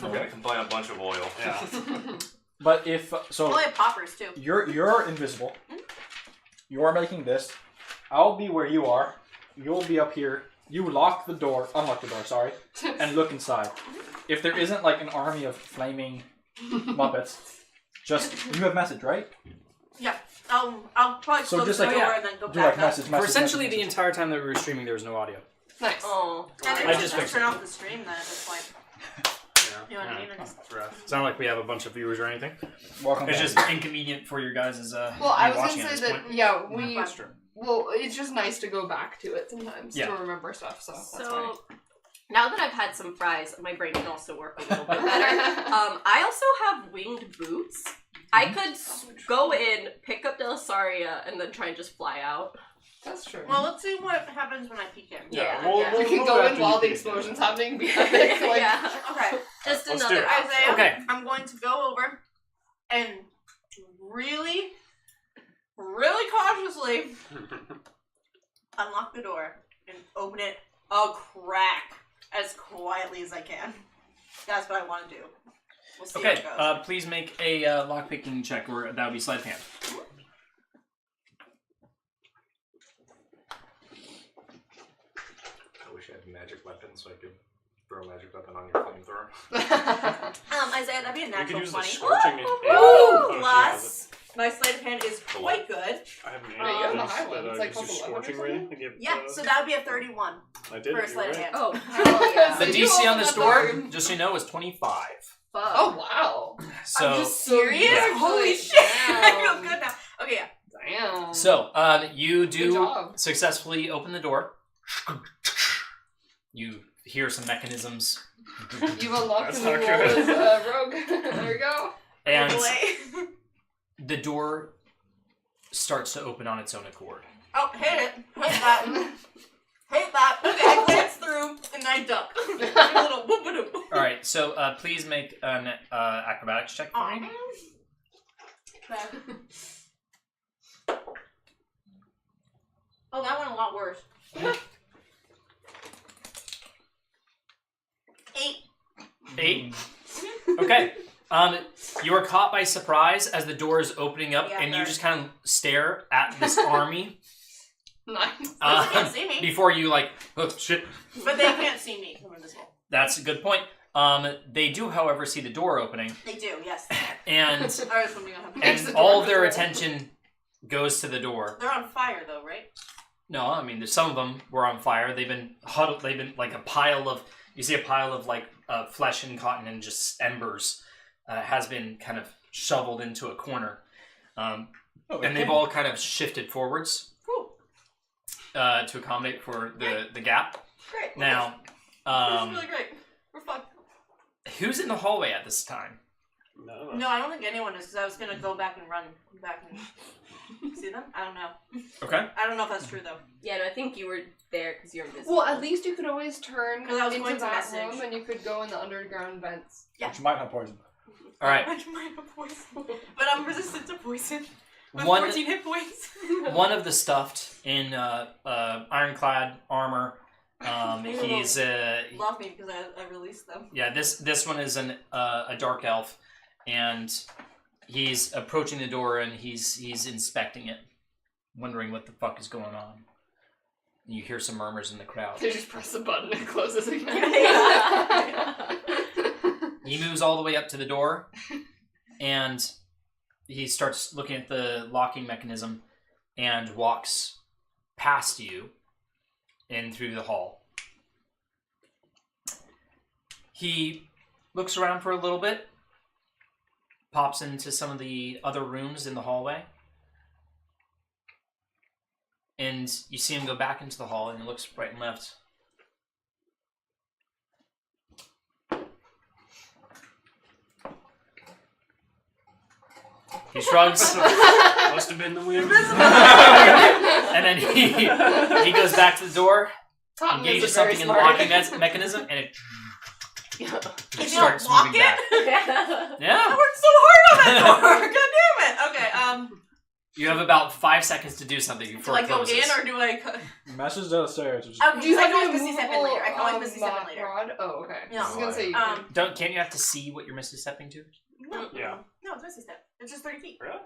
Okay. Combine a bunch of oil. Yeah. But if so, Well, I have poppers too. you're invisible. You are making this. I'll be where you are. You'll be up here. You unlock the door, sorry, and look inside. If there isn't like an army of flaming Muppets, just you have message, right? Yeah. I'll probably So close just the like- door yeah, and then go Do back like up. message. For essentially the entire time that we were streaming, there was no audio. Nice. Oh. And then I just just fixed turn it. off the stream then at this point. You know what I mean? It's rough. It's not like we have a bunch of viewers or anything. Welcome. It's back. just inconvenient for your guys as Well, I was watching gonna at say this that, point. yeah, we... That's true. Well, it's just nice to go back to it sometimes Yeah. to remember stuff, so that's fine. So, now that I've had some fries, my brain can also work a little bit better. I also have winged boots. I could go in, pick up Delisaria, and then try and just fly out. That's true. Well, let's see what happens when I peek in. Yeah. you can go in while the explosion's happening, be epic, like... Yeah. Okay. Just Let's another do it. option. Isaiah, Okay. I'm going to go over and really cautiously unlock the door and open it a crack as quietly as I can. That's what I want to do. We'll see how Okay, it goes. please make a lockpicking check, or that would be sleight of hand. I wish I had a magic weapon so I could throw a magic weapon on your flamethrower. Isaiah, that'd be a You natural could use the 20. scorching. Plus, my sleight of hand is quite good. I have an Yeah, you have a ace high one. that It's like gives you plus 11 or scorching something? ray. I give, Yeah, so that would be a 31 I did. for a You're sleight of right. hand. Oh. Hell yeah. The So you DC on open this that door, just so you know, is 25. Fuck. Oh, wow. So, Are you serious? Yeah. Holy shit! Damn. I feel good now. Okay, yeah. Damn. so you Good do job. successfully open the door. You hear some mechanisms, You've unlocked That's the new not role good. as Rogue. There you go. and Delay. the door starts to open on its own accord. Oh, hit it. Hit that. Hit that. Okay, I glance through and I duck. A little whoop-a-doop. All right, so please make an acrobatics check for me. Oh, that went a lot worse. 8. 8. Okay. You are caught by surprise as the door is opening up, Yeah, and you sure. just kind of stare at this army Nice. They can't see me. before you like, oh shit. But they can't see me. I'm invisible. That's a good point. They do, however, see the door opening, They do, yes. and I was something on Makes the and door all of their visible. attention goes to the door. They're on fire though, right? No, I mean, some of them were on fire. They've been huddled. They've been like a pile of. You see a pile of like flesh and cotton and just embers has been kind of shoveled into a corner, and they've all kind of shifted forwards Cool. to accommodate for the gap. Great. Now, This is really great. We're fucked. who's in the hallway at this time? No. No, I don't think anyone is because I was gonna go back and run back and see them. I don't know. Okay. I don't know if that's true though. Yeah, no, I think you were there because you're invisible. Well, at least you could always turn 'Cause I was into going to that message. room and you could go in the underground vents. Which might have poison. All right. I might have poison, but I'm resistant to poison. With One 14 hit points. one of the stuffed in ironclad armor. He's Love me because I released them. yeah. This one is a dark elf, and he's approaching the door and he's inspecting it, wondering what the fuck is going on. And you hear some murmurs in the crowd. They just press the button and it closes again. He moves all the way up to the door, and he starts looking at the locking mechanism, and walks past you and through the hall. He looks around for a little bit, pops into some of the other rooms in the hallway, and you see him go back into the hall, and he looks right and left. He shrugs, Must have been the wind. and then he goes back to the door, Tottenham engages is very something in the smart. locking mechanism, and it If starts you don't lock moving it, back. I Yeah. worked so hard on that door. God damn it. Okay. You have about 5 seconds to do something Do before I it go closes. in or do I? Message the stairs. Just... Okay, Do you I have can to always misty step in later. I can always misty step in later. Rod? Oh, okay. No. I was gonna say. Can't you have to see what you're misty stepping to? No. Yeah. No, it's misty step. It's just 30 feet. Really?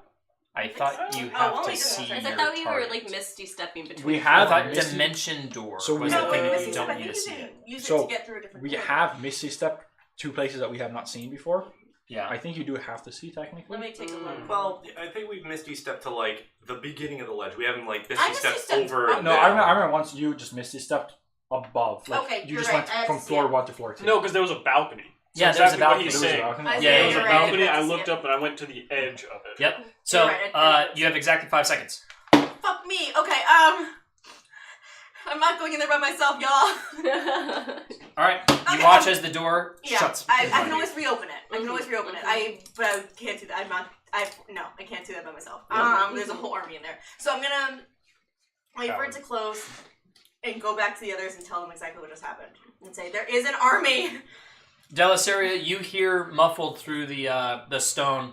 I thought you Oh, have only to just see one your I thought we were target. like misty stepping between. We I have thought misty... dimension door So was we- the No, thing wait, that misty you step. I don't need think to you see can it. use it So, to get through a different. We door. have misty step to places that we have not seen before. Yeah. I think you do have to see technically. Let me take a look. Well, I think we've misty stepped to like the beginning of the ledge. We haven't like I misty misty stepped stepped over. up. and No, down. I remember once you just misty stepped above. Like, Okay, you you're just right. went I have from to see floor it. 1 to floor 2. No, because there was a balcony. So Yeah, there's a exactly balcony. what he's There was a saying. balcony. I Yeah, see yeah, it, There was you're a right, right. balcony. I I see looked it. up and I went to the edge of it. Yep. So You're right, you have exactly 5 seconds. Fuck me. Okay. I'm not going in there by myself, y'all. All right. You Okay, watch as the door Yeah, shuts. I in front can of always reopen it. I can always reopen it. But I can't do that. I can't do that by myself. There's a whole army in there. So I'm gonna wait for it to close and go back to the others and tell them exactly what just happened. And say, there is an army! you. Delasaria, you hear muffled through the stone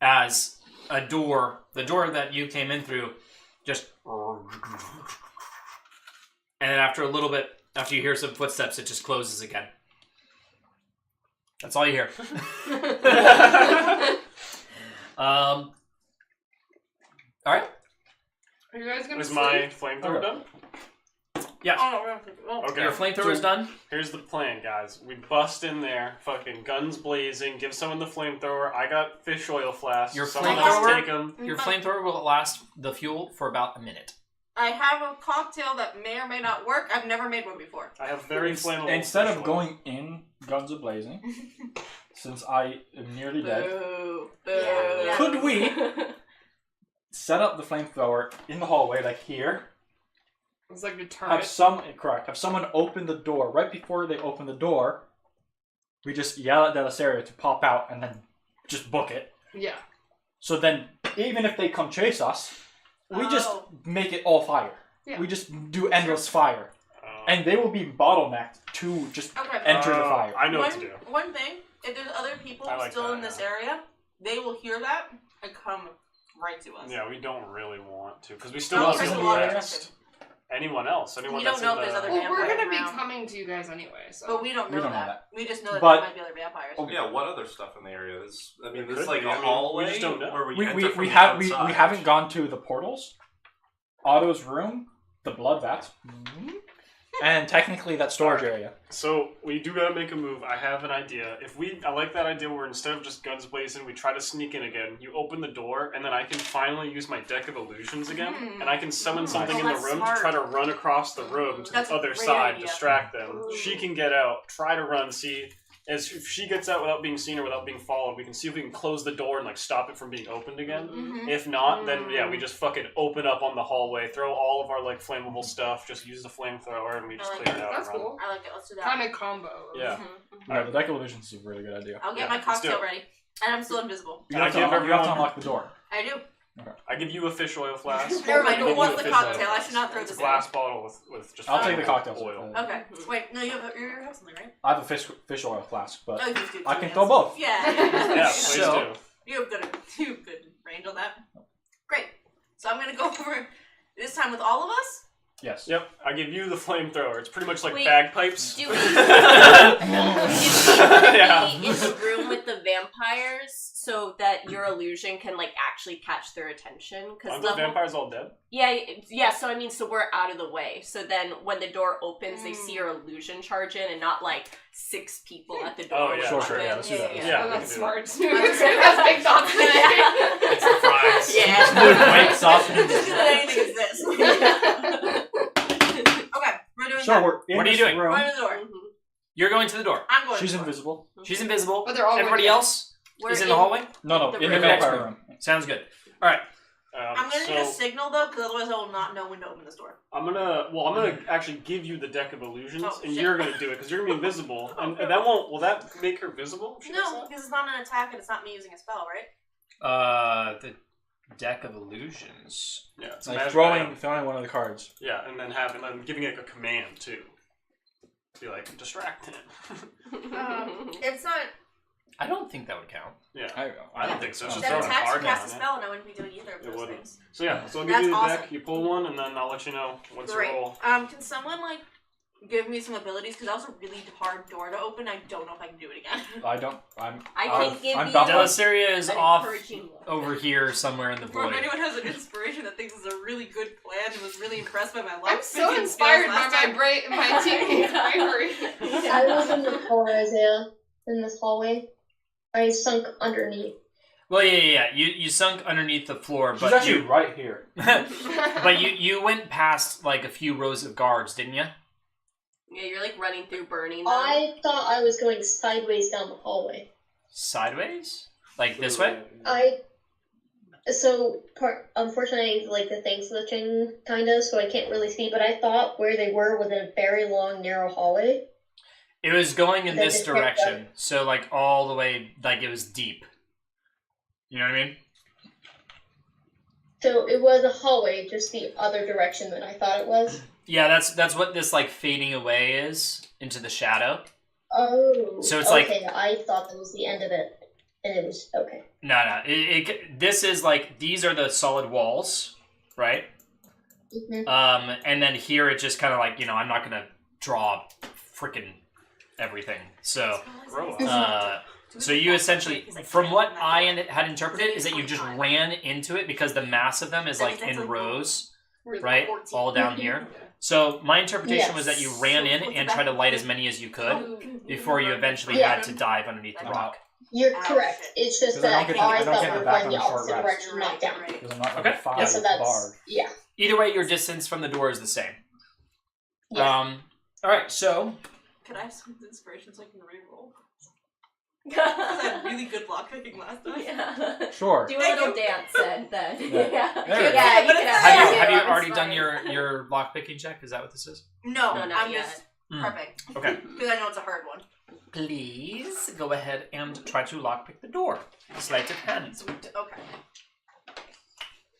as a door, the door that you came in through, just. And then after a little bit, after you hear some footsteps, it just closes again. That's all you hear. All right. Are you guys gonna Was sleep? my flamethrower done? Yeah. Oh, Okay. Your flamethrower is done. Here's the plan, guys. We bust in there, fucking guns blazing, give someone the flamethrower. I got fish oil flasks. Your someone flamethrower? else take them. Your flamethrower will last the fuel for about a minute. I have a cocktail that may or may not work. I've never made one before. I have very flammable Instead fish of oil. going in guns a-blazing, since I am nearly dead, Boo. Boo. Yeah. could we set up the flamethrower in the hallway, like here? It's like a Have turret. have someone open the door. Right before they open the door, we just yell at Delasaria to pop out and then just book it. Yeah. So then, even if they come chase us, we just Oh. make it all fire. Yeah. We just do endless fire. And they will be bottlenecked to just Okay. enter the fire. I know what to do. One thing, if there's other people I like still that, in this yeah. area, they will hear that and come right to us. Yeah, we don't really want to, because we still Who want else is to in the area? arrest anyone else. Anyone We don't that's know in if there's the... other Well, we're gonna be vampires around. coming to you guys anyway, so. But we don't know, We don't know that. that. We just know that But- there might be other vampires. Oh, Yeah, what other stuff in the area? Is I mean, There this is could like be. a I mean, hallway we just don't know. where we We enter from the haven't outside. we haven't gone to the portals, Otto's room, the blood vat, and technically that storage area. So, we do gotta make a move. I have an idea. I like that idea where instead of just guns blazing, we try to sneak in again. You open the door, and then I can finally use my deck of illusions again, and I can summon something Oh, in the that's room smart. to try to run across the room to That's the a other great side, idea. distract them. Ooh. She can get out, try to run, see... If she gets out without being seen or without being followed, we can see if we can close the door and like stop it from being opened again. Mm-hmm. If not, then yeah, we just fucking open up on the hallway, throw all of our like flammable stuff, just use the flamethrower, and we just I like clear it out. That's and run. cool. I like it. Let's do that. Kind of combo. Yeah. No, the deck of illusions is a really good idea. I'll get Yeah, my let's do cocktail it. ready. And I'm still invisible. You have, to, you have to unlock the door. I do. I give you a fish oil flask. Never mind, I give who wants you a the fish cocktail? oil I should not throw It's a this in. glass bottle with just. I'll take the flammable cocktails. oil. Okay. Wait, no, you have something, right? I have a fish oil flask, but Oh, you just do I two can hands. throw both. Yeah. Yeah, please So- do. You have good range on that. Great. So I'm gonna go over this time with all of us. Yes. Yep, I give you the flamethrower. It's pretty much like Wait, bagpipes. Do we Yeah. be in the room with the vampires so that your illusion can like actually catch their attention? Aren't Because those vampires all dead? yeah. So I mean, so we're out of the way. So then, when the door opens, they see your illusion charge in, and not like 6 people at the door. Oh, with yeah. Sure, weapons. yeah, let's do that. Yeah. Oh, we that's can do smart. that. That's big thoughts today. It's a prize. Yeah. Wakes up. Just that anything exists. Okay, we're doing So that. we're in What are you this doing? room. Go to the door. You're going to the door. I'm going She's to the door. invisible. She's invisible. But they're all Everybody going else We're is in the hallway. No, The in the room. vampire room. Sounds good. All right. I'm gonna need a signal though, because otherwise I will not know when to open this door. I'm gonna actually give you the deck of illusions, Oh, and shit. you're gonna do it because you're gonna be invisible, and that won't. Will that make her visible? if she does No, that? because it's not an attack and it's not me using a spell, right? The deck of illusions. Yeah, it's a Like magic throwing item. one of the cards. Yeah, and then giving it a command too. Be like, distract him. It's not. I don't think that would count. Yeah. I don't think so. Just Then throw a attach card to cast a down, spell, and I wouldn't be doing either of It those wouldn't. things. So yeah, so I'll give That's you the awesome. deck, you pull one, and then I'll let you know once Great. you roll. Can someone give me some abilities? Because that was a really hard door to open. I don't know if I can do it again. I don't. I can give I'm you baffled. Delisaria is an off encouraging look. over here somewhere in the Or if void. anyone has an inspiration that thinks is a really good plan and was really impressed by my luck. I'm so inspired by my teammate's bravery. I was in the floor, Isaiah, in this hallway. I sunk underneath. Well, yeah. You sunk underneath the floor, She's but actually you right here. but you went past like a few rows of guards, didn't you? Yeah, you're like running through burning them. I thought I was going sideways down the hallway. Sideways? Like this way? Unfortunately, like the thing's glitching, kinda, so I can't really see. But I thought where they were was in a very long, narrow hallway. It was going in Then this just picked direction, so like all the way, like it was deep. You know what I mean? So it was a hallway, just the other direction than I thought it was. Yeah, that's what this like fading away is into the shadow. Oh. So it's okay, I thought that was the end of it, and it was okay. No. This is like these are the solid walls, right? Mm-hmm. And then here it just kind of like I'm not gonna draw freaking everything. So, so you essentially, from what I had interpreted, is that you just ran into it because the mass of them is like in rows, right, all down here. So my interpretation was that you ran in and tried to light as many as you could before you eventually had to dive underneath the rock. You're correct. It's just that I thought we were going the opposite direction, not down. Because I'm not Okay. fire So that's barred. yeah. Either way, your distance from the door is the same. Yeah. All right, so Could I have some inspiration so I can re-roll? Because I had really good block picking last time. Yeah. Sure. Do a little dance then. Yeah. Yeah. There we go. Yeah, you But can it's have have you it. already It's done fine. your lock picking check? Is that what this is? No, No, not I'm yet. just Mm. perfect. Okay. Because I know it's a hard one. Please go ahead and try to lockpick the door. Sleight of hand. Okay.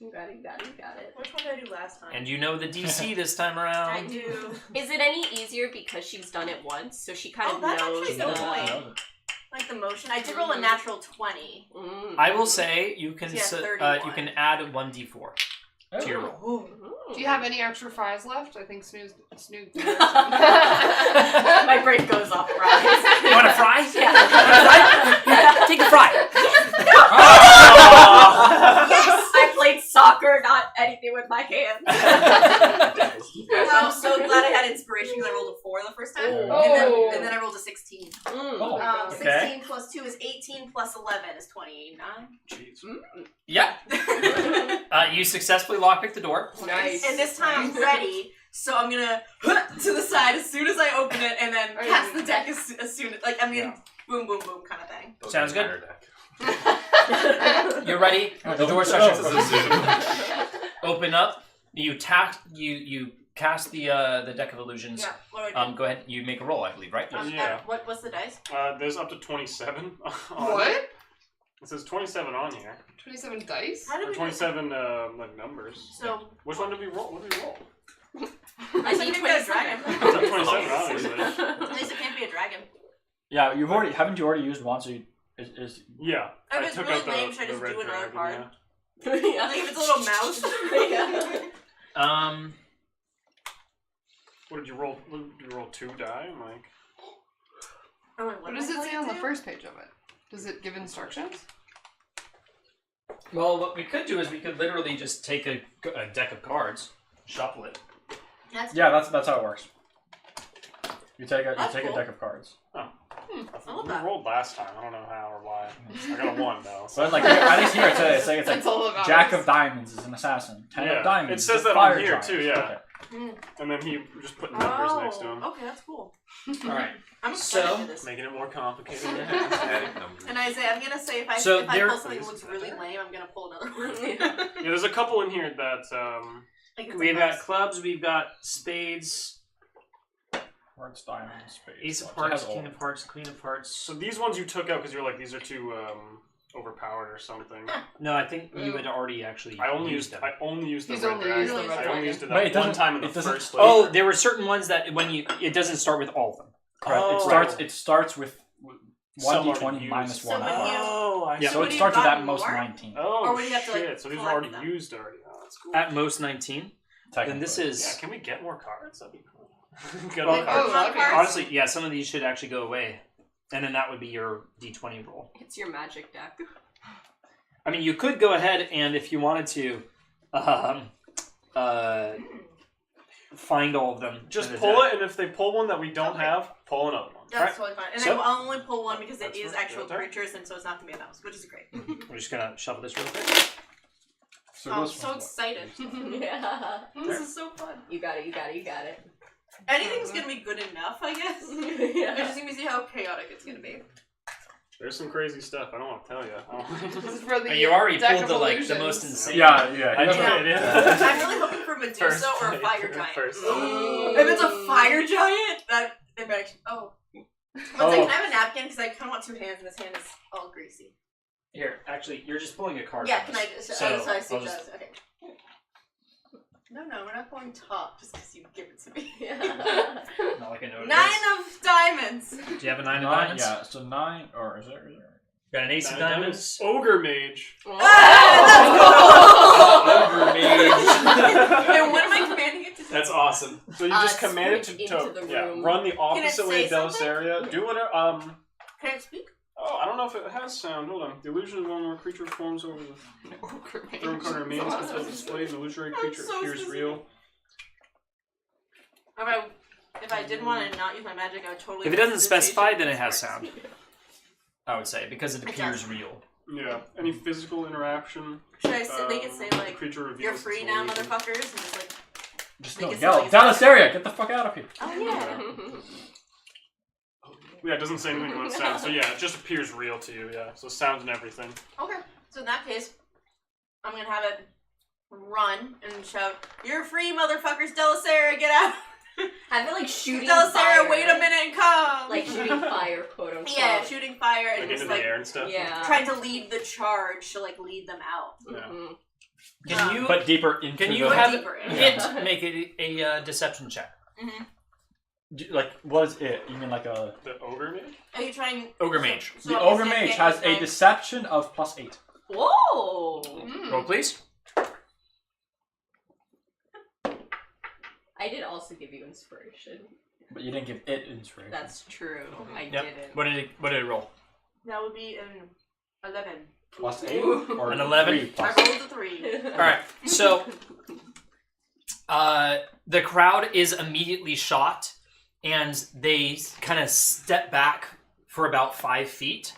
You got it. Which one did I do last time? And you know the DC this time around. I do. Is it any easier because she's done it once, so she kind of that's knows actually the... the point. Like the motion. I did roll a natural 20. I will say you can Yeah, you can add 1d4 to your roll. Do you have any extra fries left? I think Snoop. My brain goes off fries. You want a fry? Yeah. Yeah, take a fry. I played soccer, not anything with my hands. I'm so glad I had inspiration because I rolled a 4 the first time. Oh. And then I rolled a 16. Oh, okay. 16 plus 2 is 18 plus 11 is 29. Jeez. Yeah. You successfully lockpick the door. Nice. And this time I'm ready, so I'm gonna to the side as soon as I open it and then cast the deck as soon as, like, I'm gonna boom, boom, boom kind of thing. Sounds good. Entire deck. You're ready. The door starts to open up. You cast the deck of illusions. Yeah, what do I do? Go ahead. You make a roll, I believe, right? Yeah. What's the dice? There's up to 27. What? It says 27 on here. 27 dice? How did Or we 27 like numbers. So, Which one did we roll? What did we roll? I need think we got a dragon. 27, obviously. At least it can't be a dragon. Yeah, haven't you already used one? So is Yeah. If it's took really out the, lame, should I the just red do another dragon, card? yeah. Like if it's a little mouse. What did you roll? Did you roll 2 die, Mike? Oh, wait, What does it say on the first page of it? Does it give instructions? Well, what we could do is we could literally just take a deck of cards, shuffle it. that's how it works. You take a That's a cool. deck of cards. I love We that. rolled last time. I don't know how or why. I got a 1 though. But like at least here it's like That's all that Jack matters. of Diamonds is an assassin. 10 Yeah, of Diamonds. it says is a that fire on here, giant. too, yeah. Okay. And then he just put numbers next to him. Okay, that's cool. All right. I'm excited So- for this. Making it more complicated. Adding numbers. And I'm gonna say if I So if I there- pull something that looks really lame, I'm gonna pull another one. Yeah, there's a couple in here that Like it's We've a got mouse. clubs. We've got spades. Hearts, diamonds, spades. Ace of It hearts, has all king of of hearts, queen of hearts. so these ones you took out because you're like these are too overpowered or something. No, I think you had already actually. I only used used them. the He's red only dragon. used the red I dragon. only used it Wait, it that one doesn't- time in the it doesn't- first. Oh, there were certain ones that when it doesn't start with all of them. Correct. Oh. It starts with 1d20 used. minus So 1. when you- Oh, I Yeah, see. so would it you starts with have at most more? 19. Oh, Or would you have to, shit. like, So these are collect already them? used already. Oh, that's cool. At most 19. Then Technically. this is Yeah, can we get more cards? That'd be cool. Get Well, more cards. Pokemon cards? honestly, yeah. Some of these should actually go away, and then that would be your D20 roll. It's your magic deck. I mean, you could go ahead and if you wanted to, find all of them. Just in the pull deck. it, and if they pull one that we don't Okay. have, pull another one. That's totally fine. And So- I'll only pull one because it That's is right. actual Your turn. creatures, and so it's not gonna be a mouse, which is great. We're just gonna shuffle this real quick. So I'm this so one's excited. Yeah. This is so fun. You got it, you got it, you got it. Anything's gonna be good enough, I guess. We're Yeah. just gonna see how chaotic it's gonna be. There's some crazy stuff. I don't want to tell you. This is for the You already deck pulled of the illusions. most insane. Yeah, yeah. I you did. have- Yeah. I'm really hoping for Medusa First or a play. fire giant. First. If it's a fire giant, that actually. Oh. One second, Oh. can I have a napkin? Because I kind of want two hands, and this hand is all greasy. Here, actually, you're just pulling a card. Yeah, from can I? this. Just, So, oh, so I see I'll what just- does. Okay. No, we're not going top just because you give it to me. not like I know what it 9 is. of diamonds. Do you have a 9 of Nine, diamonds? yeah, so 9, or is there? Got an ace of diamonds. Ogre mage. Ogre mage. And what am I commanding it to do? That's awesome. So you just command it switch to into the yeah, room. run the opposite say way of something? Delisaria. Do whatever. Can I speak? Oh, I don't know if it has sound. Hold on. The illusion of one more creature forms over the throne corner remains until displayed. An illusory I'm creature so appears specific. real. If I didn't want to not use my magic, I would totally. If it doesn't use specify, sensation. then it has sound. I would say because it appears real. Yeah. Any physical interaction. Should I make it say the like, creature reveals "You're its free now, illusion. motherfuckers"? And just like, Just Make no, it yell. sound like it's- Delisaria, get the fuck out of here. oh yeah. Yeah, it doesn't say anything about sound. So yeah, it just appears real to you. Yeah. So sound and everything. Okay. So in that case, I'm gonna have it run and shout, "You're free, motherfuckers! Delisaria, get out! I feel like shooting Delisaria, fire. wait a minute and come!" Like shooting fire, quote unquote. Yeah, shooting fire and Like just into the like air and stuff. Yeah. trying to lead the charge to like lead them out. Yeah. Mhm. Can you But deeper into can the... you Go have deeper in. it make a deception check? Like, what is it? You mean like a... The ogre mage. Are you trying? Ogre mage. So the obviously Ogre I Mage can't has use a my- deception of +8. Whoa! Roll, please. I did also give you inspiration. But you didn't give it inspiration. That's true. I Yep. didn't. What did it roll? That would be an 11. +8? Or An 11? 3 I plus rolled a 3. All right. So, the crowd is immediately shocked, and they kind of step back for about 5 feet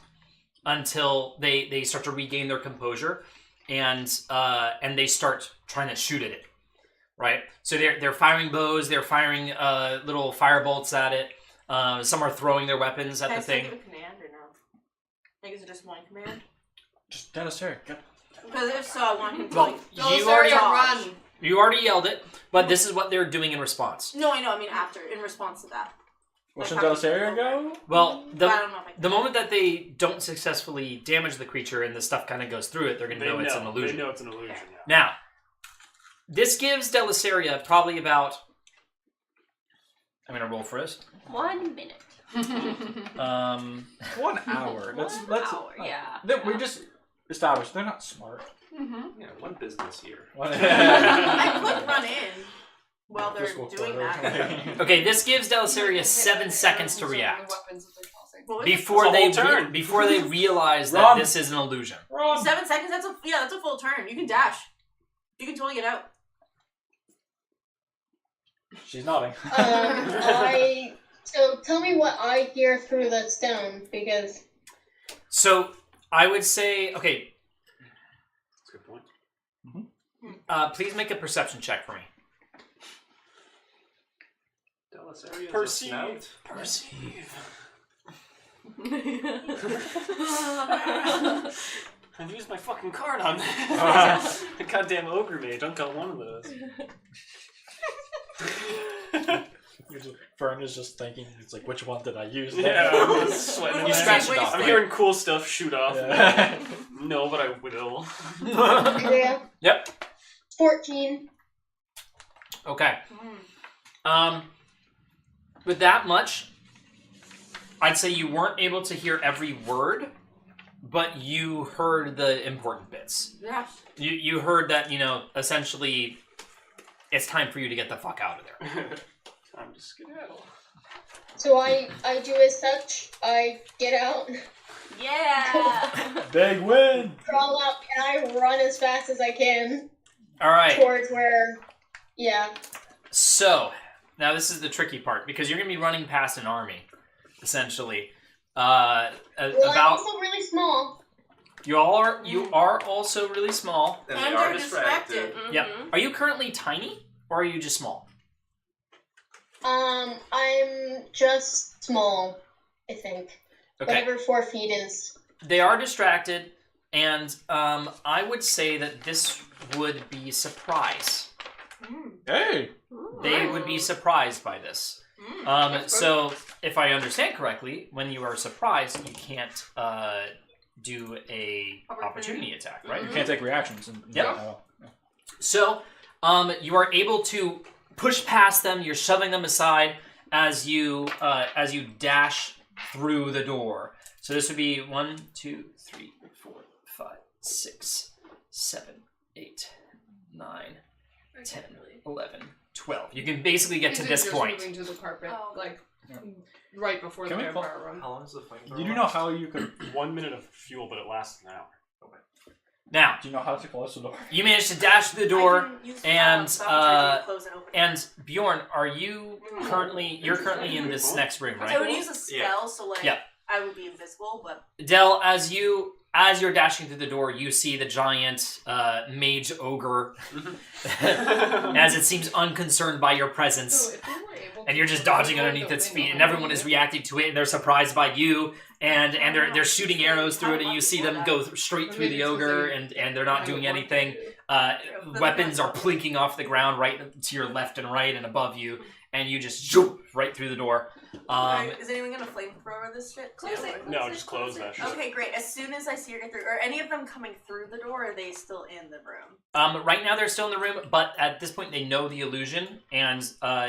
until they start to regain their composure, and they start trying to shoot at it. Right. So they're firing bows. They're firing little fire bolts at it. Some are throwing their weapons at Can I the still thing. give a command or no? Like, is it just one command? Just Delisaria, get... Because if so, I want him to Well, like. you charge. already You already yelled it, but this is what they're doing in response. No, I know. I mean after, in response to that. Well, Like, should how- Delisaria go? Well, But I don't know if I can. the moment that they don't successfully damage the creature and the stuff kind of goes through it, they're going to know it's an illusion. They know it's an illusion. Yeah. Now, this gives Delisaria probably about... I'm going to roll for this. 1 minute. 1 hour. Let's... Hour, yeah. We just established they're not smart. Yeah, one business year. I could run in while they're Fiscal doing quarter. that. Okay, this gives Delisaria 7 seconds to react. Weapons that they're tossing. Well, Before That's a whole turn. before they realize that Run. this is an illusion. Run! 7 seconds. That's a full turn. You can dash. You can totally get out. She's nodding. So tell me what I hear through that stone, because So, I would say... Okay, That's a good point. please make a perception check for me. Delisaria's Perceive. a snout. Perceive. I've used my fucking card on that. The goddamn ogre mage. I've got one of those. Fern is just thinking, it's like, which one did I use? Yeah, I'm just sweating. You there. scratched it off, I'm right? hearing cool stuff shoot off. Yeah. No, but I will. yeah, Yep. 14. Okay. With that much, I'd say you weren't able to hear every word, but you heard the important bits. Yeah. You heard that, essentially, it's time for you to get the fuck out of there. Time to skedaddle. So I do as such. I get out, Yeah. Big win! crawl out, and I run as fast as I can All right. towards where. Yeah. So, now this is the tricky part, because you're going to be running past an army, essentially. Well, I'm About also really small. you are also really small. And And they are they're distracted. Yep. Are you currently tiny, or are you just small? I'm just small, I think. Okay. Whatever 4 feet is. They are distracted, and I would say that this would be surprise. Hey! They would be surprised by this. So, if I understand correctly, when you are surprised, you can't do a opportunity attack, right? You can't take reactions. Yep. So, you are able to push past them. You're shoving them aside as you dash through the door. So this would be 1, 2, 3, 4, 5, 6, 7, 8, 9, 10, 11, 12. You can basically get to this point. Moving to the carpet, Oh. right before Can the we call- vampire room. How long is the flamethrower? Do you know how you could... 1 minute of fuel, but it lasts an hour. Now, Do you know how to close the door? you manage to dash through the door, I can use, and, thaumaturgy to close and open it. and Bjorn, you're currently in this next room, I right? would use a spell, so like Yeah. I would be invisible, but Del, as you're dashing through the door, you see the giant mage ogre, as it seems unconcerned by your presence. So if we were able And to you're just close dodging the underneath window its thing feet, and on everyone is you, reacting to it, and they're surprised by you, and they're shooting arrows through it, and you see them go straight through the ogre, and they're not doing anything. Weapons are plinking off the ground right to your left and right and above you, and you just zoop right through the door. is anyone gonna flamethrower this shit too? Close it. No, just close that shit. Okay, great. As soon as I see her get through, are any of them coming through the door, or are they still in the room? Right now they're still in the room, but at this point they know the illusion, and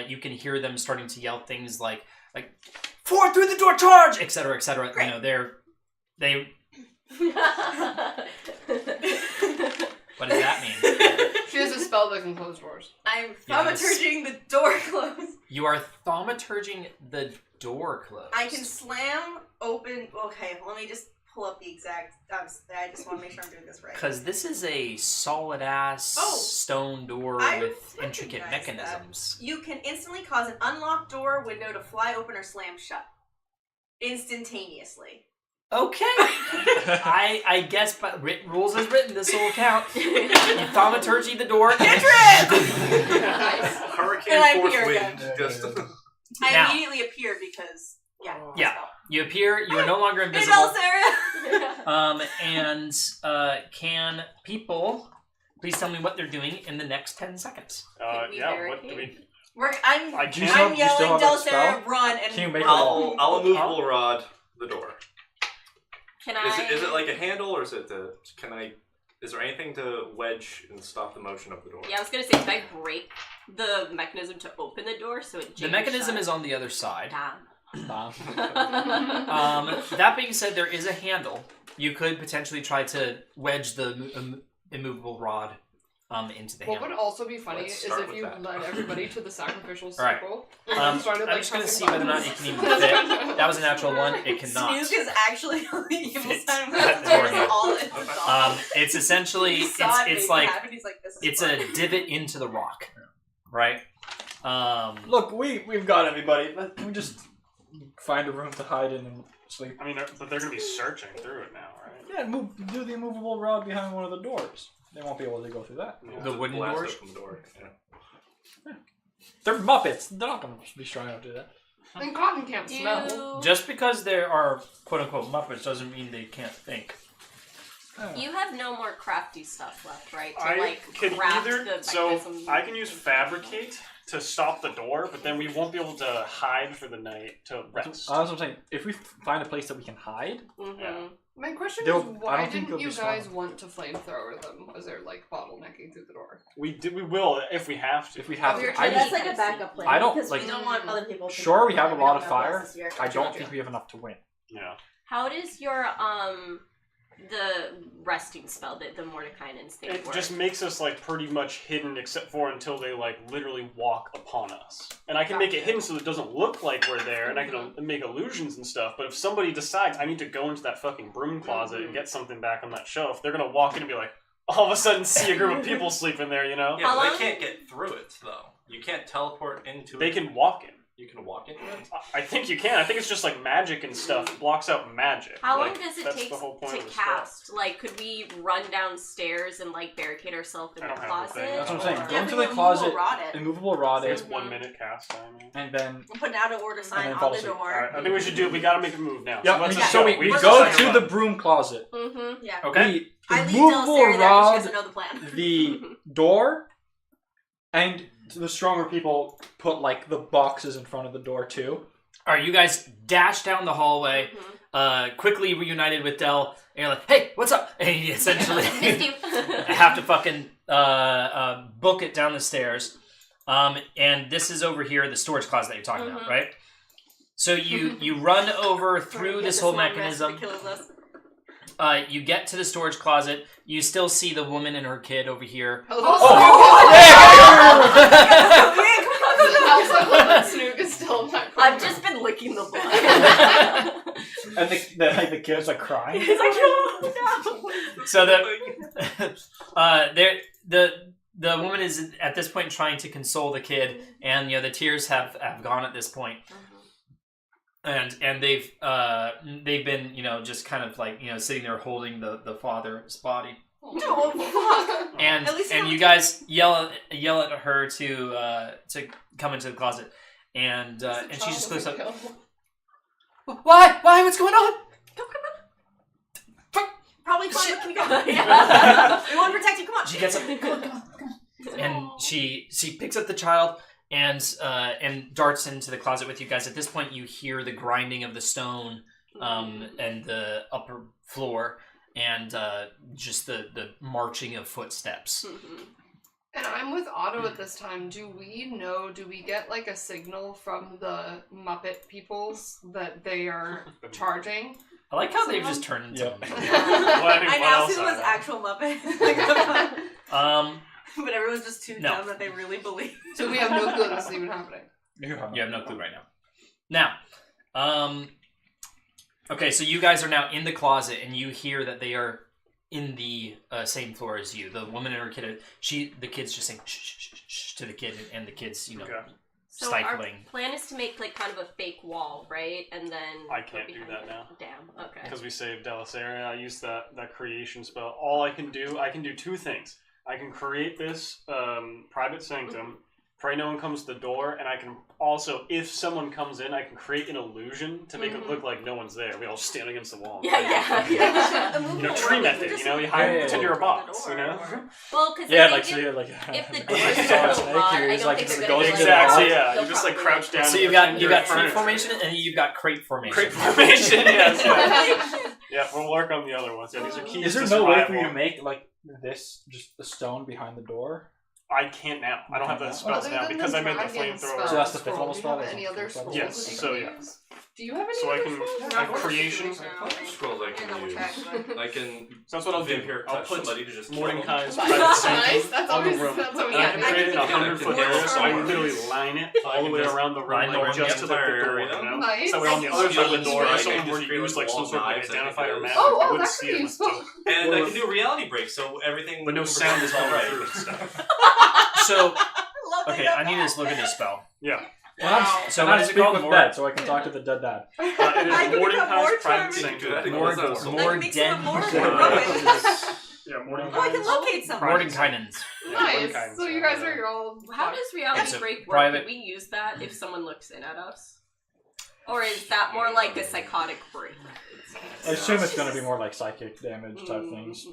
you can hear them starting to yell things like "Forward through the door, charge!" etc., etc. Great. You know, they. What does that mean? She has a spell that can close doors. I'm Yes. thaumaturging the door closed. You are thaumaturging the door closed. I can slam open. Okay, let me just pull up the exact. I just want to make sure I'm doing this right. Because this is a solid ass Oh, stone door I with intricate recognize that. mechanisms. You can instantly cause an unlocked door window to fly open or slam shut. Instantaneously. Okay. I guess, but written rules as written, this will count. You thaumaturgy the door. Cantrip! Hurricane And I force appear wind. again. Just I Now- immediately appear because Yeah. You appear. You are no longer Hey, invisible. Sarah. And can people please tell me what they're doing in the next 10 seconds? we Yeah, what do we... barricade? I'm I Do you can't... still- I'm do you still yelling, have that Del Sarah, spell? run, and Can you make I'll immovable rod the door. Can I? Is it like a handle, or is it the? Is there anything to wedge and stop the motion of the door? Yeah, I was gonna say, can I break the mechanism to open the door so it The jams mechanism shut? is on the other side. Damn. That being said, there is a handle. You could potentially try to wedge the immovable rod into the What would handle. also be funny Let's is start if with you that. led everybody to the sacrificial Alright. circle. I'm and started, like, just going to pressing see whether or not it buttons. can even fit. That was a natural one. It cannot. Snook is actually on the evil Fit side of that the door door. handle. All in the song. It's essentially He saw it it's make like it happen, he's like, this is it's fun. a divot into the rock, right? Look, we've got everybody. Can we just find a room to hide in and sleep? I mean, but they're going to be searching through it now, right? Yeah, do the immovable rod behind one of the doors. They won't be able to go through that. Yeah, The wooden blast doors? open the door. Yeah. They're Muppets. They're not going to be strong enough to do that. And cotton can't smell. Just because there are quote unquote Muppets doesn't mean they can't think. You have no more crafty stuff left, right? To I like can craft either... the So, mechanism. I can use fabricate to stop the door, but then we won't be able to hide for the night to rest. That's what I'm saying. If we find a place that we can hide, Mm-hmm. Yeah. My question They'll- is, I why don't think didn't they'll you be guys strong. want to flamethrower them? Was there like bottlenecking through the door? We will if we have to. If we have We were to, trying I to just, That's like a backup plan. I don't, because like- we don't want other people. to sure we think have a that lot don't of have fire. glasses here. I don't think we have enough to win. Yeah. How does your the resting spell, the Mordekainen's thing It work? just makes us like pretty much hidden, except for until they like literally walk upon us. And I can make it hidden so it doesn't look like we're there, and I can make illusions and stuff. But if somebody decides I need to go into that fucking broom closet and get something back on that shelf, they're gonna walk in and be like, all of a sudden see a group of people sleeping there. You know? Yeah, How but long- they can't get through it though. You can't teleport into They it. can walk in. You can walk into it. I think you can. I think it's just like magic and stuff. It blocks out magic. How Like, long does it that's take the whole point to of the spell. cast? Like, could we run downstairs and like barricade ourselves in I the don't have the closet? thing. That's what I'm saying. or- Go Yeah, into we the will closet, rot it. immovable rod It's it, 1 minute cast time. Yeah. and then We'll put an out of order And sign then on fall the asleep. door. Alright, I think we should do it. We gotta make a move now. yeah. let's we, just so go. we We're go just to gonna the run. broom closet. Mm-hmm. Yeah. Okay. I leave Immovable Delsaria there because she rod doesn't know the plan. the door, and the stronger people put like the boxes in front of the door too. All right, you guys dash down the hallway, quickly reunited with Del, and you're like, "Hey, what's up?" And you essentially Missed you. have to fucking book it down the stairs. And this is over here, the storage closet that you're talking about, right? So you run over through this whole mechanism. Kills us. You get to the storage closet. You still see the woman and her kid over here. Snook is still in that I've just been licking the blood. And the kids are crying. He's like, oh, no. So the woman is at this point trying to console the kid, and the tears have gone at this point. And they've been just kind of like sitting there holding the father's body, No, fuck. and At least you guys yell at her to come into the closet, and she just goes up. Why what's going on? Probably fine. Can we go? Yeah. We want to protect you. Come on. She gets up, come on. And she picks up the child and darts into the closet with you guys. At this point, you hear the grinding of the stone and the upper floor, and just the marching of footsteps. And I'm with Otto at this time. Do we get like a signal from the Muppet peoples that they are charging? I like how they've just turned into. Yep. I now see them as actual Muppets. But everyone's just too No. dumb that they really believe. So we have no clue this is even happening. You have no clue right now. Now, okay, so you guys are now in the closet, and you hear that they are in the same floor as you. The woman and her kid, the kid's just saying shh, shh, shh, shh to the kid, and the kid's, So stifling. our plan is to make like kind of a fake wall, right? And then I can't go do behind that it. now. Damn. Okay. Because we saved Delasaria, I used that creation spell. All I can do two things. I can create this private sanctum, pray no one comes to the door, and I can also, if someone comes in, I can create an illusion to make it look like no one's there. We all stand against the wall. Yeah. Tree method, you hide, pretend you're a box, Well, because Yeah, if the like door I is saw a so snake broad, here. I He's don't like, think it's they're going gonna to be like, Exactly, oh, yeah. they'll You just like probably- crouch down. So and you got pretend tree you're formation, and you've got crate formation. Crate formation, yes. Yeah, we'll work on the other ones. Yeah, these are keys Is there to no way survival. for you to make like this, just the stone behind the door? I can't now. I don't have the spells Other now than because the I made the dragon flamethrower. So that's the fifth scroll, level do you spell, have isn't any it? other Fifth level? scrolls Yes, that you so can yeah. use? Do you have any So I other can scrolls? I have creation. Scrolls I can use. I can. So that's what I'll do. Vampire I'll touch put somebody to just kill Mordecai's them. private Nice. sanctum That's on the always room. that's always And I can yeah. create it in a I can 100-foot do area, so I can more. literally line it I all the can way just around the room, line the like room just up to like the door, area. you know? Nice. So we're on the other side of the door, I if can someone were just to use like create some sort of knives and identifier everything. magic, Oh, I wouldn't that see could it. be It's still- And I can do reality breaks, so everything. But no sound is coming through and stuff. So, Love okay, I need to look at this spell. Yeah. So What what is it called? with dead, so I can talk to the dead dad. It I is can Mordecai's become more private charming. sanctum. More Like, make dead. some more Yeah. Yeah, Mordecai's. Oh, I can locate someone. Mordenkainen's. Nice. So you guys are all. How does reality It's a break work? private- Can we use that if someone looks in at us? Or is that more like a psychotic break? I assume it's going to be more like psychic damage type things.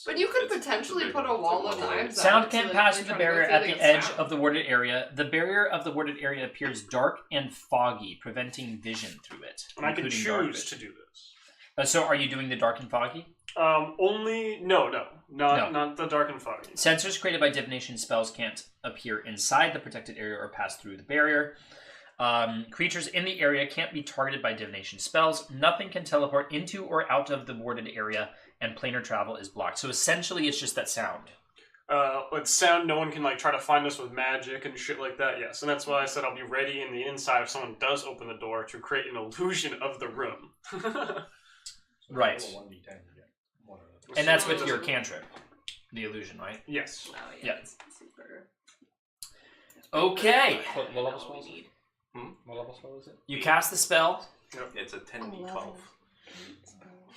But you could potentially put a wall of knives up. Sound so can't that pass they're through the trying to go barrier through, at they the get edge stabbed. of the warded area. The barrier of the warded area appears dark and foggy, preventing vision through it. And I can including dark choose to vision. do this. So are you doing the dark and foggy? Not the dark and foggy. Sensors created by divination spells can't appear inside the protected area or pass through the barrier. Creatures in the area can't be targeted by divination spells. Nothing can teleport into or out of the warded area, and planar travel is blocked. So essentially, it's just that sound. With sound, no one can like try to find us with magic and shit like that. Yes, and that's why I said I'll be ready in the inside if someone does open the door to create an illusion of the room. Right. And that's with your cantrip, the illusion, right? Yes. Oh, Yeah. It's super. Okay. What level spell is need. it? What level spell is it? You cast the spell. It's a 10d12.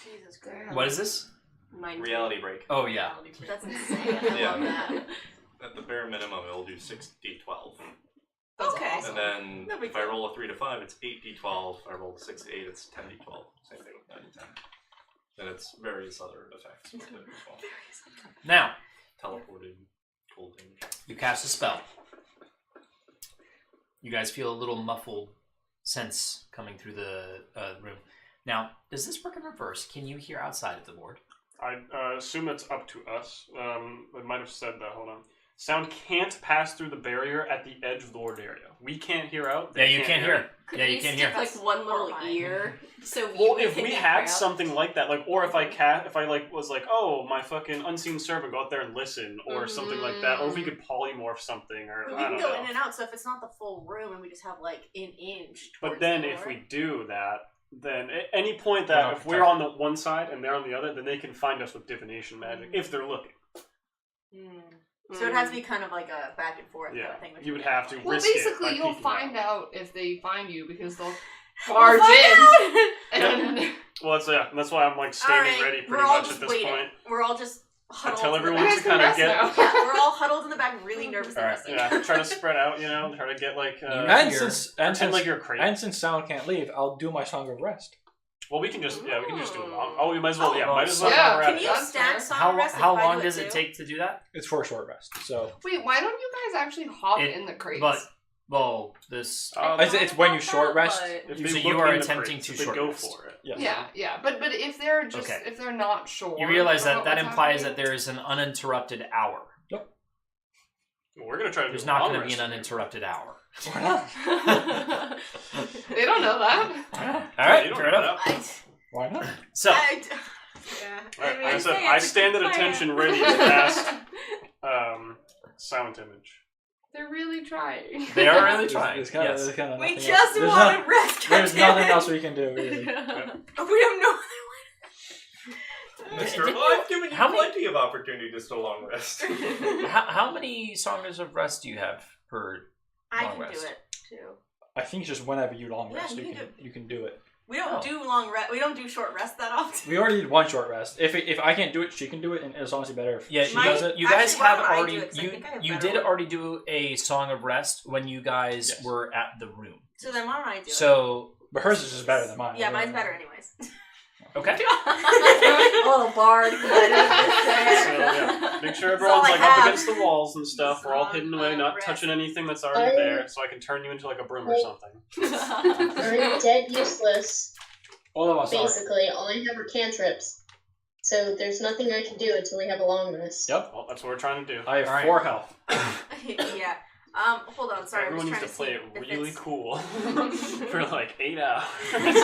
Jesus Christ. What is this? Reality break. Oh, yeah. That's insane. I Yeah. love that. At the bare minimum, it'll do 6d12. That's Okay. awesome. And then No big if I deal. roll a 3 to 5, it's 8d12. If I roll a 6 to 8, it's 10d12. Same thing with 9 to 10. And it's various other effects with it as well. Now, Teleported, cold damage. you cast a spell. You guys feel a little muffled sense coming through the room. Now, does this work in reverse? Can you hear outside of the board? I assume it's up to us. I might have said that. Hold on. Sound can't pass through the barrier at the edge of the ward area. We can't hear out. Yeah, you can't hear. Could Yeah, we you can't stick hear. like one little Horrifying. ear? So Well, we if can we get had out? something like that, like, or if I oh, my fucking unseen servant, go out there and listen, or something like that, or if we could polymorph something, or But I we can don't go know. in and out, so if it's not the full room and we just have like an inch. But towards then the if door- we do that, then at any point We're that not if we're on the one side and they're on the other, then they can find us with divination magic if they're looking. So it has to be kind of like a back and forth kind Yeah, of thing. which you would we have to don't Well, risk it by basically, you'll peeking find out. out if they find you because they'll We'll barge find in. And Well, and that's why I'm like standing Alright, ready we're pretty all much just at this waiting. point. We're all just I huddled. tell in the everyone back. to kind of get, now. Yeah, we're all huddled in the back, really nervous. Alright, listening. try to spread out, try to get like, And Here. since pretend like you're crazy. and since sound can't leave, I'll do my song of rest. Well, we can just do it long. Oh, we might as well, Oh, might as well. yeah. while we're at Can it. you That's stack fair. song How rest? how if I long do does it too? take to do that? It's for a short rest. So wait, why don't you guys actually hop It- in the crates? But well, this. it's when you short rest. If So they you look are in the attempting crates, to if they short go rest. for it. yeah, but if they're just Okay. if they're not sure, You realize that about that what's implies that happening- there is an uninterrupted hour. Well, we're gonna try to There's do not going going to to be an uninterrupted hour. Why not? They don't know that. All right, You don't fair know enough. that. Why not? So Yeah. Alright, mean, I said say I it's a stand at good plan. attention, ready to cast silent image. They're really trying. they are really trying. There's kind of, Yes. there's kind of We nothing just else. want to rest. There's goddammit. nothing else we can do. Really. We have no. Mister, Did well, you- I've given you how many- plenty of opportunities to long rest. How many songs of rest do you have per? I Long can rest. do it too. I think just whenever you long Yeah, rest, you you can can do it. We don't Oh. do long rest. We don't do short rest that often. We already did one short rest. If I can't do it, she can do it, and it's honestly better if Yeah, she My- does it. You guys Actually, why have don't I do already it? 'Cause I think I have you better did one. already do a song of rest when you guys Yes. were at the room. So then why don't I do it? So But hers is just better than mine. Yeah, mine's better anyways. okay. Little bard. So yeah, make sure all everyone's I like have. up against the walls and stuff. We're all Song hidden away, of not rest. touching anything that's already I- there, so I can turn you into like a broom or something. I'm dead useless. All of us are. Basically, all I have are cantrips. So there's nothing I can do until we have a long rest. Yep. Well, that's what we're trying to do. I have Alright. 4 health. Yeah. Hold on. Sorry, Everyone I'm needs just to trying play to it see if really it's- cool for like 8 hours. Forget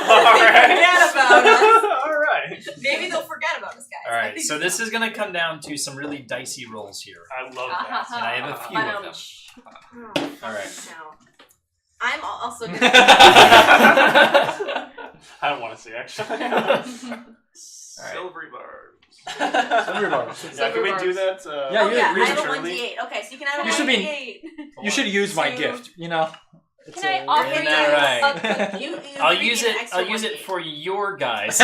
Alright. about us. Alright. Maybe they'll forget about us, guys. All right. So this is going to come down to some really dicey rolls here. I love that. And I have a few of them. All right. No. I'm also. I don't want to see actually. Silvery barbs. Silver bars. Yeah, can we do that? Yeah, Oh, you yeah, read I have a Shirley? 1d8. Okay, so you can add a You should be- 1d8. You should use my Two. gift. You know. It's Can I a- offer Isn't you that right? a cookie? I'll maybe use an it. extra I'll use it 1d8. for your guys.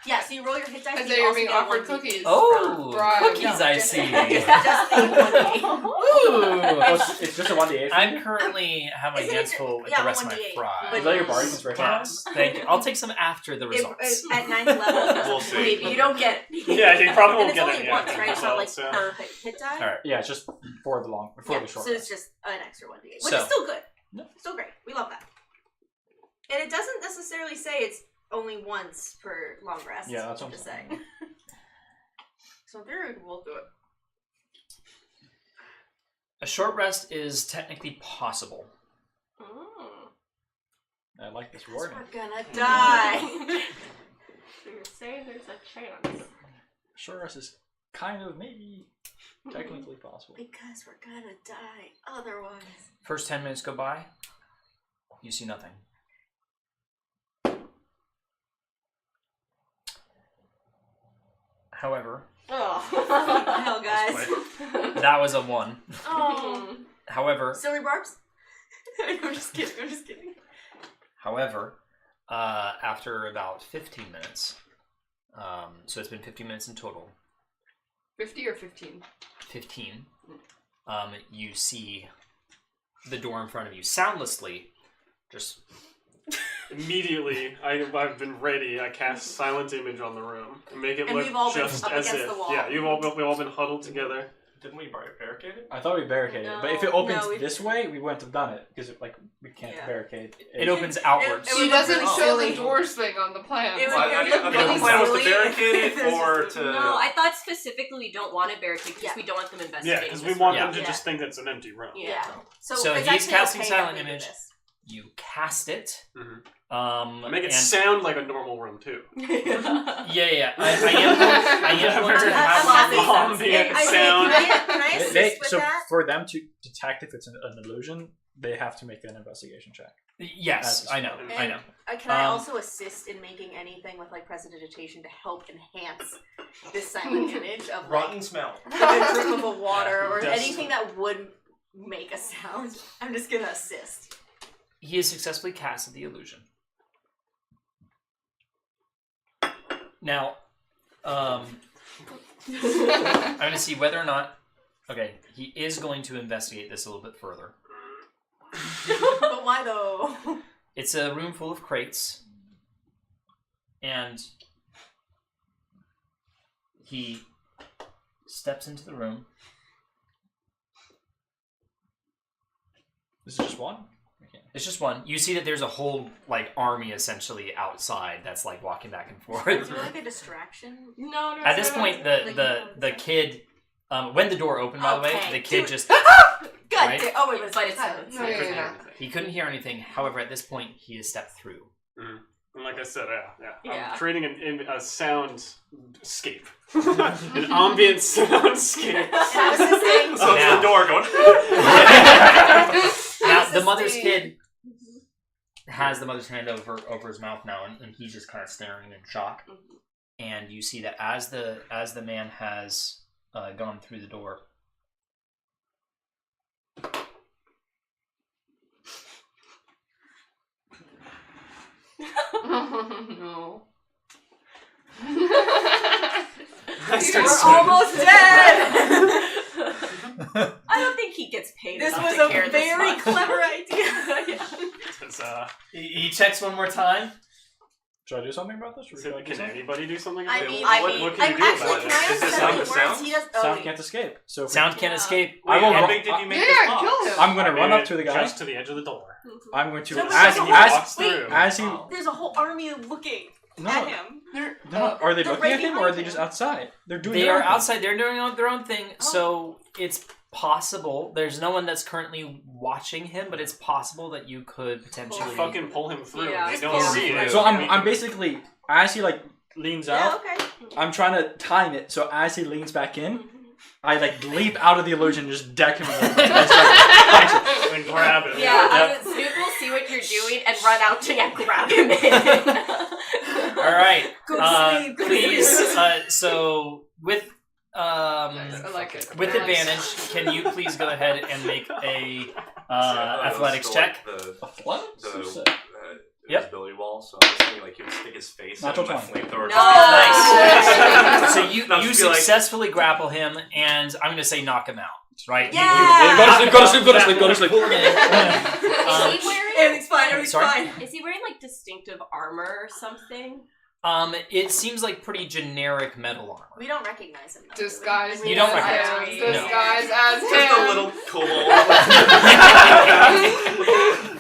Yeah, so you roll your hit dice. Because and you they are also being get a offered 1d8. cookies. Oh, Right. cookies! I Just- see. just the 1d8. Oh, it's just a 1d8. I'm currently have my Isn't it hands ju- full with yeah, the rest of my 1d8, fries. but- Is that your bargain inspiration? Yes, thank you. I'll take some after the results. At 9th level, We'll see. maybe you don't get. Yeah, you probably And won't it's get only it. Yeah, once, right? It's not like so- per hit die. All right. Yeah, it's just for the long, for Yeah, the short. so rest. it's just an extra 1d8, which So- is still good. No. Still great. We love that. And it doesn't necessarily. necessarily say it's only once per long rest. Yeah, that's what I'm I'm just saying. saying. So in theory, we'll do it. A short rest is technically possible. I like this 'Cause wording. we're gonna die. So you're saying there's a chance. Short rest is kind of maybe technically possible. Because we're gonna die otherwise. First 10 minutes go by. You see nothing. However, Oh. Hell, guys. that was a 1. Oh. However, Silly barbs? I'm just kidding. However, after about 15 minutes, so it's been 15 minutes in total, 50 or 15? 15, you see the door in front of you soundlessly, just... Immediately, I've been ready. I cast Silent Image on the room and make it And look we've all been just up as against if. the wall. Yeah, we've all been huddled together. Didn't we barricade it? I thought we barricaded it, but if it No, opens we- this way, we wouldn't have done it because we can't Yeah. barricade. It opens outwards. It She would doesn't really show silly. the doors thing on the plan. It would Well, I look thought really the plan was to silly barricade if it there's or just- to... No, I thought specifically we don't want to barricade because Yeah. we don't want them Yeah, investigating. because we this want room. them to Yeah. just think it's an empty room. Yeah. So it's he's actually casting okay Silent that we do Image. this. You cast it. Mhm. And Make it sound like a normal room too. yeah. I am going to have I'm ambient happy. sound. Can I assist with So that? for them to detect if it's an illusion, they have to make an investigation check. Yes, I know. Can I Um, also assist in making anything with like prestidigitation to help enhance this silent image of like Rotten smell. a drip of a water or Dust. anything that would make a sound? I'm just gonna assist. He has successfully casted the illusion. Now, I'm going to see whether or not... Okay, he is going to investigate this a little bit further. But why though? It's a room full of crates, and he steps into the room. This is just one? It's just one. You see that there's a whole like army essentially outside that's like walking back and Is forth. it like a distraction? No. At this point, the kid, when the door opened, by the way, Okay, the kid dude. just God Right? damn! Oh wait, but But it's it's- silent. No, yeah. he couldn't hear anything. However, at this point, he has stepped through. And like I said, Yeah. I'm creating a soundscape, an ambient soundscape. And I was just saying. So it's Now- the door going... Now, was the just mother's saying- kid has the mother's hand over his mouth now, and he's just kind of staring in shock. And you see that as the man has gone through the door, No. We're almost dead. I don't think he gets paid. This enough was to a care this very much. clever idea. It's, he checks one more time. Should I do something about this? Or should I do can something? anybody do something? I about mean, it? what can you do actually, about can I it? Is this ask sound seven with words? sound? He does. Oh, Sound wait. can't escape. So if Sound can't Yeah. escape. I will How run- big did you make Yeah, this box? kill him. I'm gonna I run made up to the it guy. just to the edge of the door. I'm going to No, but as there's a as walks wait, through. as he There's a whole army looking no, at him. no, are they They're looking right at him or are they behind just him. outside? They're doing. They their are own thing. outside. They're doing their own thing. So it's possible. There's no one that's currently watching him, but it's possible that you could potentially. Fucking pull him through. Yeah, They just don't pull him see through. it. So I'm basically as he like leans Yeah, out. okay. I'm trying to time it so as he leans back in, I like leap out of the illusion and just deck him. With it. and grab it. Yeah, Snoop will see what you're doing and run out to grab him in. All right. Go to sleep. Go to Please. sleep. So with Nice, I like it. with I like advantage, can you please go ahead and make a athletics check? What? Yep. Invisibility wall, so I'm just thinking like he would stick his face Natural in my 20. flamethrower. Nice. So you Not you just be like- successfully grapple him, and I'm going to say knock him out. Right? Yeah. Go to sleep. Go to sleep. Go to sleep. Go to sleep. Pull him in. Is he wearing? Everything's fine. Everything's Sorry? fine. Is he wearing like distinctive armor or something? It seems like pretty generic metal armor. We don't recognize him, though. Disguise. You don't as recognize him. him. No. Disguise as him. Just a little kobold.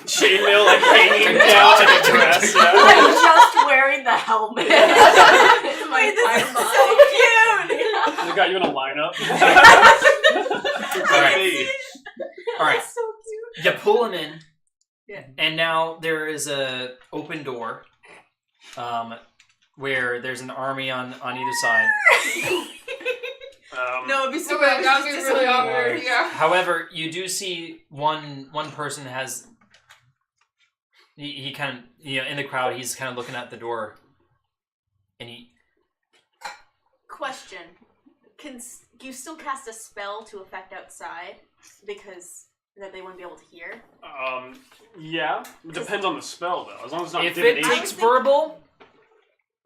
Chainmail like hanging down like a dress. Yeah. I'm just wearing the helmet. Wait, this is so cute! They got you in a lineup. All right. That's so cute. You pull him in, Yeah. and now there is a open door, where there's an army on either side. No, it'd be So super that got me just really disappear. awkward. Yeah. However, you do see one person has. He kind of in the crowd. He's kind of looking at the door, and he. Question: Can you still cast a spell to affect outside because that they wouldn't be able to hear? Yeah. It depends on the spell though. As long as it's not If it divination. takes verbal,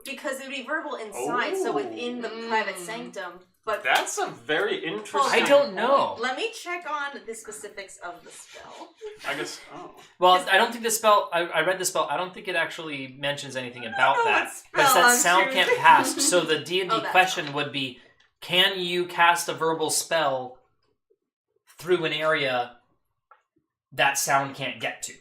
Because it would be verbal inside, so within the private sanctum. But That's a very interesting. I don't know. let me check on the specifics of the spell. I guess. Oh. Well, I don't think the spell. I read the spell. I don't think it actually mentions anything about know that what because spell that I'm sound choosing. can't pass. So the D&D Oh, that question would be: can you cast a verbal spell through an area that sound can't get to?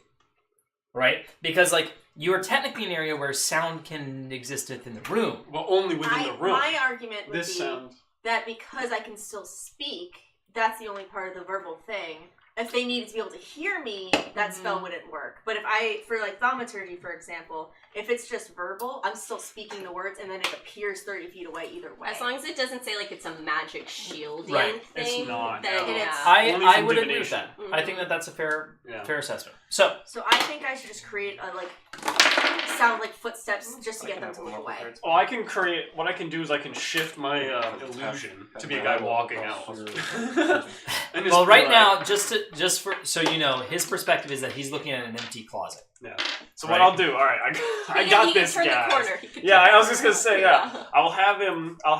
Right? Because like you are technically in an area where sound can exist within the room. Well, only within the room. My argument would This be sound. that because I can still speak, that's the only part of the verbal thing. If they needed to be able to hear me, that spell wouldn't work. But if for like thaumaturgy, for example, if it's just verbal, I'm still speaking the words, and then it appears 30 feet away either way. As long as it doesn't say like it's a magic shielding Right. thing. It's not, Then, no. yeah. Only I from would agree with divination. that. I think that's a fair Yeah. fair assessment. So So I think I should just create a sound like footsteps just to I get can them have to one look more away. prepared. Oh, I can create. What I can do is I can shift my illusion to be a guy walking out. And just well, be right like- now, just for so you know, his perspective is that he's looking at an empty closet. Yeah. So Right. what I'll do? All right, I Yeah, got he can this, turn guys. the corner. He can Yeah, turn I was the just gonna say, corner. yeah. I'll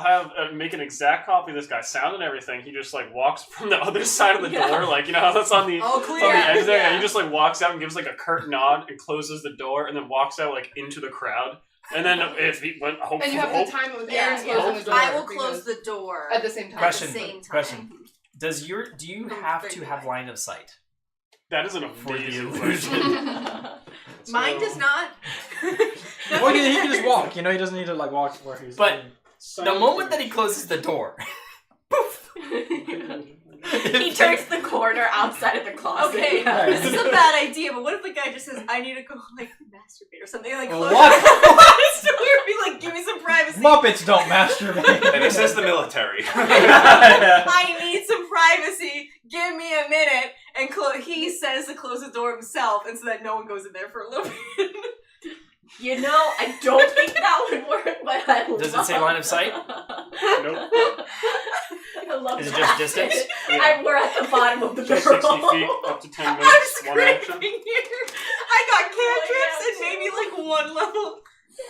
have make an exact copy of this guy, sound and everything. He just like walks from the other side of the Yeah. door, like how that's on the Oh, it's clear. on the edge there. Yeah. And he just like walks out and gives like a curt nod and closes the door, and then walks out like into the crowd. And then if he went, And you have to time it with Aaron's Yeah, closing the door. I will close because- the door. at the same time. Question. At the same time. Question. Do you From have straight to have away. line of sight that is an for the amazing illusion? Mine does not. Well, he can just walk. He doesn't need to like walk where he's. But- going. The moment that he closes the door, poof. He turns the corner outside of the closet. Okay, Yeah. this is a bad idea, but what if the guy just says, I need to go, like, masturbate or something? Like, close What? the door and be like, give me some privacy. Muppets don't masturbate. And this is the military. I need some privacy. Give me a minute. And he says to close the door himself, and so that no one goes in there for a little bit. You know, I don't think that would work, but I love Does it say line of sight? Nope. I love Is it that. just distance? We're at the bottom of the Just barrel. 60 feet, up to 10 I'm minutes, one action. scraping here. I got cantrips and maybe like one level.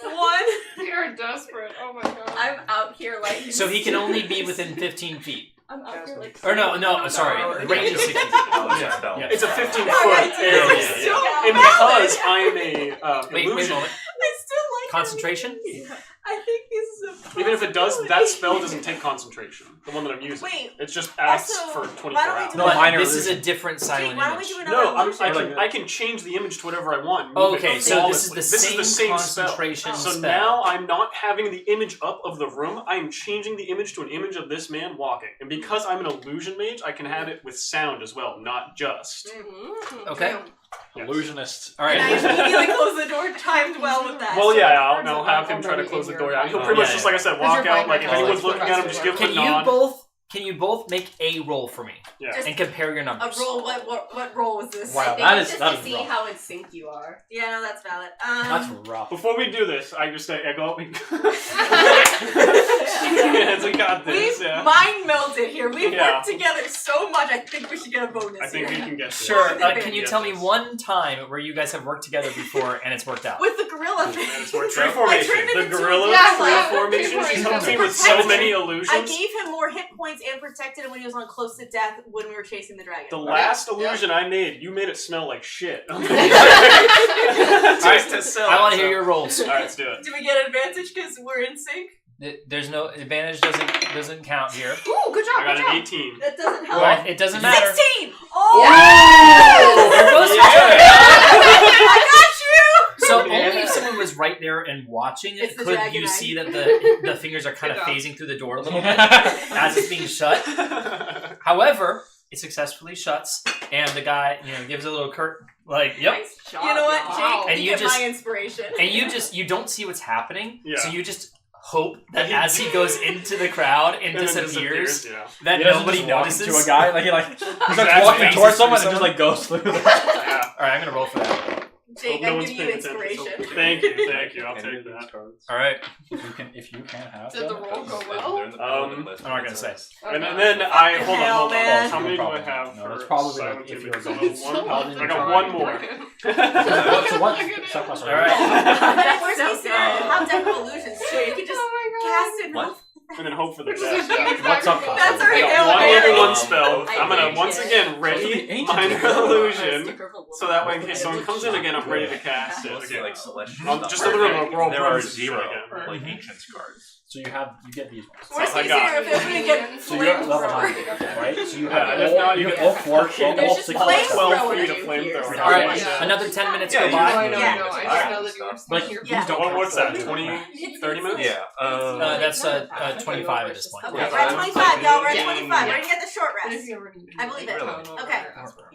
One. We are desperate. Oh my god. I'm out here like. So he can only be within 15 feet. I'm out here like. Or no, sorry. The range is 60 feet. Oh, it's a Yeah, spell. yeah. It's a 15-foot Yeah, area. it's still And valid. because I'm a Wait a illusion, moment. I still like Concentration? I think this is a even if it does, that spell doesn't take concentration. The one that I'm using. Wait, It just acts also, for 24 why don't we hours. do No, But minor this is a illusion. different silent why don't we image. do another No, illusion? I can change the image to whatever I want. Oh, move it okay, so this is flawlessly. the same spell. concentration So spell. now I'm not having the image up of the room. I'm changing the image to an image of this man walking. And because I'm an illusion mage, I can have it with sound as well, not just. Mm. Okay. Yes. Illusionist. All And I right. immediately close the door, timed well with that. Well, So yeah, the I'll cards now are have him try to already close in the door your down. He'll mind. pretty much Yeah, just, yeah. like I said, Because walk your out. Like mind if control anyone's is looking at him, just give him a Can you nod. both make a roll for me Yeah. Just and compare your a numbers? roll. What roll was this? Wow. I think that it's is- just that to is see rough. how in sync you are. Yeah, no, that's valid. That's rough. Before we do this, I just say, I go up and yes, we got this. We've Yeah. mind melded here. We've Yeah. worked together so much. I think we should get a bonus. I think we here. can get this. Sure. Can you Yes, tell me yes. one time where you guys have worked together before and it's worked out? With the gorilla thing. And it's worked. Tree I formation. turned it The into gorilla Yeah, tree yeah, formation. tree She's formation. hunting with so many illusions. I gave him more hit points and protected him when he was on close to death when we were chasing the dragon. The last illusion I made, you made it smell like shit. Alright, to sell. I want to hear your rolls. All right, let's do it. Do we get advantage because we're in sync? There's no advantage. Doesn't count here. Ooh, good job. I got good an job. 18. That doesn't help. Well, it doesn't matter. 16! Oh! There goes I got you! So only if someone was right there and watching it It's the could dragon you eye. see that the fingers are kind of Good job. phasing through the door a little bit as it's being shut. However, it successfully shuts, and the guy, gives a little curt, like, "Yep." Nice job, You know what, y'all. Jake? And you you get just- my inspiration. And you don't see what's happening, Yeah. so you just hope that as he goes into the crowd and And then disappears, yeah. that He doesn't nobody just walk notices. into a guy like he's Exactly. like walking Faces towards someone through and just like goes through. Them. Yeah. All right, I'm gonna roll for that. Jake, No I'm one's giving you paying attention, inspiration. so- Thank you. I'll take that. All right, If you can have Did the them. roll go well? I'm not gonna say. And then I Fucking hold hell, on. man. How many do I Probably have not. No, for that's probably like silent if image? you're I going- got one. Paladin I got tribe. one more. So what? Subclass All right. That worst So case scenario, good. have deck of illusions too. You could just Oh my cast it. and What? hope- And then hope for the Which is best. a Yeah. huge What's up, factor. That's I already got Hail one Mary. level 1 spell. I I'm gonna think once it- again ready minor illusion, so that way in way case someone comes in again, I'm ready to cast it. Mostly again. like celestial Um, stuff. just so the room, we're all there are bruises zero again. like Mhm. ancient cards. So you get these ones. Worst I case got. scenario, if it's gonna get So you're at level flamethrower. 9, right? So you Yeah, have if all, not, you you have get- all 4, Okay, there's all just 6 flames. 12 Flamethrower feet of here. flamethrower. All right, Yeah. another 10 minutes Yeah, go you by. No, I know. Yeah. I just Alright. know that you were But here. Yeah. these don't. What's that? count. 20, 30 minutes? Yeah. That's 25 at this point. Okay, Yeah, we're at I'm 25, y'all. We're at Yeah. 25. We're gonna get the short And if rest. you ever need I believe it. Really? Okay.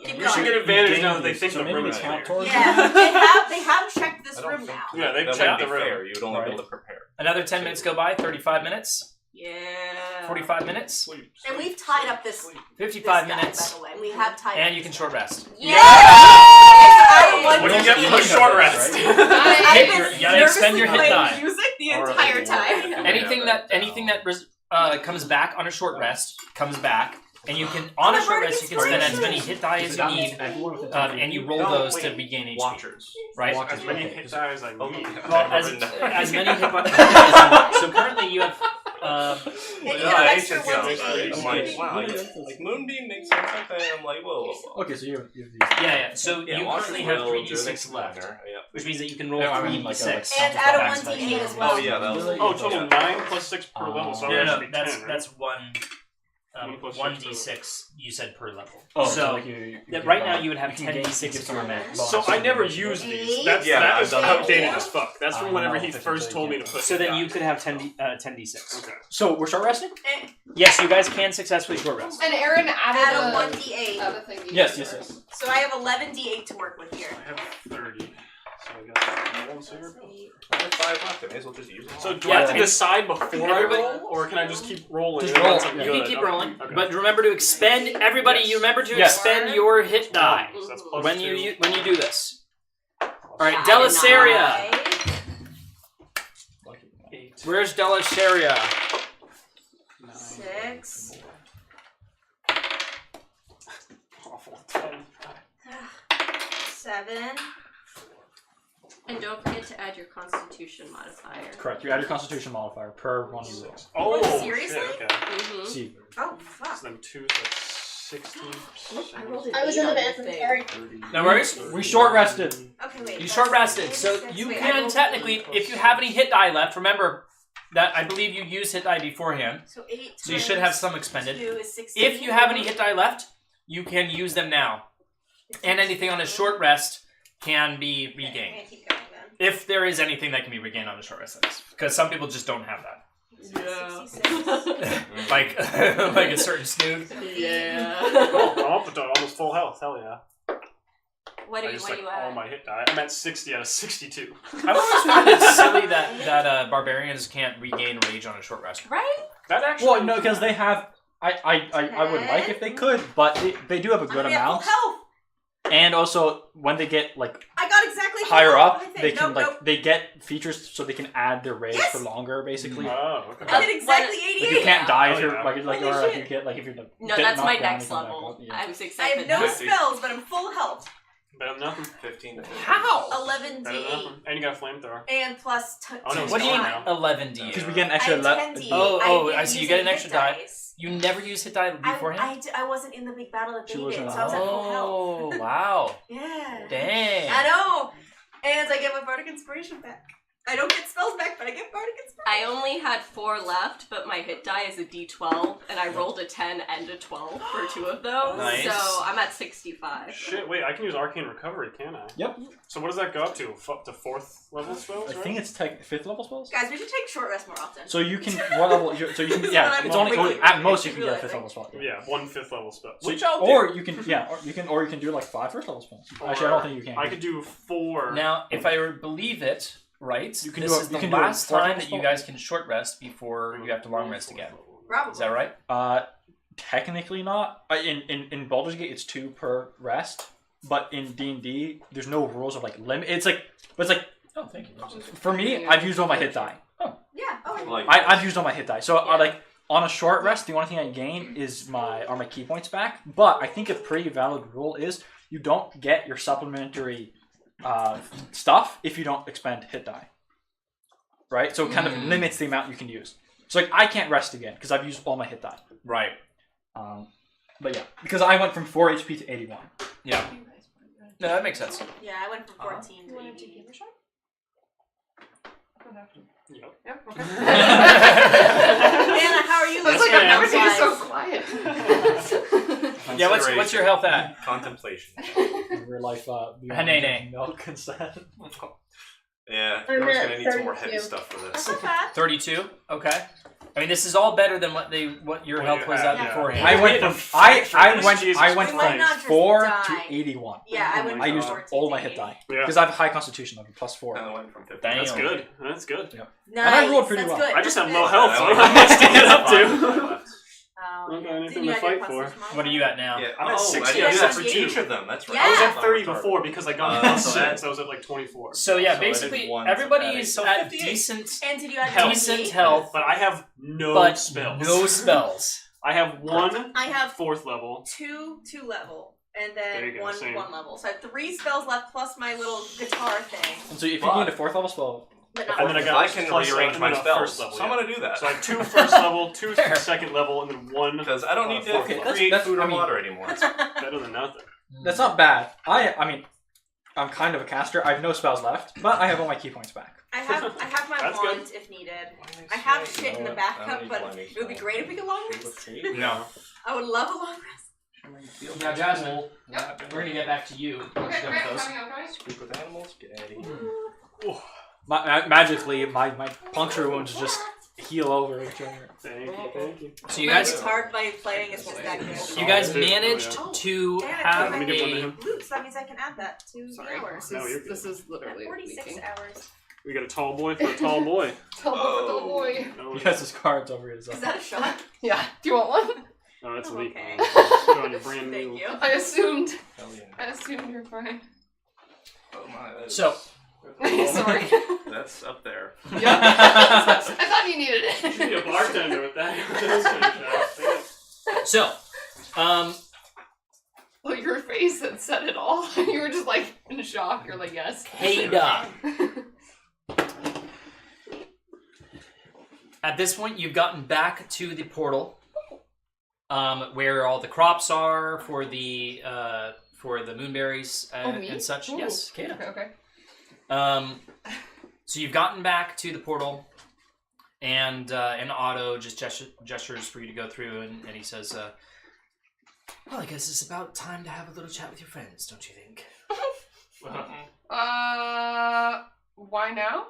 Keep We should going. get advantage You now gain that they these, think so the maybe room they is count clear. towards Yeah, they have checked this I don't room think now. so. Yeah, they've That checked wouldn't the be room. fair. You'd only be able to prepare. Another 10 minutes go by. 35 minutes. Yeah. 45 minutes. And we've tied up this 55 guy, minutes. by the way. We have tied And up you can short rest. Yeah! I What do you get for a short rest? Hit your- you gotta expend your hit die. music the Or entire a- time. Anything that comes back on a short rest comes back, and you can on a short rest you can spend as many hit die as you need, and you roll those to regain HP. Watchers. Right? As many hit die as I Oh, need. Well, I've as never done that. many hit points. So currently you have. And you Yeah, have extra ancient ones sounds great. each. I'm like, wow, like Moonbeam makes sense. Okay, I'm like, whoa. Okay, so you have these. Yeah. So Yeah, you Watchers currently have will do 3d6 the left, minor, yeah. which means that you can roll Yeah, I mean, 3d6. like, And add a Backspace. 1d8 as well. Oh yeah, that was. Oh, total 9 plus 6 per level, so No, that no, should be 10, right? that's one. 1 plus 1d6 you said per level. Oh, so like you that right now you would have you can gain 10d6 give to your someone max. So I never use these. That Yeah, is I've done that outdated before. as fuck. That's from whenever he first told me to put. So hit then die. you could have 10d6. Okay. So we're short resting? Yes, you guys can successfully short rest. And Aaron Add a added 1d8. a thingy. Yes. So I have 11d8 to work with here. I have 30. So I got one silver bill. I have 5 left. I may as well just use them. So do Yeah, I have to and- decide before I Everybody- roll, or can I just keep rolling? Just and roll. once I'm You You good? can keep Okay. rolling, Okay. but remember to expend everybody. Yes. You remember to Yes. expend your hit die So that's plus when 2. you do this. All right, Yeah, Delaceria. 8. Where's Delaceria? 6. Awful. 10. 7. And don't forget to add your Constitution modifier. Correct. You add your Constitution modifier per one you roll. Oh, Wait, seriously? shit, okay. Mm-hmm. See. Oh, fuck. So then 2, so that's 16. I rolled an I was 8 in the on bathroom, this thing. sorry. No worries. We short rested. Okay, wait. You short rested, so you can technically, if you have any hit die left, remember that I believe you used hit die beforehand, So 8 so you should have some expended. 2 is 16. If you have any hit die left, you can use them now, and anything on a short rest can be Okay, I'm regained. gonna keep going then. If there is anything that can be regained on a short rest, because some people just don't have that. Yeah. like like a certain snood. Yeah. Oh, I'm up to almost full health. Hell yeah. What I are you? just What are like you all at? my hit die. I'm at 60 out of 62. I've always found it silly that barbarians can't regain rage on a short rest. Right? That actually. Well, no, because they have. I would like if they could, but they do have a good I'm at full amount. health. And also, when they get like I got exactly full higher health, up, I think. they can Nope. they get features so they can add their rage Yes! for longer, basically. Oh, okay. I did exactly Like 88. you can't die if Oh, you're yeah. like Holy or like shit. you get like if you're like, No, get that's my knocked down, next you come back level. up, yeah. I was I excited. have no now. spells, but I'm full health. Better than nothing. 15 to 15. How? 11d8. Better than nothing. And you got a flamethrower. And plus Oh, no, What do you mean now. 11 d? Because we get an I extra have 10d. Oh, I've I been see. You get an using extra hit die. dice. You never used hit die beforehand? I wasn't in the big battle that She they wasn't. did, so I was at full health. Oh, wow. Yeah. Dang. I know. And I get my bardic inspiration back. I don't get spells back, but I get bardic inspiration. I only had 4 left, but my hit die is a d12, and I rolled a 10 and a 12 for 2 of those. Nice. So I'm at 65. Shit, wait, I can use Arcane Recovery, can I? Yep. So what does that go up to? Up to 4th level spells, I right? think it's 5th level spells. Guys, we should take short rest more often. So you can what level? So you can This is yeah. what I'm It's only really at most you can really get a 5th level spell. Yeah, 1 5th level spell. So Which I'll do. or you can or you can do like 5 first level spells. Actually, I don't think you can. I could do 4. Now, if I believe it, right, You can this do a- is you the can do a last fourth time level that you spell. guys can short rest before you have to long rest again. Probably. Is that right? Technically not. In Baldur's Gate, it's 2 per rest. But in D&D, there's no rules of like limit. It's like Oh, thank you. for me, I've used all my hit die. Yeah. Oh, Like, I've used all my hit die. So Yeah. like on a short rest, the only thing I gain is my key points back. But I think a pretty valid rule is you don't get your supplementary stuff if you don't expend hit die. Right? So it kind of limits the amount you can use. So like I can't rest again because I've used all my hit die. Right. But yeah, because I went from 4 HP to 81. Yeah. No, that makes sense. yeah, I went from 14 You to want to 80. give it a shot? I don't have to. Yep. Yep, okay. Anna, how are you? It's like I've never seen you so quiet. Yeah, what's your health at? Contemplation. Real life Hanene. milk and stuff. Yeah, I'm we're just at gonna need some more 32. heavy stuff for That's this. not bad. 32? Okay. I mean, this is all better than what your What health you was had, at yeah. beforehand. I went from I went Jesus We might from not just 4 die. to 81. Yeah, I went I I from used 14 all to my hit 80. die Yeah. because I have high constitution of +4. I went from 50. Damn. That's good. That's good. Nice. And I rolled pretty That's well. Good. I just have That's low good. health, so I only don't know what to get up five to. left. Oh, I've got yeah. anything Didn't you to add your fight for. constitution What are you at now? Yeah. I'm at 60. I I did did that for for 2. each of them. That's right. Yeah. I was at Not 30 retarded. before because I got So +6. that- I was at like 24. So yeah, So I did basically one everybody's so at 58. decent And did you add Health. decent 28? health, But I have no but spells. no spells. I have 1 I have 4th level. two level, and There you then go, one same. level. So I have 3 spells left plus my little guitar thing. And so if you But- need a 4th level spell, But not And then I got I can plus rearrange 7 my and a spells, first level, so I'm yeah. gonna do that. So I have 2 first level, 2 Fair. second level, and then 1 Because I don't need to fourth level. create that's- food I or mean- water anymore. Better than nothing. that's not bad. I mean, I'm kind of a caster. I have no spells left, but I have all my key points back. I have my That's wand if needed. I have shit in the backup, but I it would be great if we could long rest. No. I would love a long rest. Now, Jasmine, Yep. we're gonna get back to you. Okay, Go with great. those. Coming up, guys. Speak with animals, get Eddie. Magically, my puncture wounds just heal over each other. Thank you, thank you. So you My guys, guitar by playing is just that good. you guys Oh, managed yeah. to Damn it, have Let me give one to a. him. Loot, so that means I can add that to Sorry, the hours. No, you're this is At literally 46 leaking. hours. We got a tall boy for a tall boy. Tell the little boy. No, He has his cards over his. Is that a shot? Yeah. Do you want one? no that's a Oh, leak. okay. Put it on your brand new. Thank you. I assumed. Hell yeah. I assumed you're fine. Oh my, that is- So, Sorry. That's up there. Yep. I thought you needed You should be it. a bartender with that. Those kind of shots. so, Well, your face had said it all. You were just like in shock. You're like, yes. Ada. At this point, you've gotten back to the portal, where all the crops are for the moonberries me? and such. Ooh. Yes, Kata. Okay. So you've gotten back to the portal, and Otto just gestures for you to go through, and he says, "Well, I guess it's about time to have a little chat with your friends, don't you think?" Why now?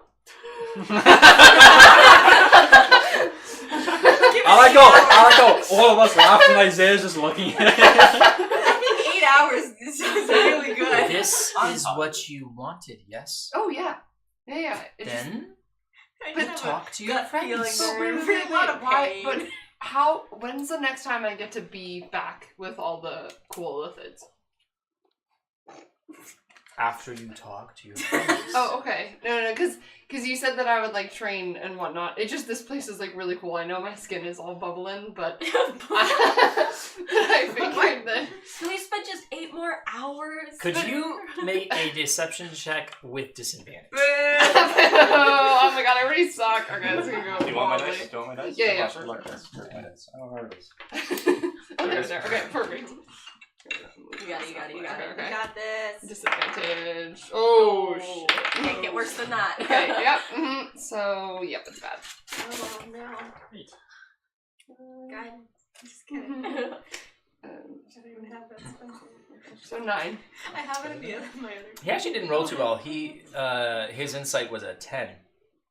I like how all of us laughed and Isaiah's just looking at it. I think 8 hours is really good. This is what you wanted, yes? Oh yeah. Yeah. It just- Then I but just have talk a to your gut feeling friends. that But we're wait, in a lot of why? pain. But how? When's the next time I get to be back with all the cool lithids? after you talk to your friends. Oh, okay. No, because you said that I would like train and whatnot. It just this place is like really cool. I know my skin is all bubbling, but I figured that. Can we spend just 8 more hours? Could you make a deception check with disadvantage? Oh my god, I already suck. Okay, this is gonna go. Do you want my poorly. dice? Do you want my dice? Yeah, yeah, Watch sure, the luck sure. dice. Where's my dice? I don't know where it is. Oh, there. Okay, perfect. got it. Okay. You got this. Disadvantage. Oh, shit. Can't get worse than that. Okay, yep. So, yep, it's bad. Oh no. Neat. God. I'm just kidding. I don't even have that special. So 9. I have it in the other, my other. He actually didn't roll too well. His insight was a 10.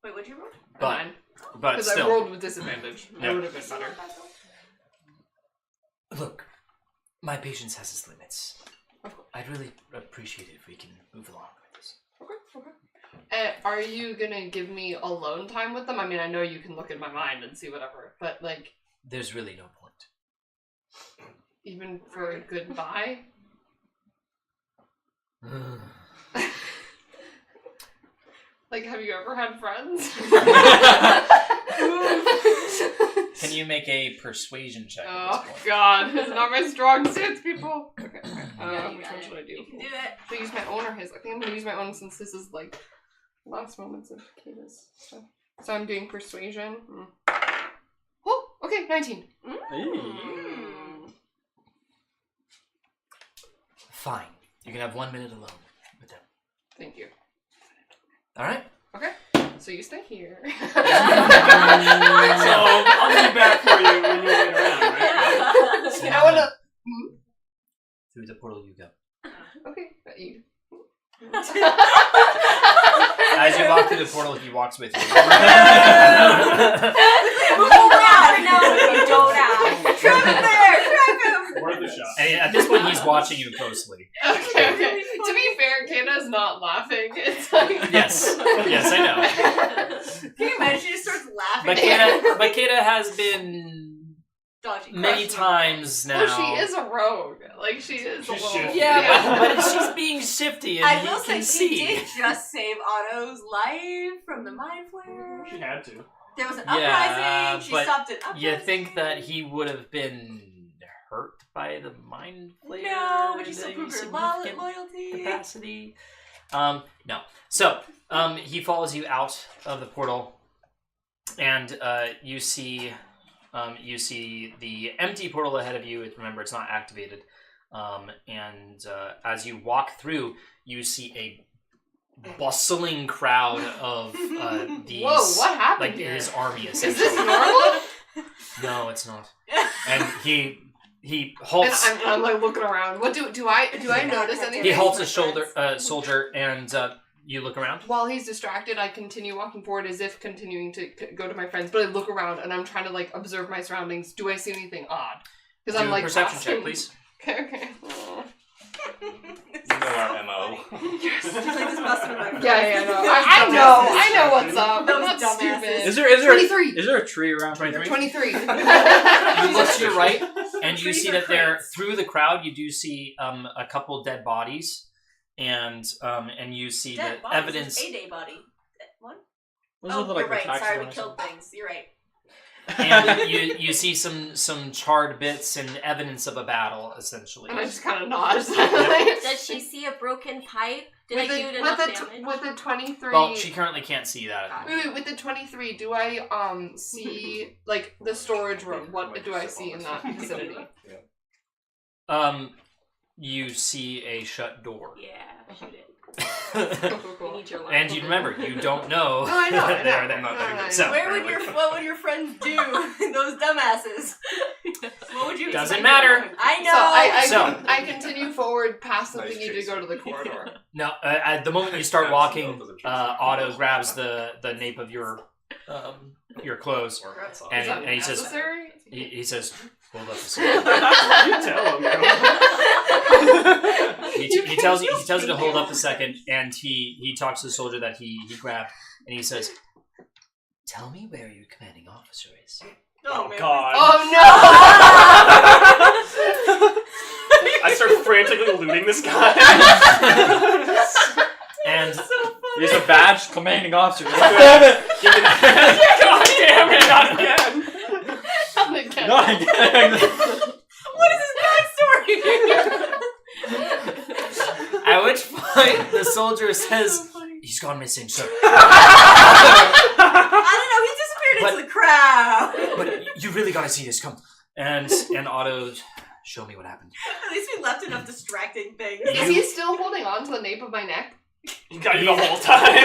Wait, what'd you roll? But 9. but Because I still. rolled with disadvantage. Yeah. That would have been better. Look, my patience has its limits. I'd really appreciate it if we can move along with this. Okay. Are you gonna give me alone time with them? I mean, I know you can look in my mind and see whatever, but like, There's really no point. even for a goodbye? Like, have you ever had friends? Can you make a persuasion check? Oh at this point? god, it's not my strong suit, people. Okay. Yeah, you Which got one it. should I do? You can do it. Should I use my own or his? I think I'm gonna use my own since this is like last moments of Kata's stuff. So I'm doing persuasion. Oh, okay, 19. Fine. You can have 1 minute alone with them. Thank you. All right. Okay, so you stay here. So I'll be back for you when you get around, right? So I now, wanna. through the portal you go. Okay, but you. As you walk through the portal, he walks with you. Move around. No, you don't have. Trap him there. Trap him. Worth a shot. And at this point, he's watching you closely. Okay. To be fair, Kata's not laughing. It's like. Yes. Yes, I know. Can you imagine? She just starts laughing. But Kata has been Dodgy. many Crushing. times now. Well, she is a rogue. Like, she is a She's little. shifty. Yeah, but she's being shifty, and I he will can say see. he did just save Otto's life from the mind flare. She had to. There was an Yeah, uprising. She but stopped it. Uprising. You think that he would have been hurt by the mind flare? No, but you in still any prove your significant loyalty. capacity. No. So, he follows you out of the portal, and you see the empty portal ahead of you. Remember, it's not activated. And as you walk through, you see a bustling crowd of these. Whoa, what happened? Like here? his army, Is essentially. this normal? No, it's not. And he halts. And I'm like looking around. What do I notice anything? He halts a soldier, and you look around. While he's distracted, I continue walking forward as if continuing to go to my friends. But I look around and I'm trying to like observe my surroundings. Do I see anything odd? Because I'm Do a like perception passing- check, please. Okay. Aw. You know our MO. Just like this busted in my Yeah, no. I know what's up. I'm Those not dumbasses. stupid. Is there 23. is there a tree around 23? 23. You look to your right, and you Trees see are that there, crates. through the crowd, you do see a couple dead bodies, and you see Dead the bodies. evidence. There's a day body. What? Those Oh, are the, like, you're right. the tax Sorry, we bonuses. killed things. You're right. And you see some charred bits and evidence of a battle, essentially. And I just kind of nod. Does she see a broken pipe? Did I do enough damage? With the 23. Well, she currently can't see that. Wait, with the 23, do I see like the storage room? What do I see in that vicinity? You see a shut door. Yeah, shoot it. Cool. You need your life. And you remember, you don't know. No, I know, I know. They're there. No, no, So, What would your friends do? Those dumbasses. What would you? Doesn't expect matter. them to do? I So know. So- I continue forward past the Nice thingy to chase. go to the corridor. no, at the moment you start walking, Otto grabs the nape of your clothes, and, Is that and he says, necessary? he says, hold up a second. You tell him. He tells you to hold up a second, and he talks to the soldier that he grabbed, and he says, "Tell me where your commanding officer is." Oh, man. God. Oh I start frantically looting this guy. And He's a badge commanding officer. Damn it! Give me that. God damn it, not again. no! Again. Not again. What is his backstory? at which point the soldier says, "He's gone missing, sir." I don't know. He disappeared into the crowd. But you really gotta see this. Come. And Otto, show me what happened. At least we left enough distracting things. Is he still holding on to the nape of my neck? You got you the whole time.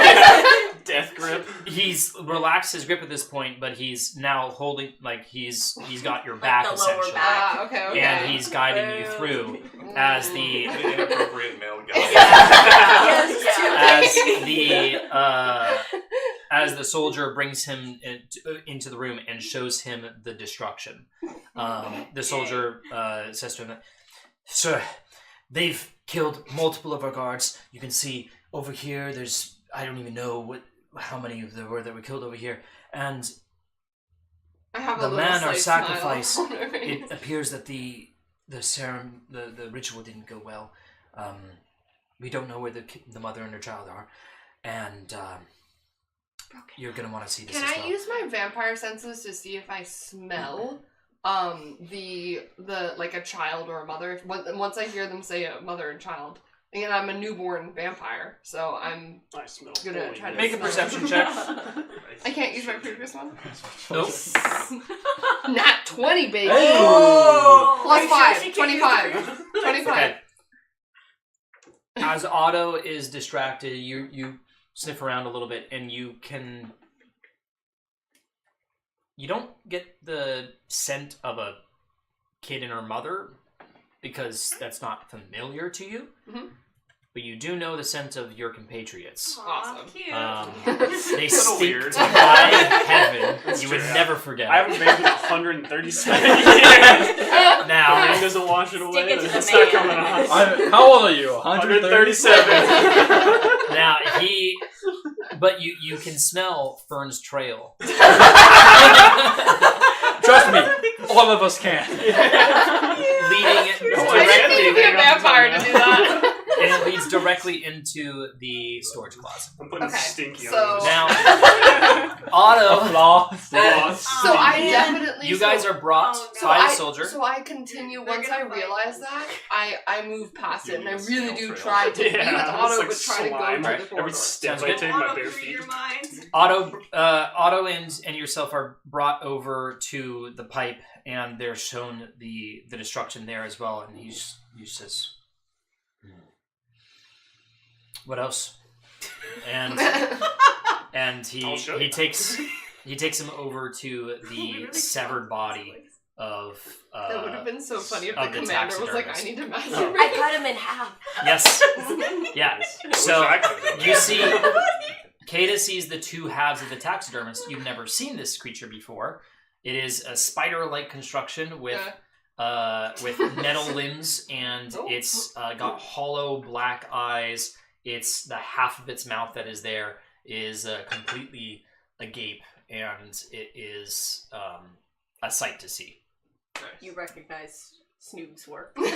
Death grip. He's relaxed his grip at this point, but he's now holding, like, he's got your back, the lower essentially. back. Okay. And he's guiding you through as the The inappropriate male guy. as the soldier brings him into the room and shows him the destruction. The soldier says to him, "Sir, they've killed multiple of our guards. You can see over here. There's I don't even know how many there were that were killed over here, and." I have The a man little our slight sacrifice, smile on her face. it appears that the ritual didn't go well. We don't know where the mother and her child are, and you're gonna want to see this. Can as I well. use my vampire senses to see if I smell the like a child or a mother? Once I hear them say a mother and child, and I'm a newborn vampire, so I'm I smell. gonna holy try to Make a smell. perception check. I can't use my previous one. Nope. Nat 20, baby. Oh! Plus Are you sure 5, she can't 25. use the 25. Okay. As Otto is distracted, you sniff around a little bit, and you don't get the scent of a kid and her mother because that's not familiar to you. Mhm. But you do know the scent of your compatriots. Awesome. Cute. They It's a little stink weird. to high heaven. That's You would true. never forget. I haven't bathed in 137 years. Now, Rain doesn't wash it away. Stick it to the It's not man. coming off. How old are you? 137? 137. now but you can smell Fern's trail. Trust me, all of us can. Leading it I didn't need to be a vampire to do that. and it leads directly into the storage closet. I'm putting Okay, stinky so- on this. Now, Otto, So I definitely. you guys are brought Oh, So by the I, soldier. So I continue They're once I gonna fight. realize that I move past it and I Use really snail do trail. try to be with Yeah, Otto, it's like but try to go slime. to the Every corridor. step Sounds I good. take my Auto bare through feet. your mind. Otto and yourself are brought over to the pipe, and they're shown the destruction there as well. And he says, "What else?" And he I'll show he you. takes him over to the severed body of That would have been so funny if the of the commander was like, I taxidermist. need to I masturbate. cut him in half. Yes, yeah. So I could. you see, Kata sees the two halves of the taxidermist. You've never seen this creature before. It is a spider-like construction with metal limbs, and Oh. it's got hollow black eyes. It's the half of its mouth that is there is completely agape, and it is a sight to see. You recognize Snoop's work. Again,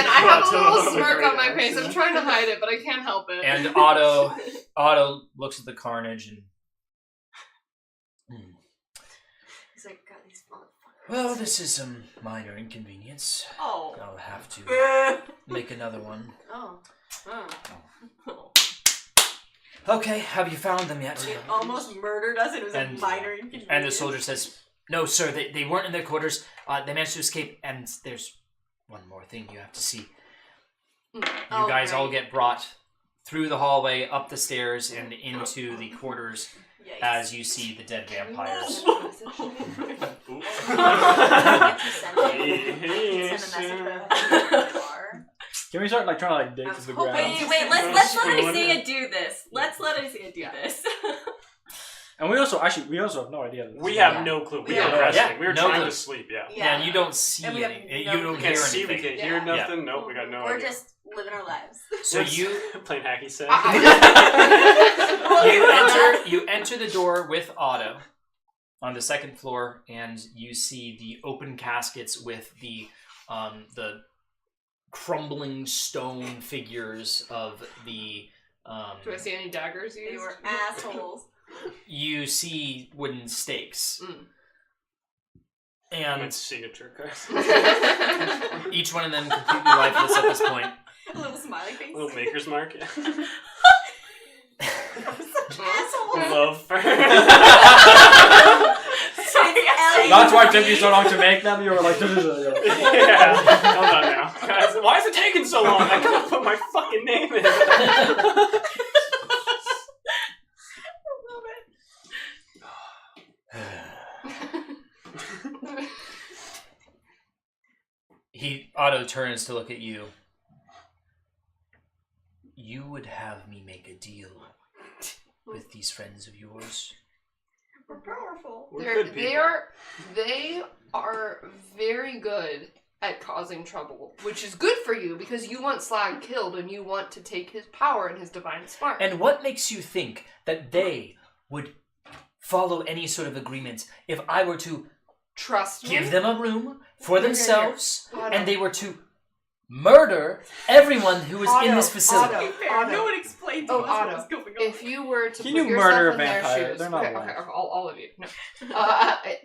I have a little smirk on my face. I'm trying to hide it, but I can't help it. And Otto looks at the carnage and. He's like, God, these motherfuckers. Well, this is some minor inconvenience. Oh. I'll have to Oh. make another one. Oh. Okay, have you found them yet? She almost murdered us, and it was a And- minor inconvenience. And the soldier says, "No, sir, they weren't in their quarters. They managed to escape, and there's one more thing you have to see. You Oh, guys all right. get brought through the hallway, up the stairs, and into the quarters Yikes. as you see the dead vampires. Send a message bar. Can we start like trying to like dig I to was the hoping- ground? Wait, let's let Isaiah do this. Let's let Isaiah do this. And we also have no idea. that this We is have happening. no clue. We Yeah. were resting. Yeah, we were no trying clue. to sleep. Yeah. Yeah, and you don't see And we have any. no- You don't We hear can't see. We anything. can't hear Yeah. nothing. Nope. We got no We're idea. just living our lives. So you playing hacky sack. you enter the door with Otto on the second floor, and you see the open caskets with the crumbling stone figures of the. Do I see any daggers used? They were assholes. You see wooden stakes, Mm. and It's signature cards. each one of them completely lifeless at this point. A little smiley face. Little maker's mark. Yeah. Assholes. Love for. It's That's why it took you so long to make them. You were like, Yeah. Hold on now. Guys, why is it taking so long? I gotta put my fucking name in. Otto turns to look at you. You would have me make a deal with these friends of yours? We're powerful. We're good people. They are very good at causing trouble, which is good for you because you want Slag killed and you want to take his power and his divine spark. And what makes you think that they would follow any sort of agreement if I were to Trust me. give them a room for themselves Otto. and they were to murder everyone who is in this facility? Otto, Fair. Otto. No one explained to us what was going on. If you were to Can put you yourself murder a in their vampire? shoes, They're not okay, alive. all of you. No.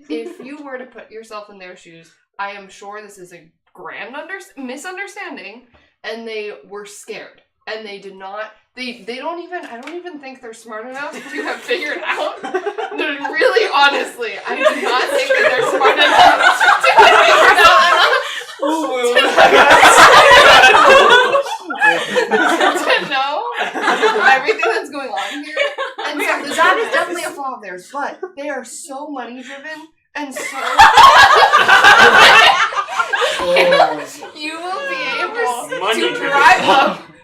If you were to put yourself in their shoes, I am sure this is a grand misunderstanding, and they were scared, and they did not. They don't even. I don't even think they're smart enough to have figured out. Really, honestly, I do not think that they're smart enough to have figured out to know everything that's going on here. And so that is definitely a flaw of theirs, but they are so money driven and so you will be able to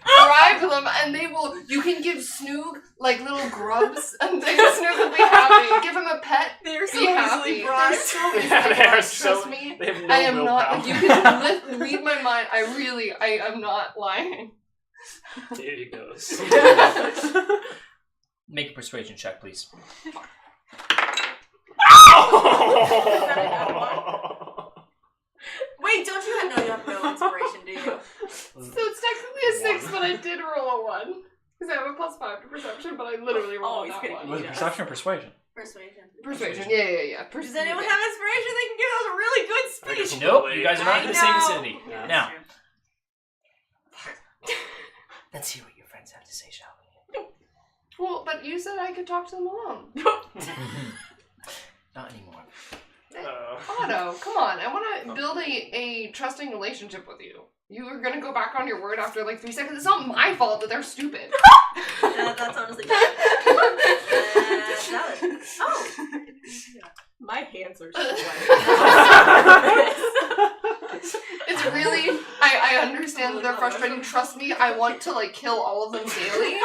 bribe them, and they will. You can give Snoog like little grubs, and Snoog will be happy. Give him a pet. They're so Be happy. easily bribed. They're so easily Yeah, they are bribed. so. Trust me. They have no I am willpower. not. You can read my mind. I am not lying. Here he goes. Make a persuasion check, please. Wait, don't you have no inspiration, do you? So it's technically a 6, but I did roll a 1. Because I have a +5 to perception, but I literally rolled he's that gonna 1. Was it perception or persuasion? Persuasion. Persuasion, yeah. Does anyone have inspiration? They can give us a really good speech. Nope, you guys are not in the same I know. vicinity. Yeah. Now, let's hear what your friends have to say, shall we? Well, but you said I could talk to them alone. Not anymore. Otto, come on. I want to build a trusting relationship with you. You are going to go back on your word after like 3 seconds. It's not my fault that they're stupid. That's honestly valid. Oh. My hands are so It's really, I understand that they're frustrating. Trust me, I want to like kill all of them daily.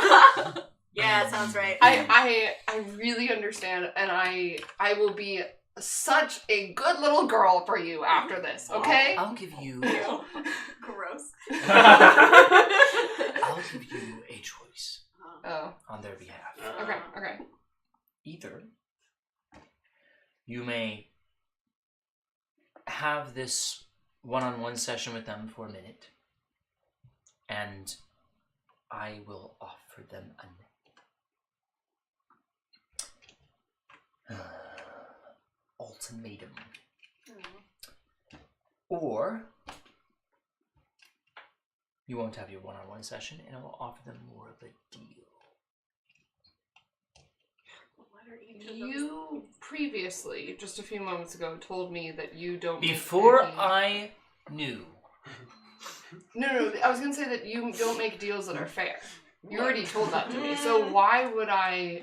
Yeah, sounds right. I really understand, and I will be such a good little girl for you after this, okay? I'll give you. Gross. I'll give you a choice Oh, on their behalf. okay. Either you may have this one-on-one session with them for a minute, and I will offer them an ultimatum. Or you won't have your one-on-one session, and I will offer them more of a deal. You previously, just a few moments ago, told me that you don't. Before make any... I knew. No, I was gonna say that you don't make deals that are fair. You already told that to me. So why would I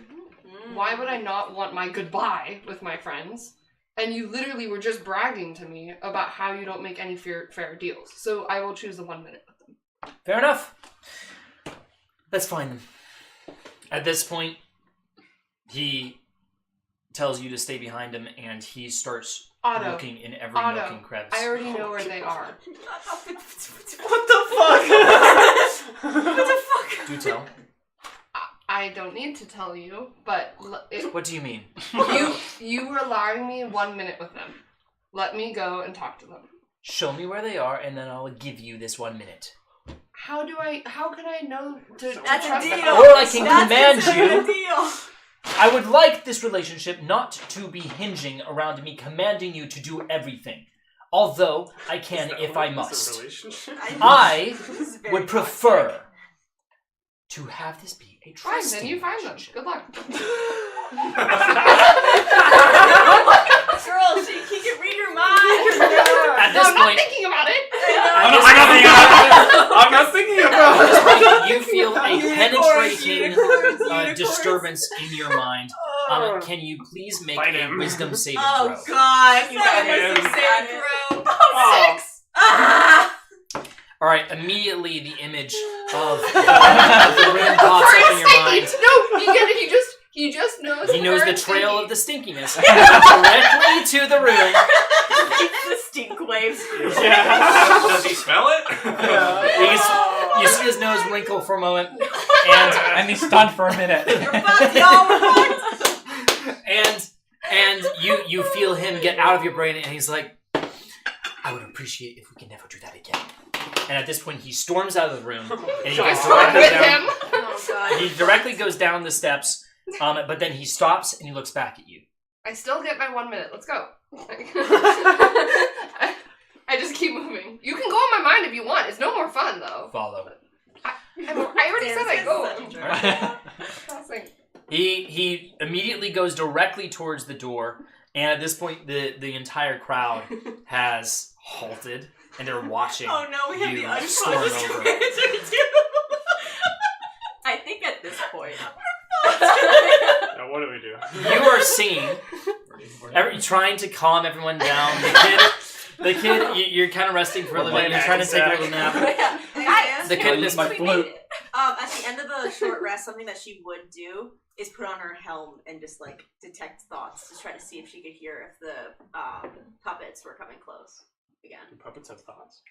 not want my goodbye with my friends? And you literally were just bragging to me about how you don't make any fair deals. So I will choose the 1 minute with them. Fair enough. Let's find them. At this point, he tells you to stay behind him, and he starts looking in every nook and crevice. I already know where they are. What the fuck? What the fuck? Do tell. I don't need to tell you, but What do you mean? you were allowing me 1 minute with them. Let me go and talk to them. Show me where they are, and then I'll give you this 1 minute. How can I know to That's trust a them? deal. Or I can That's command considered you. a deal. I would like this relationship not to be hinging around me commanding you to do everything. Although I can if I must. I would prefer to have this be a Fine, trusting then you find them. relationship. Good luck. Girl, keep Never mind. At this I'm not point, thinking about it. I'm not thinking about at it. this point, you feel a Unicorns, penetrating disturbance in your mind. Can you please make Fight a him. wisdom saving Oh throw? God! You got him. Oh, 6. Ah! All right, immediately the image of the room pops up in your mind. No, you get it. He just knows. He knows where the it's trail stinky. of the stinkiness directly to the room. The stink waves. Yeah. Does he smell it? You see his nose wrinkle for a moment, and he's stunned for a minute. and you feel him get out of your brain, and he's like, "I would appreciate if we can never do that again." And at this point, he storms out of the room, and he goes Run directly with down. him. Oh God. He directly goes down the steps, but then he stops and he looks back at you. I still get my 1 minute. Let's go. I just keep moving. You can go on my mind if you want. It's no more fun though. Follow. I already said I go. He immediately goes directly towards the door, and at this point, the entire crowd has halted, and they're watching. Oh no, we have you the storm unconscious over. character too. I think at this point. Now what do we do? You are seeing, trying to calm everyone down. The kid, you're kind of resting for a little bit. You're trying to take a little nap. Guys, The kid is my flute. at the end of the short rest, something that she would do is put on her helm and just like detect thoughts to try to see if she could hear if the puppets were coming close again. Do puppets have thoughts?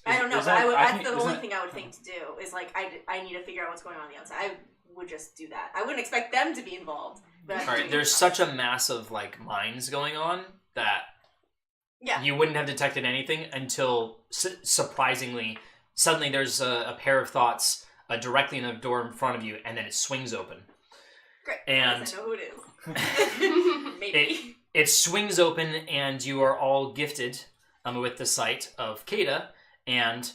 I don't know, Is but that- I would. I That's think- the isn't only it- thing I would think to do is like I need to figure out what's going on the outside. I would just do that. I wouldn't expect them to be involved. But All right, there's such a mass of like minds going on that Yeah. you wouldn't have detected anything until surprisingly, suddenly there's a pair of thoughts directly in the door in front of you, and then it swings open. Great. And I know who it is. Maybe. it swings open, and you are all gifted with the sight of Kata and Do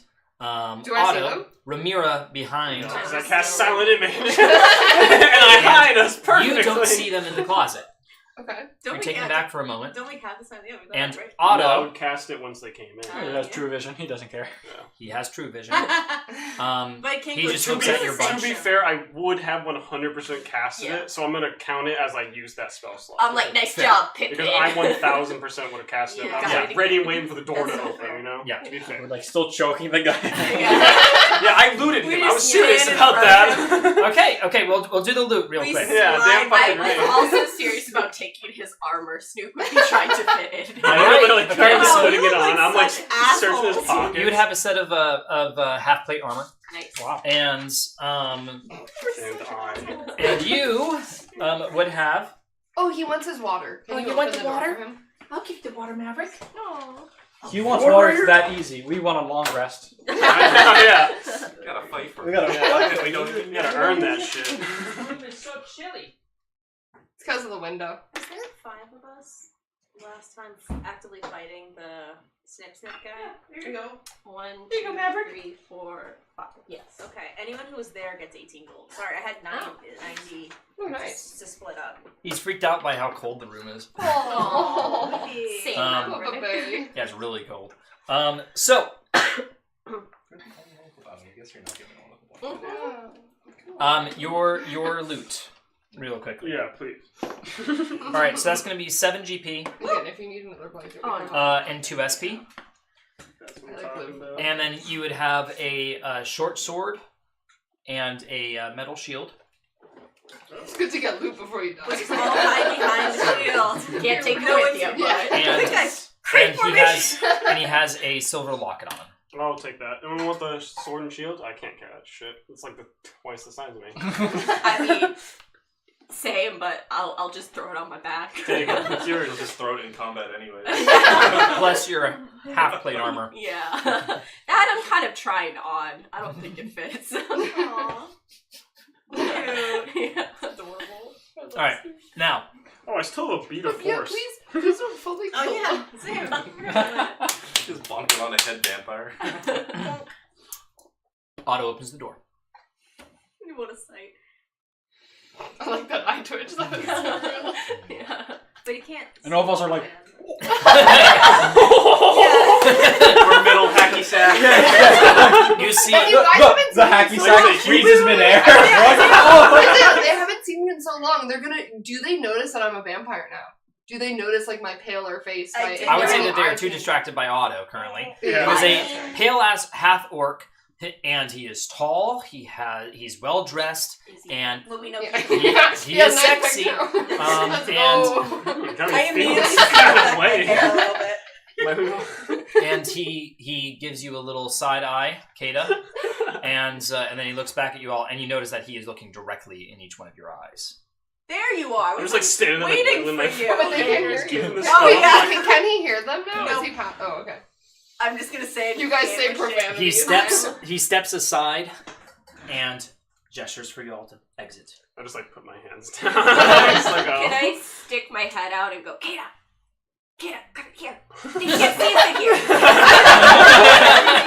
I see Otto, them? Ramira behind. No, 'cause I cast silent image, and I hide us perfectly. You don't see them in the closet. Okay. You're taken aback for a moment. Don't we have this idea? We And right? Otto, No, I would cast it once they came in. He has true vision. He doesn't care. he has true vision. But it can't He go just too looks big at of your a bunch. To be section. fair, I would have 100% casted Yeah. it, so I'm gonna count it as I used that spell slot. I'm like, nice Fair. job, Pippin. Because I 1000% would have casted it. Yeah. I'm Yeah. like ready, waiting for the door That's to so open, fair. you know? Yeah. To be fair. We're like still choking the guy. Yeah, I looted We him. I was just serious stand in about front of that. okay, we'll do the loot real We quick. Yeah, damn slide fucking by right. I'm also serious about taking his armor. Snoop would be trying to fit in. I'm literally Okay. trying to Wow, putting you it look on. like I'm like such searching his assholes. pockets. You would have a set of half plate armor, Nice. Wow. and And you would have. Oh, he wants his water. Can Oh, you you want open the door water? for him? I'll give you the water, Maverick. He wants water. It's that easy. We want a long rest. yeah. Gotta fight for We gotta Yeah, we gotta earn that shit. It's so chilly. It's because of the window. Was there 5 of us last time actively fighting the snip guy? There you go. 1, There you go, 2, Maverick. 3, 4, 5. Yes. Okay. Anyone who was there gets 18 gold. Sorry, I had 90 Oh, nice. to split up. He's freaked out by how cold the room is. Oh, Same. Papa Bay. Yeah, it's really cold. So I guess you're not giving all of your loot, real quickly. Yeah, please. All right, so that's going to be 7 GP Again, if you need another blanket. Oh, we can- and 2 SP, That's what I'm talking about. and then you would have a short sword and a metal shield. It's good to get loot before you die. Just all hide behind the shield. Can't take it No with one's- you, Yeah. but And he has a silver locket on. I'll take that. And want the sword and shield? I can't carry that shit. It's like twice the size of me. I mean, same, but I'll just throw it on my back. Take it. It's yours. You'll just throw it in combat anyway. Plus your half plate armor. Yeah. That I'm kind of trying on. I don't think it fits. Aww. Yeah. Adorable. All right, now Oh, I still have a beat of Yeah, force. please don't fully kill Oh yeah, same. Just bonk him on the head, vampire. Otto opens the door. What a sight. I like that eye twitch. That was so real. Yeah. But you can't. And all of us are like, stand. Or middle hacky sack. You see, And you guys haven't the seen me hacky in so sack long. freezes midair. They haven't seen me in so long. Do they notice that I'm a vampire now? Do they notice like my paler face? I would say that they are too distracted by Otto currently. Yeah. He was a pale ass half orc, and he is tall. He's well dressed, and Well, we know Yeah. he is sexy. Let's and Kind I of immediately feels cut kind back of my way. hair a little bit. and he gives you a little side eye, Kata, and then he looks back at you all, and you notice that he is looking directly in each one of your eyes. There you are. I'm just like standing there waiting like, for you. But they can't hear Giving you. this Oh, thumb. yeah. Can he hear them now? No. Is he oh, okay. I'm just gonna say it. You guys say can't profanity. He steps aside and gestures for you all to exit. I just like put my hands down. Just like, Can oh. I stick my head out and go, Kata, come here. You can't see it here.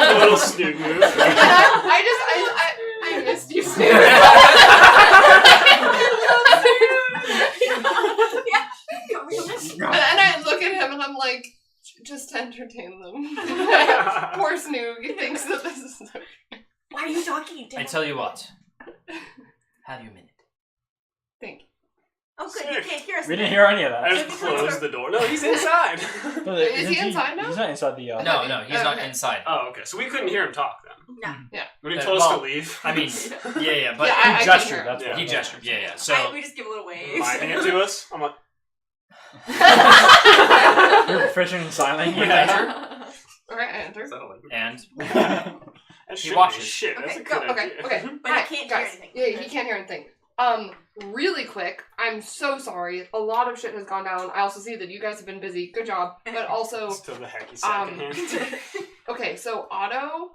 A little snoot move. I missed you, Snoop. And I look at him and I'm like, just entertain them. Poor Snoop, he thinks that this is. Why are you talking? I tell you what. Have you a minute? Thank you. Oh, good. You can't hear us. We didn't hear any of I that. just closed the door. No, he's inside. Is he inside now? He's not inside the. No, he's not Okay. inside. Oh, okay. So we couldn't hear him talk then. No. When he Uh, told us well, to leave. I mean, yeah, but Yeah, I He can gestured. hear. That's Yeah. what he gestured. Yeah. So We just give a little wave. Miming it to us. I'm like, You're proficient in signing. you enter, Alright, I enter. is that a language? and That He should watches. be shit. That's Okay, a go. good Okay, idea. okay. But he Hi, can't guys. hear anything. Yeah, he can't hear anything. Really quick, I'm so sorry. A lot of shit has gone down. I also see that you guys have been busy. Good job. But also, Still the hacky sack in hand. okay, so Otto,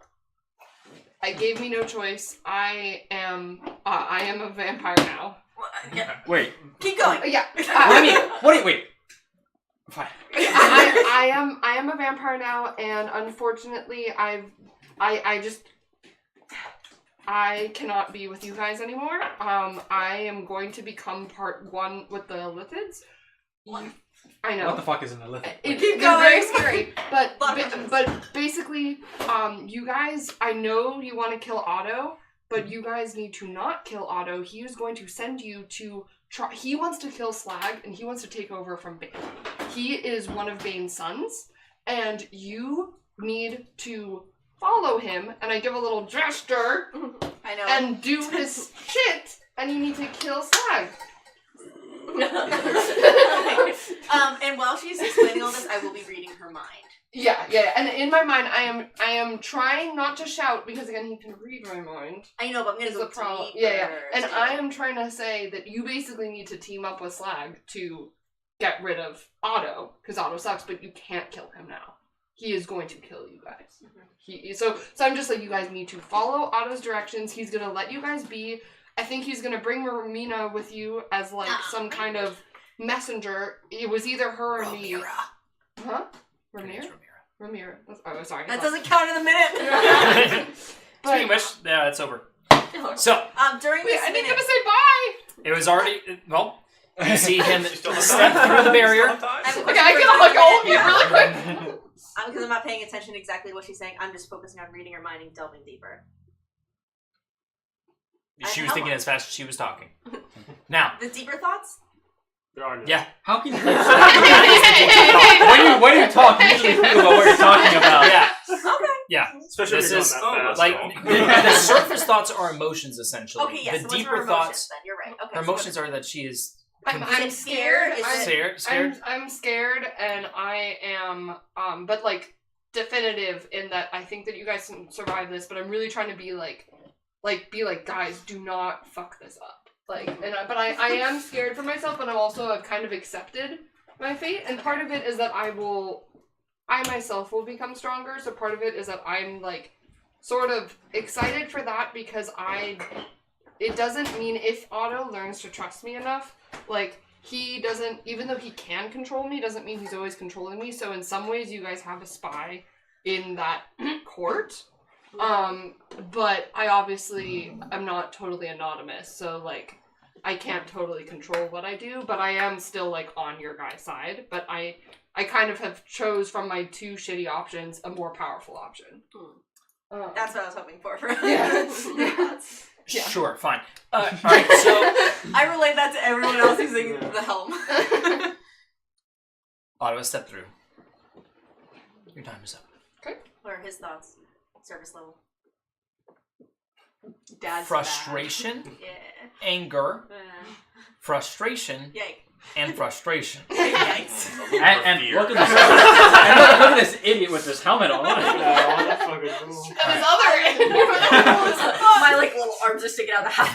I gave me no choice. I am a vampire now. Wait. Keep going. Yeah. Wait. Fine. I am a vampire now, and unfortunately, I cannot be with you guys anymore. I am going to become part one with the lithids. I know. What the fuck is an illithid? It's very scary. But Blood rushes. but basically, you guys, I know you want to kill Otto, but you guys need to not kill Otto. He is going to send you to try. He wants to kill Slag, and he wants to take over from Bane. He is one of Bane's sons, and you need to follow him. And I give a little gesture I know. and do his shit, and you need to kill Slag. And while she's explaining all this, I will be reading her mind. Yeah. And in my mind, I am trying not to shout because again, he can read my mind. I know, but I'm gonna Is go the problem? deeper. Yeah. And I am trying to say that you basically need to team up with Slag to get rid of Otto because Otto sucks, but you can't kill him now. He is going to kill you guys. So I'm just like, you guys need to follow Otto's directions. He's gonna let you guys be. I think he's gonna bring Romina with you as like some kind of messenger. It was either her or me. Huh? Ramira. Oh, sorry. That doesn't count in the minute. pretty much, yeah, it's over. So During Wait, this I didn't minute, get to say bye. it was already well. You see him Still step alive? through the barrier. I have a Okay, question I for can like all of you Ramira. really quick. Because I'm not paying attention to exactly what she's saying. I'm just focusing on reading her mind and delving deeper. She was thinking as fast as she was talking. Now, The deeper thoughts? There are no. yeah, How can you? when you talk, you usually think about what you're talking about. yeah, Okay. yeah. Especially This if you're is going that fast. like the surface thoughts are emotions essentially. Okay, yes. The so what's her deeper emotions, thoughts, then? You're right. Okay. her so emotions are that she is I'm scared. Is it- scared. I'm scared, and I am but like definitive in that I think that you guys can survive this. But I'm really trying to be like guys, do not fuck this up. But I am scared for myself, but I've kind of accepted my fate, and part of it is that I myself will become stronger. So part of it is that I'm like sort of excited for that because it doesn't mean if Otto learns to trust me enough, like he doesn't, even though he can control me, doesn't mean he's always controlling me. So in some ways, you guys have a spy in that court. But I obviously am not totally anonymous, so like I can't totally control what I do, but I am still like on your guys' side. But I I kind of have chose from my 2 shitty options a more powerful option. That's what I was hoping for. Yeah. Yeah. Sure, fine. Alright, so I relate that to everyone else using the helm. Otto, step through. Your time is up. What are his thoughts? Service level. Dad's Frustration, bad. Yeah. anger, frustration, Yike. and frustration. Yikes. And Fear. look at this. Look at this idiot with this helmet on. And his other My like little arms are sticking out of the house.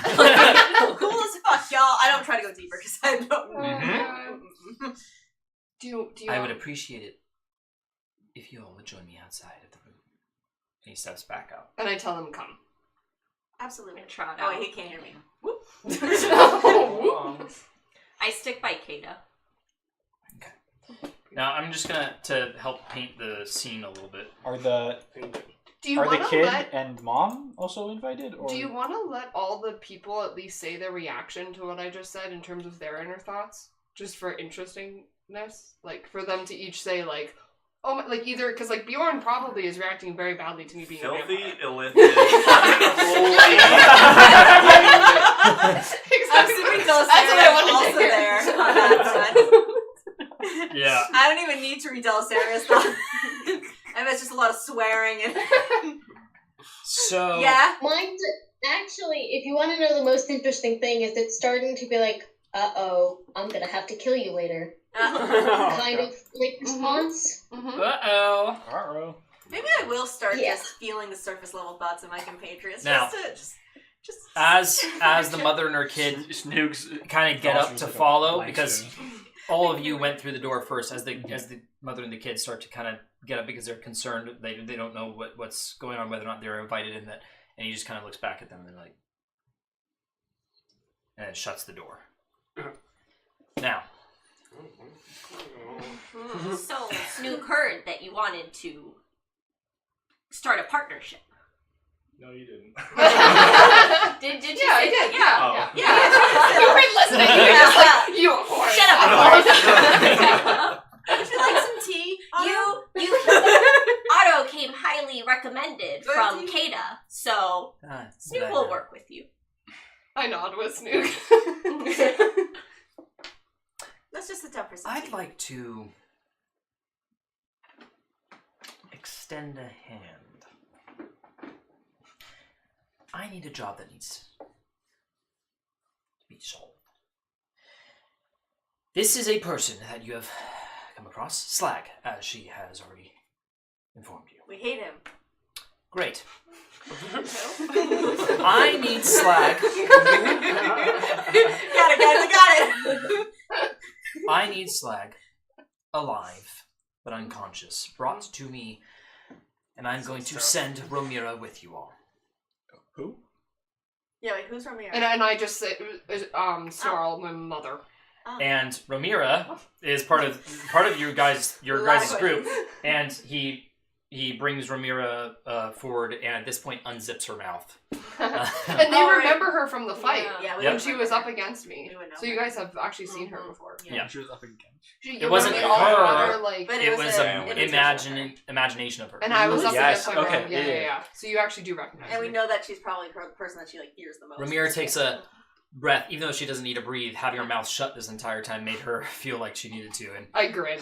Cool as fuck, y'all. I don't try to go deeper because I don't. Do you I would appreciate it if you all would join me outside of the room. And he steps back out. And I tell him come. Absolutely. Trot Oh, out. he can't hear me. I stick by Kada. Now, I'm just gonna to help paint the scene a little bit. Are the Do you are the want to kid let and mom also invited? Or Do you want to let all the people at least say their reaction to what I just said in terms of their inner thoughts, just for interestingness, like for them to each say like, oh, my, like either because like Bjorn probably is reacting very badly to me being a Filthy, vampire. illithid, unholy. Assuming That's what I wanted to also hear. there on that side. Yeah. I don't even need to read Delisaria's thoughts. I bet it's just a lot of swearing and So yeah. Mine's actually, if you want to know the most interesting thing, is it's starting to be like, uh-oh, I'm gonna have to kill you later. Kind of like response. Uh-oh. Uh-oh. Maybe I will start Yeah. just feeling the surface level thoughts of my compatriots. Now, just As the mother and her kid Snooks kind of get up to follow, because stone. all of you went through the door first. As the mother and the kids start to kind of get up because they're concerned, they don't know what's going on, whether or not they're invited in that, and he just kind of looks back at them and like, and then shuts the door. Now, So, Snook heard that you wanted to start a partnership. No, you didn't. Did you Yeah, I say did. that? Oh. Yeah. You weren't listening. You were just like, you whore. Shut up, would you like some tea? You Otto came highly recommended from Kada, so Snook will work with you. I nod with Snook. Let's just sit down for some I'd tea. like to extend a hand. I need a job that needs to be solved. This is a person that you have come across, Slag, as she has already informed you. We hate him. Great. I need Slag. Got it, guys, I got it! I need Slag alive, but unconscious, brought to me, and I'm going to send Romira with you all. Who? Yeah, wait, who's Romero? And I just say, Snarl, my mother. And Romira is part of your guys' group, and he brings Romira forward, and at this point unzips her mouth. And they remember her from the fight Yeah, we Yep. when she was up against me. We would know So you her. guys have actually seen her before. Yeah. She was up against. It wasn't we all her, were, like, but It was an an imitation. imagination of her. and I was up Yes, against my okay, mom. yeah. Yeah. So you actually do recognize And we me. know that she's probably the person that she like hears the most. Ramira takes a breath, even though she doesn't need to breathe. Having her mouth shut this entire time made her feel like she needed to. And I grin.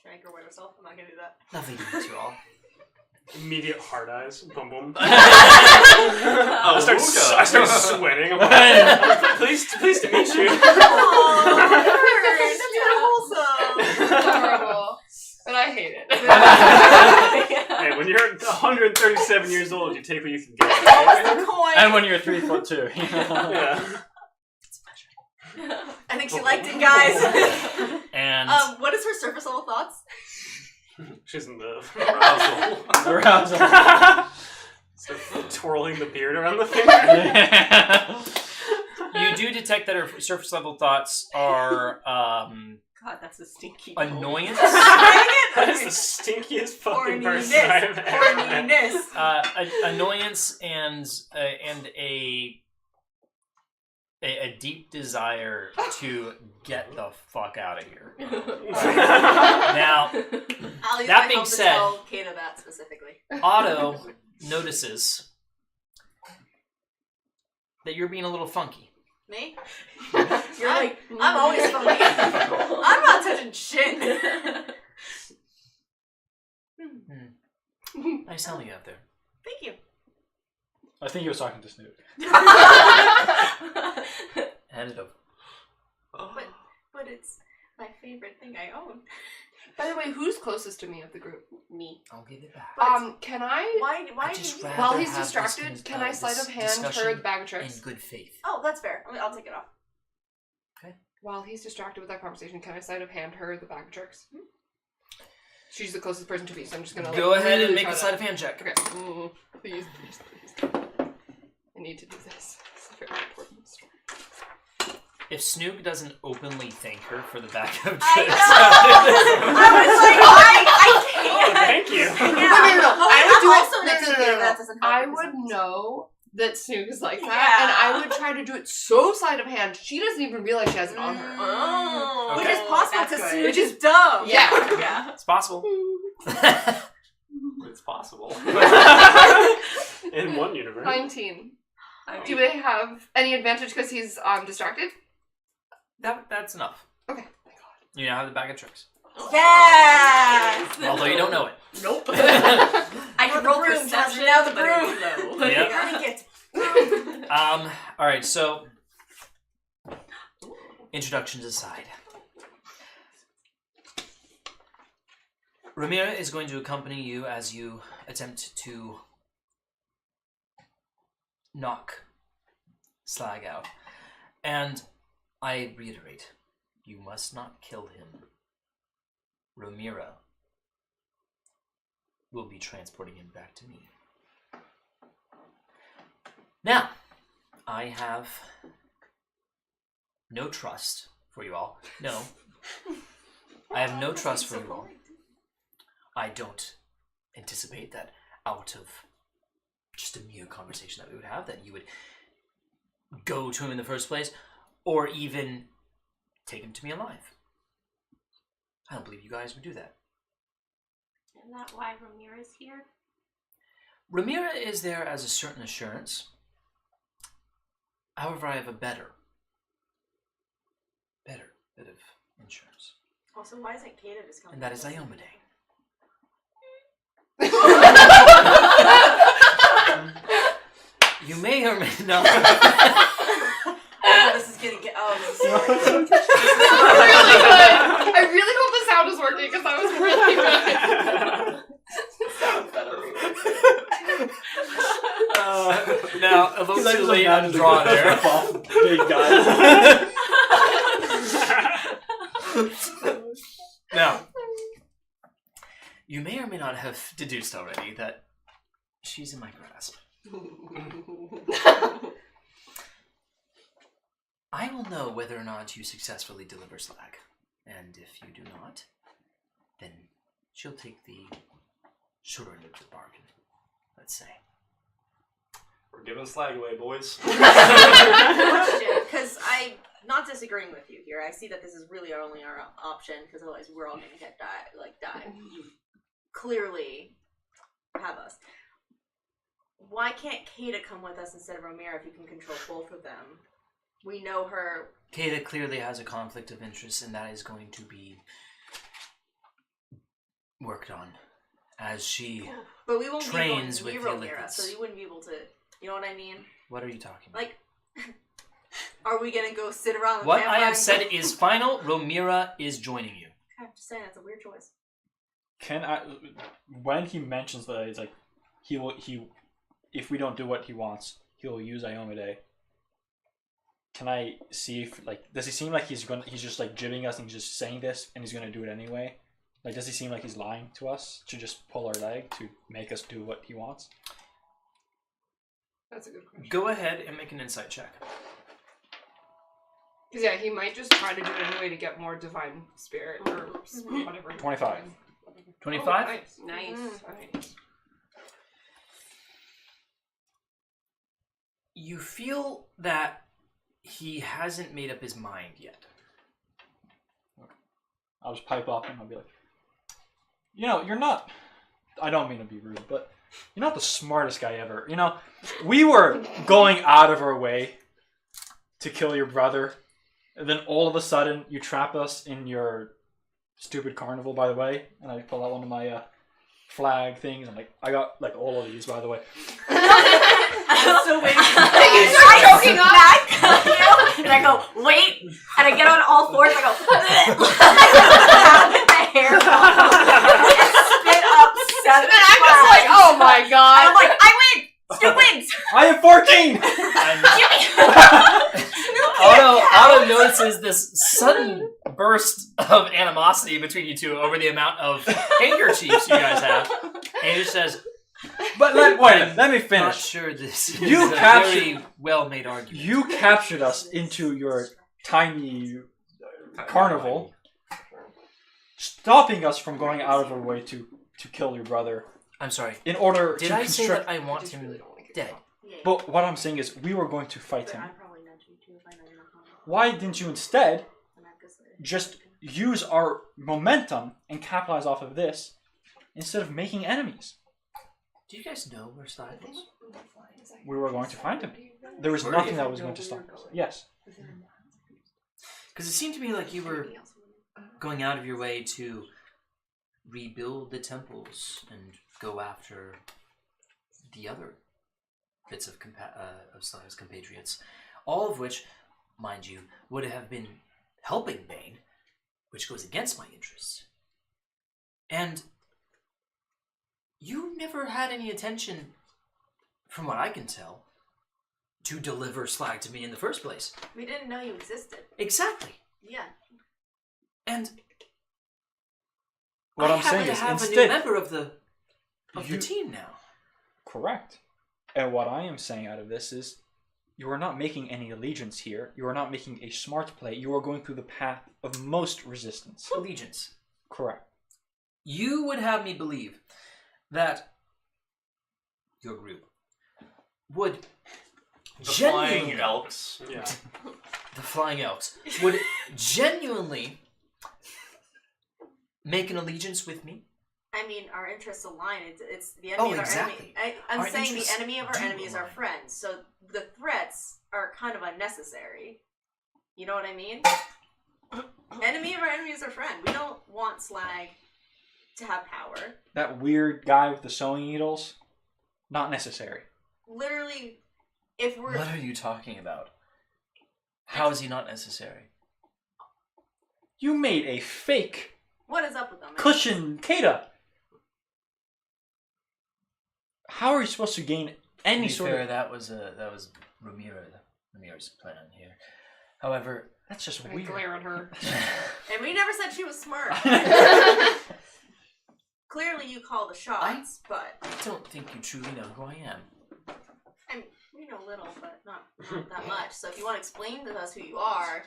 Trying to word herself. I'm not gonna do that. lovely to meet you all. Immediate hard eyes. Boom, boom. Oh, I start sweating. I'm like, pleased to meet you. Oh, that's Horrible. But I hate it. Hey, when you're 137 years old, you take what you can get. the coin. And when you're 3'2". Yeah. I think she liked it, guys. And what is her surface level thoughts? She's in the Arousal. So twirling the beard around the finger. you do detect that her surface level thoughts are God, that's a stinky. annoyance, That is the stinkiest fucking person I've ever met. Horniness. annoyance, and a a deep desire to get the fuck out of here. Now, I'll use that my being help to said, tell Kata that specifically. Otto notices that you're being a little funky. Me? You're like, I'm always funny. I'm not touching shit. Nice having you out there. Thank you. I think he was talking to Snoop. Hand it over. But it's my favorite thing I own. By the way, who's closest to me of the group? Me. I'll give it back. Can I? Why I do just you? rather While he's have this distracted, can I sleight of hand her the bag of in tricks? good faith. Oh, that's fair. I'll take it off. While he's distracted with that conversation, can I sleight of hand her the bag of tricks? She's the closest person to me, so I'm just gonna Go ahead really and make try a that. sleight of hand check. Okay. Please. I need to do this. It's a very important story. If Snoop doesn't openly thank her for the bag of tricks, I was like, I can't. Thank you. Yeah. No. I would do it. Also next to me, that doesn't help I me would some- know that Snoop is like that, Yeah. and I would try to do it so sleight of hand. She doesn't even realize she has it on her. Oh, Okay. which is possible That's because good. Snoop is dumb. Yeah. Yeah. it's possible. It's possible. In one universe. 19. Do they have any advantage because he's distracted? That's enough. Okay. You now have the bag of tricks. Yes. Although you don't know it. Nope. I can roll broom, perception now. The but it's broom. low. Yep. Trinket. Alright, so introductions aside. Ramira is going to accompany you as you attempt to knock Slag out. And I reiterate, you must not kill him. Ramira will be transporting him back to me. Now, I have no trust for you all. No. I have no trust for you all. I don't anticipate that out of just a mere conversation that we would have, that you would go to him in the first place, or even take him to me alive. I don't believe you guys would do that. Isn't that why Ramira's here? Ramira is there as a certain assurance. However, I have a better bit of insurance. Also, why isn't Kata just coming? And that is Iomade. You may or may not. Oh, this is gonna get. Oh, this is Really good. I really hope the sound is working because that was really good. Sounds better. Now, a little too late on the draw there. Big guy. Now, you may or may not have deduced already that she's in my grasp. I will know whether or not you successfully deliver Slag. And if you do not, then she'll take the shorter end of the bargain, let's say. We're giving Slag away, boys. Because I'm not disagreeing with you here. I see that this is really our option, because otherwise we're all gonna get die. You clearly have us. Why can't Kata come with us instead of Ramira if you can control both of them? We know her. Kata clearly has a conflict of interest, and that is going to be worked on as she But we won't trains be with able to the be Ramira, Illichis. so you wouldn't be able to. You know what I mean? What are you talking about? Like, are we gonna go sit around the What I campfire have and- said is final. Ramira is joining you. I'm just saying that's a weird choice. Can I? When he mentions that, it's like he will. If we don't do what he wants, he will use Iomade. Can I see if does he seem like he's just like jibbing us and he's just saying this and he's gonna do it anyway? Like, does he seem like he's lying to us to just pull our leg to make us do what he wants? That's a good question. Go ahead and make an insight check. Because yeah, he might just try to do it anyway to get more divine spirit or whatever. 25. 25? Oh, nice. Nice. You feel that He hasn't made up his mind yet. I'll just pipe up and I'll be like, you're not. I don't mean to be rude, but you're not the smartest guy ever. We were going out of our way to kill your brother, and then all of a sudden you trap us in your stupid carnival, by the way. And I pull out one of my flag things. I'm like, I got like all of these, by the way. I'm so waiting. You start choking up. And I go, wait, and I get on all fours. And I go, with the hair, and spit up 7 And I'm just like, flags. oh my god. I'm like, I win. Stu wins. I am 14. Otto notices this sudden burst of animosity between you two over the amount of handkerchiefs you guys have, and he just says, But let me "Not finish. sure this is You a captured- very well-made argument." You captured us into your tiny carnival, stopping us from going out of our way to kill your brother. I'm sorry. In order Did to I say construct. that I want him dead? But what I'm saying is, we were going to fight him. I probably nudge you too if I know you're not home. Why didn't you instead And I've just just use our momentum and capitalize off of this instead of making enemies? Do you guys know where Sly is? We were going to find him. There was Were nothing you? that was going to stop us. Yes. Because it seemed to me like you were going out of your way to rebuild the temples and go after the other bits of Sly's compatriots, all of which, mind you, would have been helping Bane, which goes against my interests. And you never had any attention, from what I can tell, to deliver Slag to me in the first place. We didn't know you existed. Exactly. Yeah. And What I I'm happen saying to is, have a new instead, member of the you- team now. correct. And what I am saying out of this is, you are not making any allegiance here. You are not making a smart play. You are going through the path of most resistance. Allegiance. Correct. You would have me believe that your group would The flying genuinely, elks. Yeah. the flying elks, would genuinely make an allegiance with me. I mean, our interests align. It's the Oh, enemy of our exactly. enemy. I'm Our saying the interests enemy of our do enemy is our align. friends. So the threats are kind of unnecessary. You know what I mean? Enemy of our enemy is our friend. We don't want Slag to have power. That weird guy with the sewing needles, not necessary. Literally, if we're What are you talking about? How is he not necessary? You made a fake what is up with them? cushion, Kata. How are you supposed to gain any To be sort fair, of? that was Ramira's plan here. However, That's just I weird. glare at her. And we never said she was smart. Clearly, you call the shots, but I don't think you truly know who I am. we know little, but not that much. So if you want to explain to us who you are,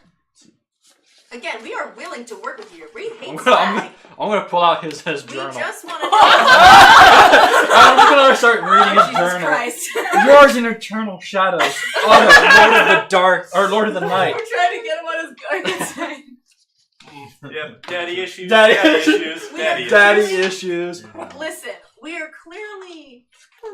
again, we are willing to work with you. We hate Slag. I'm gonna pull out his We journal. just want to know. I'm just gonna start reading his Jesus journal. Christ. Yours in eternal shadows. Oh, Lord of the dark, or Lord of the night. We're trying to get him on his side. Yep, daddy issues. Daddy Daddy issues. issues. Daddy issues. Daddy issues. Listen, we are clearly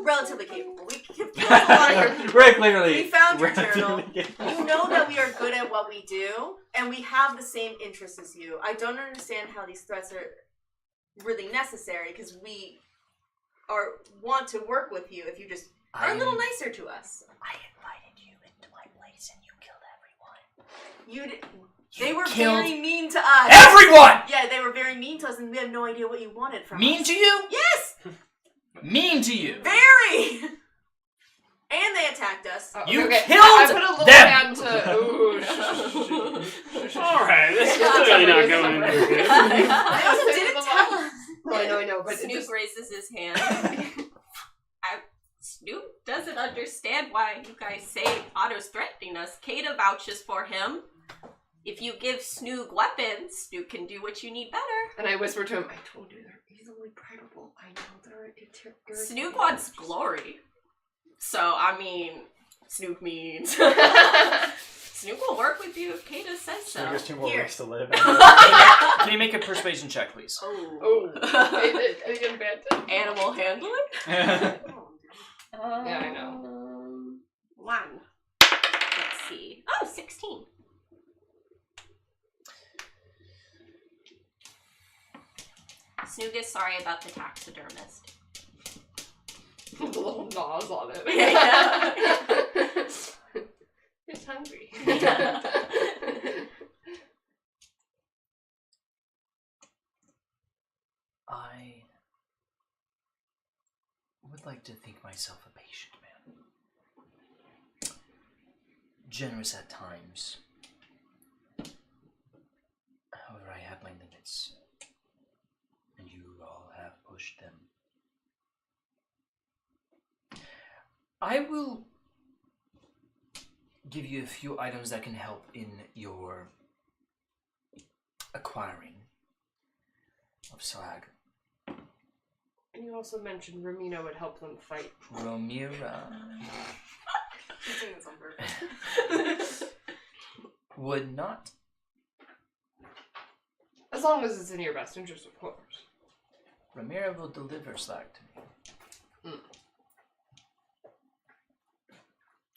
relatively capable. We can kill a lot of your people. Very clearly. We found your relatively journal. capable. You know that we are good at what we do, and we have the same interests as you. I don't understand how these threats are really necessary, because we want to work with you if you just are a little nicer to us. I invited you into my place and you killed everyone. They were killed very mean to us. Everyone! Yeah, they were very mean to us, and we have no idea what you wanted from us. Mean to you? Yes! Mean to you. Very! And they attacked us. You okay. killed I put a little them! hand to. Ooh, Alright, this is really not going into good. They also didn't tell us. I know, but Snoop just, raises his hand. Snoop doesn't understand why you guys say Otto's threatening us. Kata vouches for him. If you give Snoog weapons, Snoog can do what you need better. and I whisper to him, I told you they're easily pridable. I know they're Snoog wants glory. So, I mean, Snoog means. Snoop will work with you if Kata says so. So there's 2 more Here. weeks to live. Can you make a persuasion check, please? Oh. Any advantage? Animal handling? Yeah, I know. 1. Let's see. Oh, 16. Snoog is sorry about the taxidermist. The little gnaws on it. Yeah. It's hungry. I would like to think myself a patient man. Generous at times. However, I have my limits. And you all have pushed them. I will give you a few items that can help in your acquiring of slag. And you also mentioned Ramina would help them fight. Romira He's doing this on purpose. would not. As long as it's in your best interest, of course. Ramira will deliver slag to me.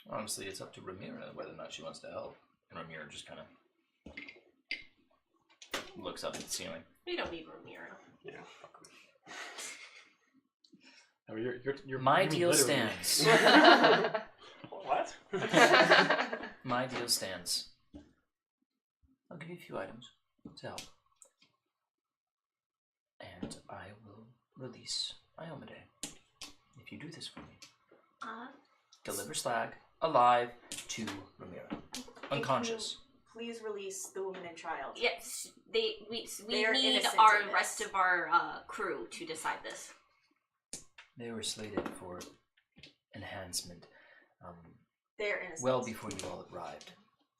Honestly, it's up to Ramira whether or not she wants to help. And Ramira just kind of looks up at the ceiling. We don't need Ramiro. Yeah, fuck 'em. Oh, you're My you mean deal literally. stands. What? My deal stands. I'll give you a few items to help. And I will release Iomade if you do this for me. Deliver slag alive to Ramira. Unconscious. Please release the woman and child. Yes, we They are need innocent our in this. rest of our crew to decide this. They were slated for enhancement They're innocent. well before you all arrived.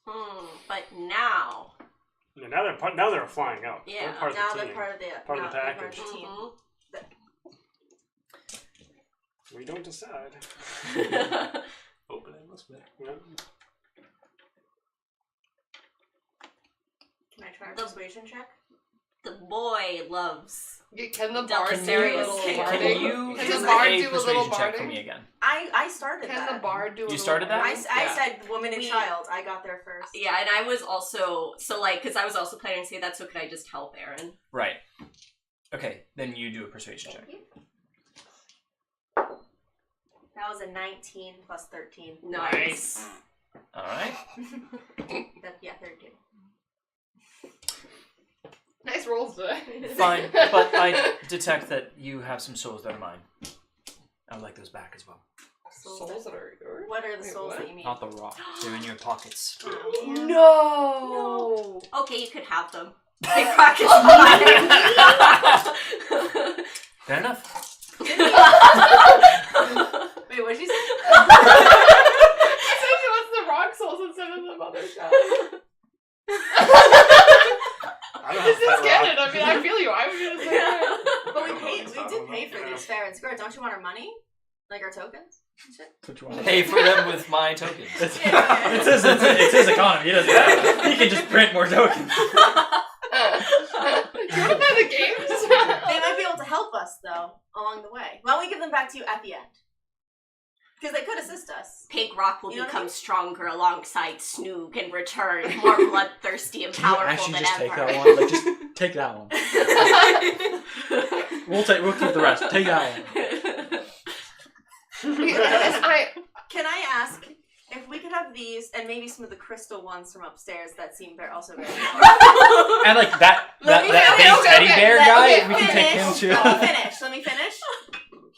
But now, Yeah, now they're flying out. Yeah, They're part of now the they're team. part of the Part of the now they're package. Part of the team. We don't decide. Open enlistment. Yeah. Can I try a The- persuasion check? the boy loves. Can the bard do a Dexterous. little Can barding? Can you Can do the bard a do a little persuasion check for barding? me again? I started Can that. the bard do a little started that? I barding? I Yeah. said woman and We- child. I got there first. Yeah, and I was also because I was also planning to say that. So could I just help Aaron? Right. Okay, then you do a persuasion check. That was a 19 plus 13. Nice. Alright. Yeah, 13. Nice rolls today. Fine, but I detect that you have some souls that are mine. I would like those back as well. Souls that are yours? What are the Wait, souls what? that you mean? Not the rock. They're in your pockets. No! Okay, you could have them. They practice mine. Fair enough. Wait, what did you say? She said she wants the rock souls instead of the mother shell. I don't This have is canon. I mean, I feel you. I was gonna say that. But we did pay for these fair and square. Don't you want our money? Like our tokens? And shit? What you want? Pay for them with my tokens. It's his economy. He doesn't have. He can just print more tokens. Do you want to play the games? They might be able to help us, though, along the way. Why don't we give them back to you at the end? Because they could assist us. Pink Rock will You know what I become mean? stronger alongside Snoog and return more bloodthirsty and Can you powerful actually than just ever. take that one? Like, just take that one. We'll keep the rest. Take that one. Can I ask if we could have these and maybe some of the crystal ones from upstairs that seem also very powerful? And like that Let me- big okay, teddy bear Let guy, me we can take him finish. too. Let me finish.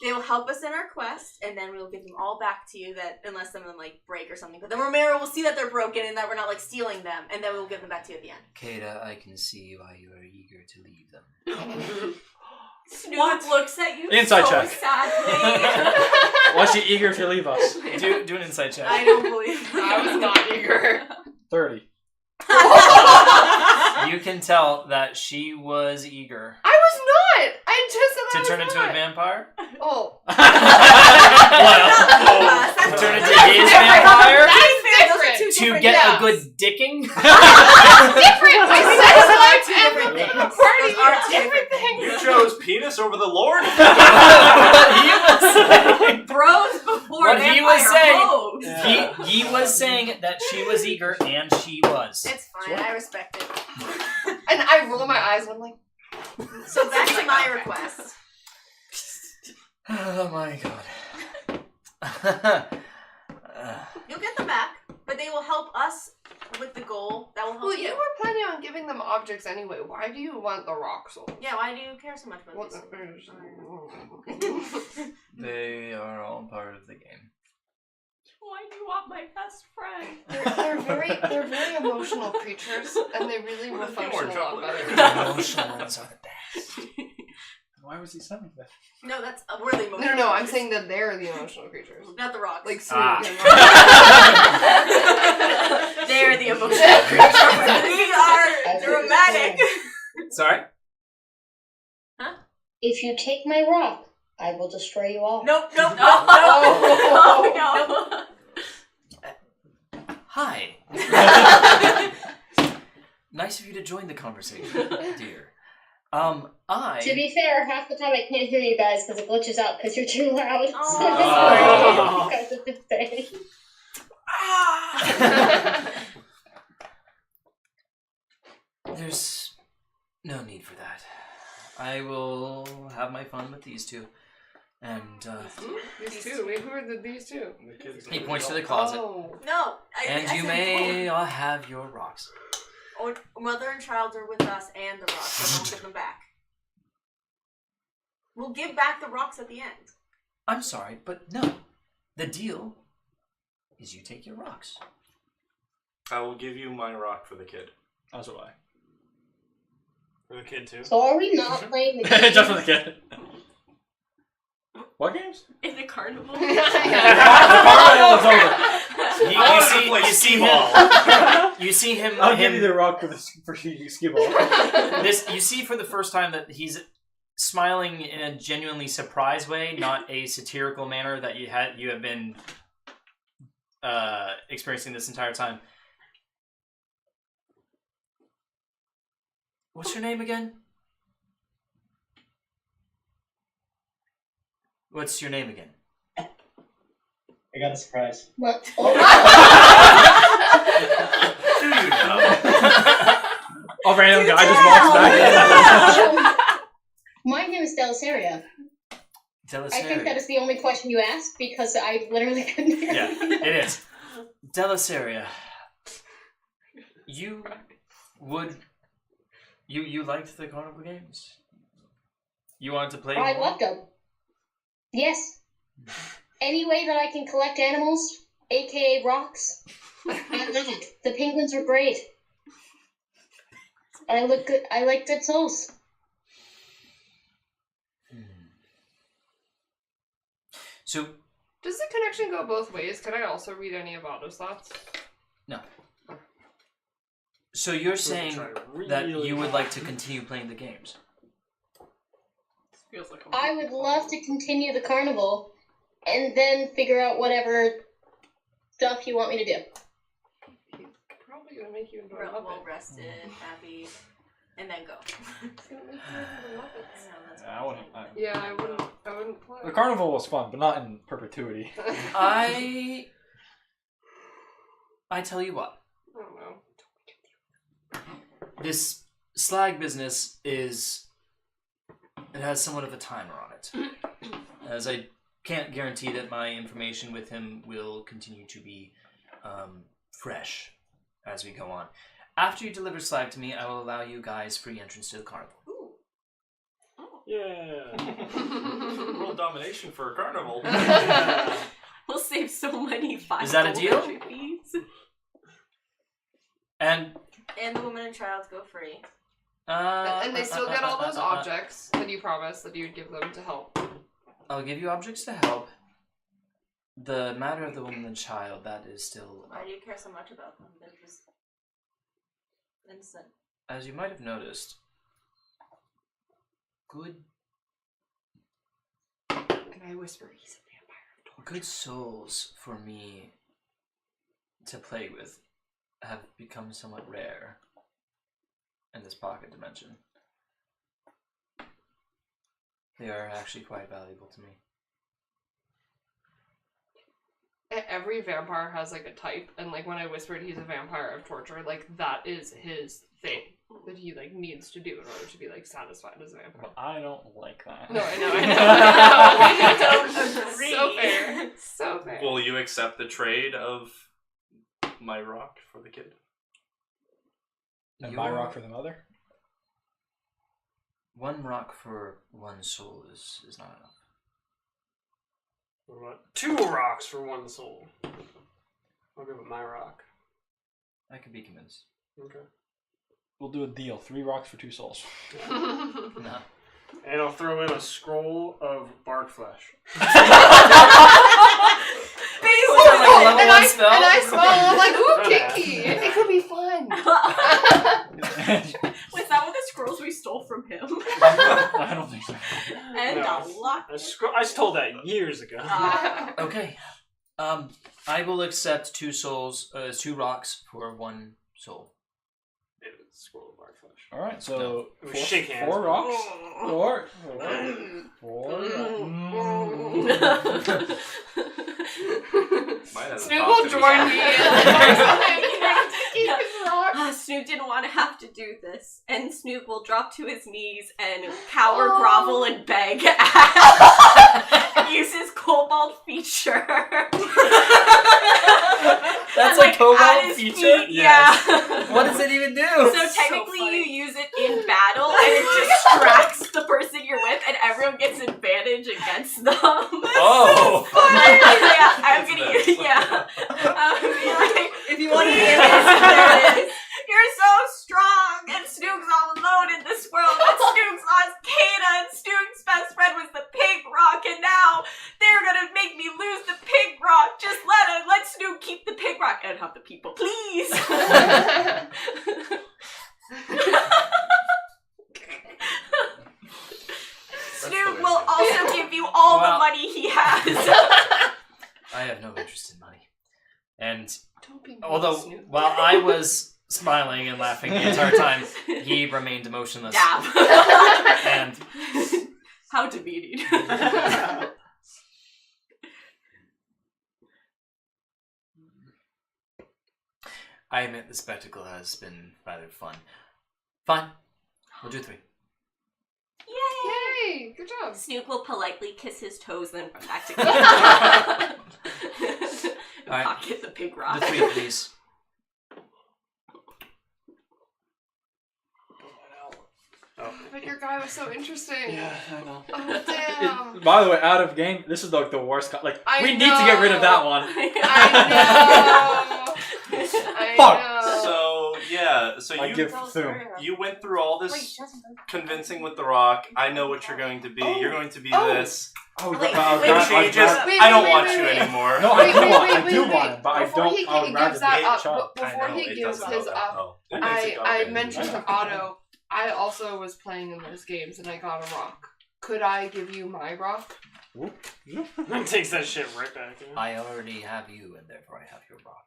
They will help us in our quest, and then we'll give them all back to you. That unless some of them like break or something, but then Romero will see that they're broken and that we're not like stealing them, and then we'll give them back to you at the end. Kata, I can see why you are eager to leave them. Snoog looks at you Inside so check. sadly. Why is she eager to leave us? Do an insight check. I don't believe I was not eager. 30. You can tell that she was eager I was not! I just said I to was turn into not. a vampire. Oh. To turn into his vampire. That's different. different. To get a good dicking? Different. My sex life Two and different things. the party Those are are two different different You things. chose penis over the Lord? Bros before What he was vampire saying- hoes. He was saying that she was eager, and she was. It's fine. I respect it. And I roll my eyes and I'm like, So back to my request. Oh my god. You'll get them back, but they will help us with the goal. That will help well, you. you were planning on giving them objects anyway. Why do you want the rock soul? Yeah, why do you care so much about What this? They are all part of the game. Why do you want my best friend? They're very emotional creatures, and they really will function a lot better. The emotional ones are the best. Why was he saying that? No, that's a really emotional. No, I'm saying that they're the emotional creatures. Not the rocks. Like sweet. Ah. They're the emotional creatures. We are dramatic. Sorry? If you take my rock, I will destroy you all. Nope, nope, No, nope, no, nope. no. Hi. Nice of you to join the conversation, dear. To I... be fair, half the time I can't hear you guys because it glitches out because you're too loud. Oh. So because of this thing. There's no need for that. I will have my fun with these two. And, These two. Wait, who are these two? he points to the closet. Oh. No. And you may all have your rocks. Or mother and child are with us and the rocks, so we'll give them back. We'll give back the rocks at the end. I'm sorry, but no. The deal is you take your rocks. I will give you my rock for the kid. As will I. For the kid too. So are we not playing the game? Just for the kid. What games? In the carnival. The carnival is over. You see him. I'll give you the rock for skee ball. You see for the first time that he's smiling in a genuinely surprised way, not a satirical manner that you have been experiencing this entire time. What's your name again? What's your name again? I got a surprise. What? Do you know? A random guy just walks back. My name is Delisaria. I think that is the only question you asked because I literally couldn't hear Yeah, you. it is. Delisaria, you would... You liked the carnival games? You wanted to play I more? loved them. Yes. Any way that I can collect animals, aka rocks, I love it. The penguins were great. I look good. I like good souls. So, Does the connection go both ways? Can I also read any of Otto's thoughts? no. So you're saying that you would like to continue playing the games? Feels like I would love to continue the carnival, and then figure out whatever stuff you want me to do. He's probably gonna make you enjoy We're well Muppets. rested, happy, and then go. He's gonna make you enjoy Muppets. I wouldn't. Yeah, I wouldn't play. The carnival was fun, but not in perpetuity. I tell you what. I don't know. This slag business it has somewhat of a timer on it. As I can't guarantee that my information with him will continue to be fresh as we go on. After you deliver slag to me, I will allow you guys free entrance to the carnival. Ooh. Yeah. World domination for a carnival. We'll save so many $5 Is that a deal? entry fees. And the woman and child go free. And they still get all those objects that you promised that you would give them to help. I'll give you objects to help. The matter of the woman and child, that is still... Why do you care so much about them? They're just innocent. As you might have noticed, good And I whisper, he's a vampire. good souls for me to play with have become somewhat rare in this pocket dimension. They are actually quite valuable to me. Every vampire has like a type, and like when I whispered he's a vampire of torture, like that is his thing that he like needs to do in order to be like satisfied as a vampire. But I don't like that. No, I know. don't agree. So fair. So fair. Will you accept the trade of my rock for the kid? And my rock for the mother? One rock for one soul is not enough. What about 2 rocks for 1 soul? I'll give it my rock. I could be convinced. Okay. We'll do a deal. 3 rocks for 2 souls. No. And I'll throw in a scroll of bark flesh. And I smile, I'm like, ooh, kinky! It could be fun. Was that one of the scrolls we stole from him? I don't think so. And No. a lock. I stole that years ago. Okay. I will accept 2 souls, 2 rocks for 1 soul. Scroll of bark flesh. Alright, so We 4, shake hands. 4 rocks? 4 Mine hasn't Snoop talked will to me. join me. Snoop didn't want to have to do this, and Snoop will drop to his knees and cower, grovel, and beg and use his kobold feature. That's And, a kobold at his feature? feet, Yes. Yeah. What does it even do? So technically you use it in battle, and it distracts the person you're with, and everyone gets advantage against them. Oh! Yeah, I'm That's gonna nice. use, yeah. Like, If you want to please, there it is. You're so strong, and Snook's all alone in this world, and Snook's lost Kana, and Snook's best friend was the pig rock, and now they're gonna make me lose the pig rock. Just let Snook keep the pig rock and have the people, please. Snook will also give you all the money he has. I have no interest in money. And Don't be mean, although, Snoop. while I was smiling and laughing the entire time, he remained emotionless. Dab. And How demeaning. I admit the spectacle has been rather fun. Fine. We'll do 3. Yay! Yay! Good job. Snook will politely kiss his toes, then run back to Alright. pocket the pig rock. The 3, please. But your guy was so interesting. Yeah, I know. Oh, damn. By the way, out of game, this is like the worst. Like, I we need to get rid of that one. I know. I Fuck. know. So yeah, so I you give Thum. you went through all this convincing with the rock. I know what you're going to be. You're going to be Oh. this. Oh, Wait, God, wait, God, She I'd just, rather- Wait, I don't wait, want wait, you wait. anymore. No, I Wait, do wait, want. wait, I wait, do wait. want him, but I Before don't. he I would gives rather that be up, shot. before I know, he it gives doesn't his know up, that. Oh, it makes it I garbage. mentioned to Otto, I also was playing in those games and I got a rock. Could I give you my rock? Takes that shit right back. Yeah. I already have you, and therefore I have your rock.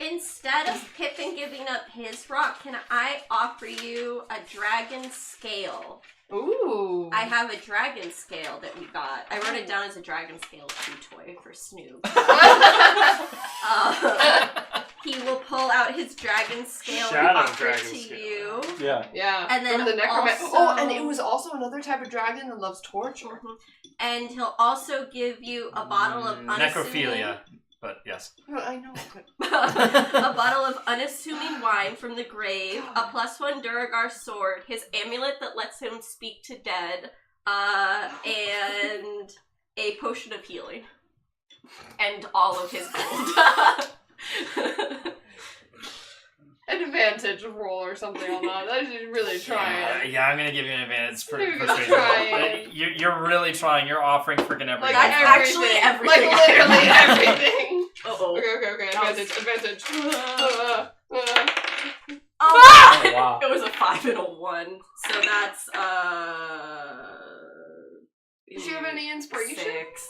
Instead of Pippin giving up his rock, can I offer you a dragon scale? Ooh. I have a dragon scale that we got. I wrote it down as a dragon scale 2 toy for Snoop. He will pull out his dragon scale and Shadow offer it dragon to scale. you. Yeah. Yeah. And then from the necromancer. also- Oh, and it was also another type of dragon that loves torture. Mhm. And he'll also give you a bottle of unassuming... necrophilia, but yes. No, I know. But... a bottle of unassuming wine from the grave, a +1 Duragar sword, his amulet that lets him speak to dead, and a potion of healing. And all of his gold. Advantage roll or something on that. That should really try it. Yeah, I'm gonna give you an advantage for You're persuasion. trying. You're really trying. You're offering freaking everything. Like That's actually everything. Like literally everything. Uh-oh. Okay. Advantage. Oh, Oh, wow. It was a 5 and a 1. So that's, Does she have any inspiration? 6.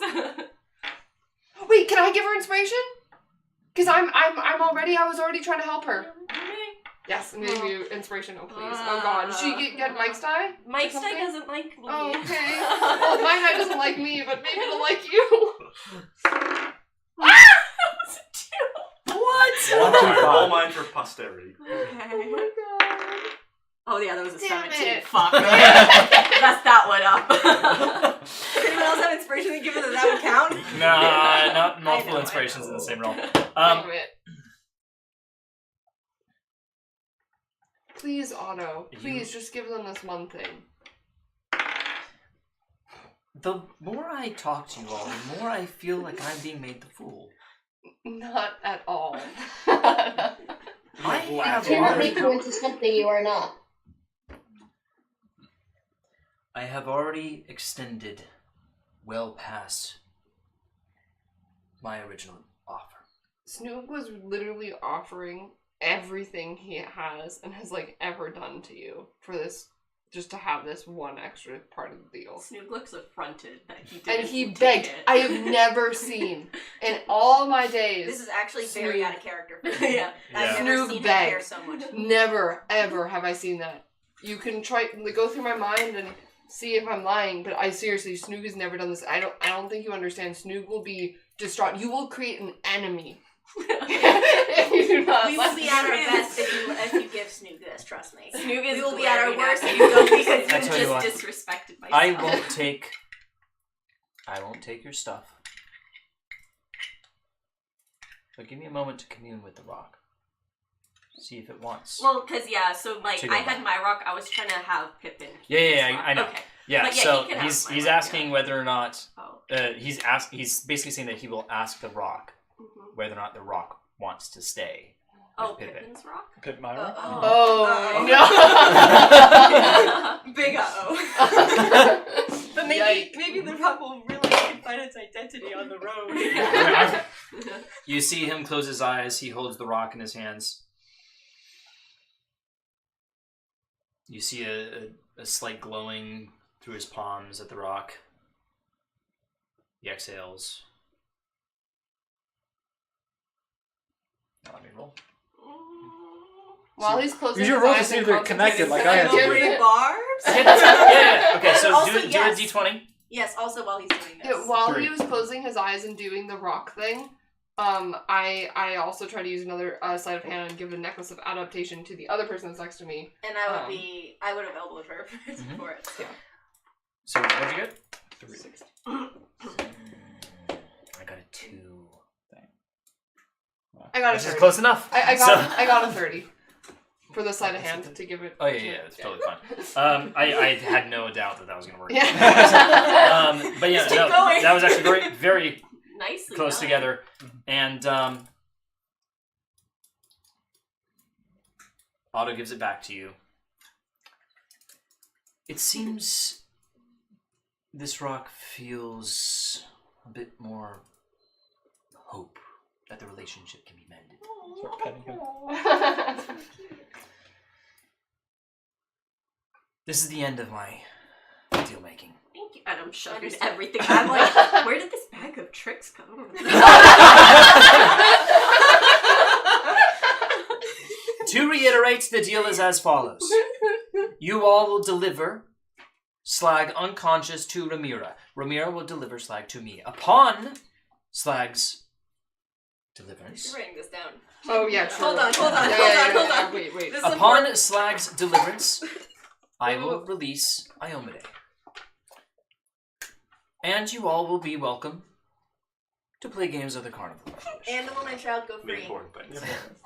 Wait, can I give her inspiration? Because I was already trying to help her. Yes, maybe inspirational, please. Oh god, did she get Mike's die? Mike's die doesn't like me. Oh, okay. Well, my die doesn't like me, but maybe it'll like you. What? Roll mine for posterity. Okay. Oh my god. Oh yeah, that was a Damn 17. it. Fuck. Messed that one up. Does anyone else have inspiration to give it that would count? Nah, not multiple I know. inspirations in the same roll. Damn it. Please, Otto. Please, just give them this one thing. The more I talk to you all, the more I feel like I'm being made the fool. Not at all. I have Do not already, make you into something you are not. I have already extended well past my original offer. Snoop was literally offering everything he has and has like ever done to you for this, just to have this one extra part of the deal. Snoop looks affronted that he didn't And he take begged. it. I have never seen in all my days. This is actually very Snoop. out of character for me. Yeah. I've never Snoop seen him begged. care so much. Never, ever have I seen that. You can try go through my mind and see if I'm lying, but I seriously, Snoop has never done this. I don't think you understand. Snoop will be distraught. You will create an enemy. If you do not We let will be at our him. best if you give Snoop this, trust me. Snoop is We will be at our glaring worst at if you don't because because you I tell you what. just disrespected myself. I won't take your stuff. But give me a moment to commune with the rock. See if it wants. Well, because, so, like, To go I had back. my rock, I was trying to have Pippin. Yeah, I know. Okay. Yeah, But yeah, so he can have he's my he's rock, asking whether or not Oh. he's basically saying that he will ask the rock Mhm. whether or not the rock wants to stay. Oh, with Pippin. Pippin's rock? Pip Myra? Oh, no. Big uh-oh. But maybe the rock will really find its identity on the road. You see him close his eyes. He holds the rock in his hands. You see a slight glowing through his palms at the rock. He exhales. Now let me roll. While he's closing Use your his roll to eyes see and if they're concentrating, connected, like I had to do. Three barbs? Yeah. Okay, so Also, do a yes. d20. Yes, also while he's doing this. Yeah, while 3. he was closing his eyes and doing the rock thing, I also try to use another sleight of hand and give a necklace of adaptation to the other person that's next to me. And I would have elbowed her for it. So. So what'd you get? 3. I got a 2. I got a Which is 30. close enough. I got a 30 for the sleight of hand to give it. Oh yeah, it's totally fine. I had no doubt that was gonna work. Yeah. But yeah, Just keep no, going. that was actually very Nicely close done. together, and Otto gives it back to you. It seems this rock feels a bit more hope that the relationship can be mended. Start petting him. This is the end of my deal making. Thank you. And I'm shoving everything. I'm like, where did this bag of tricks come? To reiterate, the deal is as follows. You all will deliver Slag unconscious to Ramira. Ramira will deliver Slag to me. Upon Slag's deliverance. You're writing this down. Oh yeah, true. Hold on. Yeah. Wait. This is Upon Slag's deliverance, I will release Iomade. And you all will be welcome to play games of the carnival. And the woman and child go The free. important things.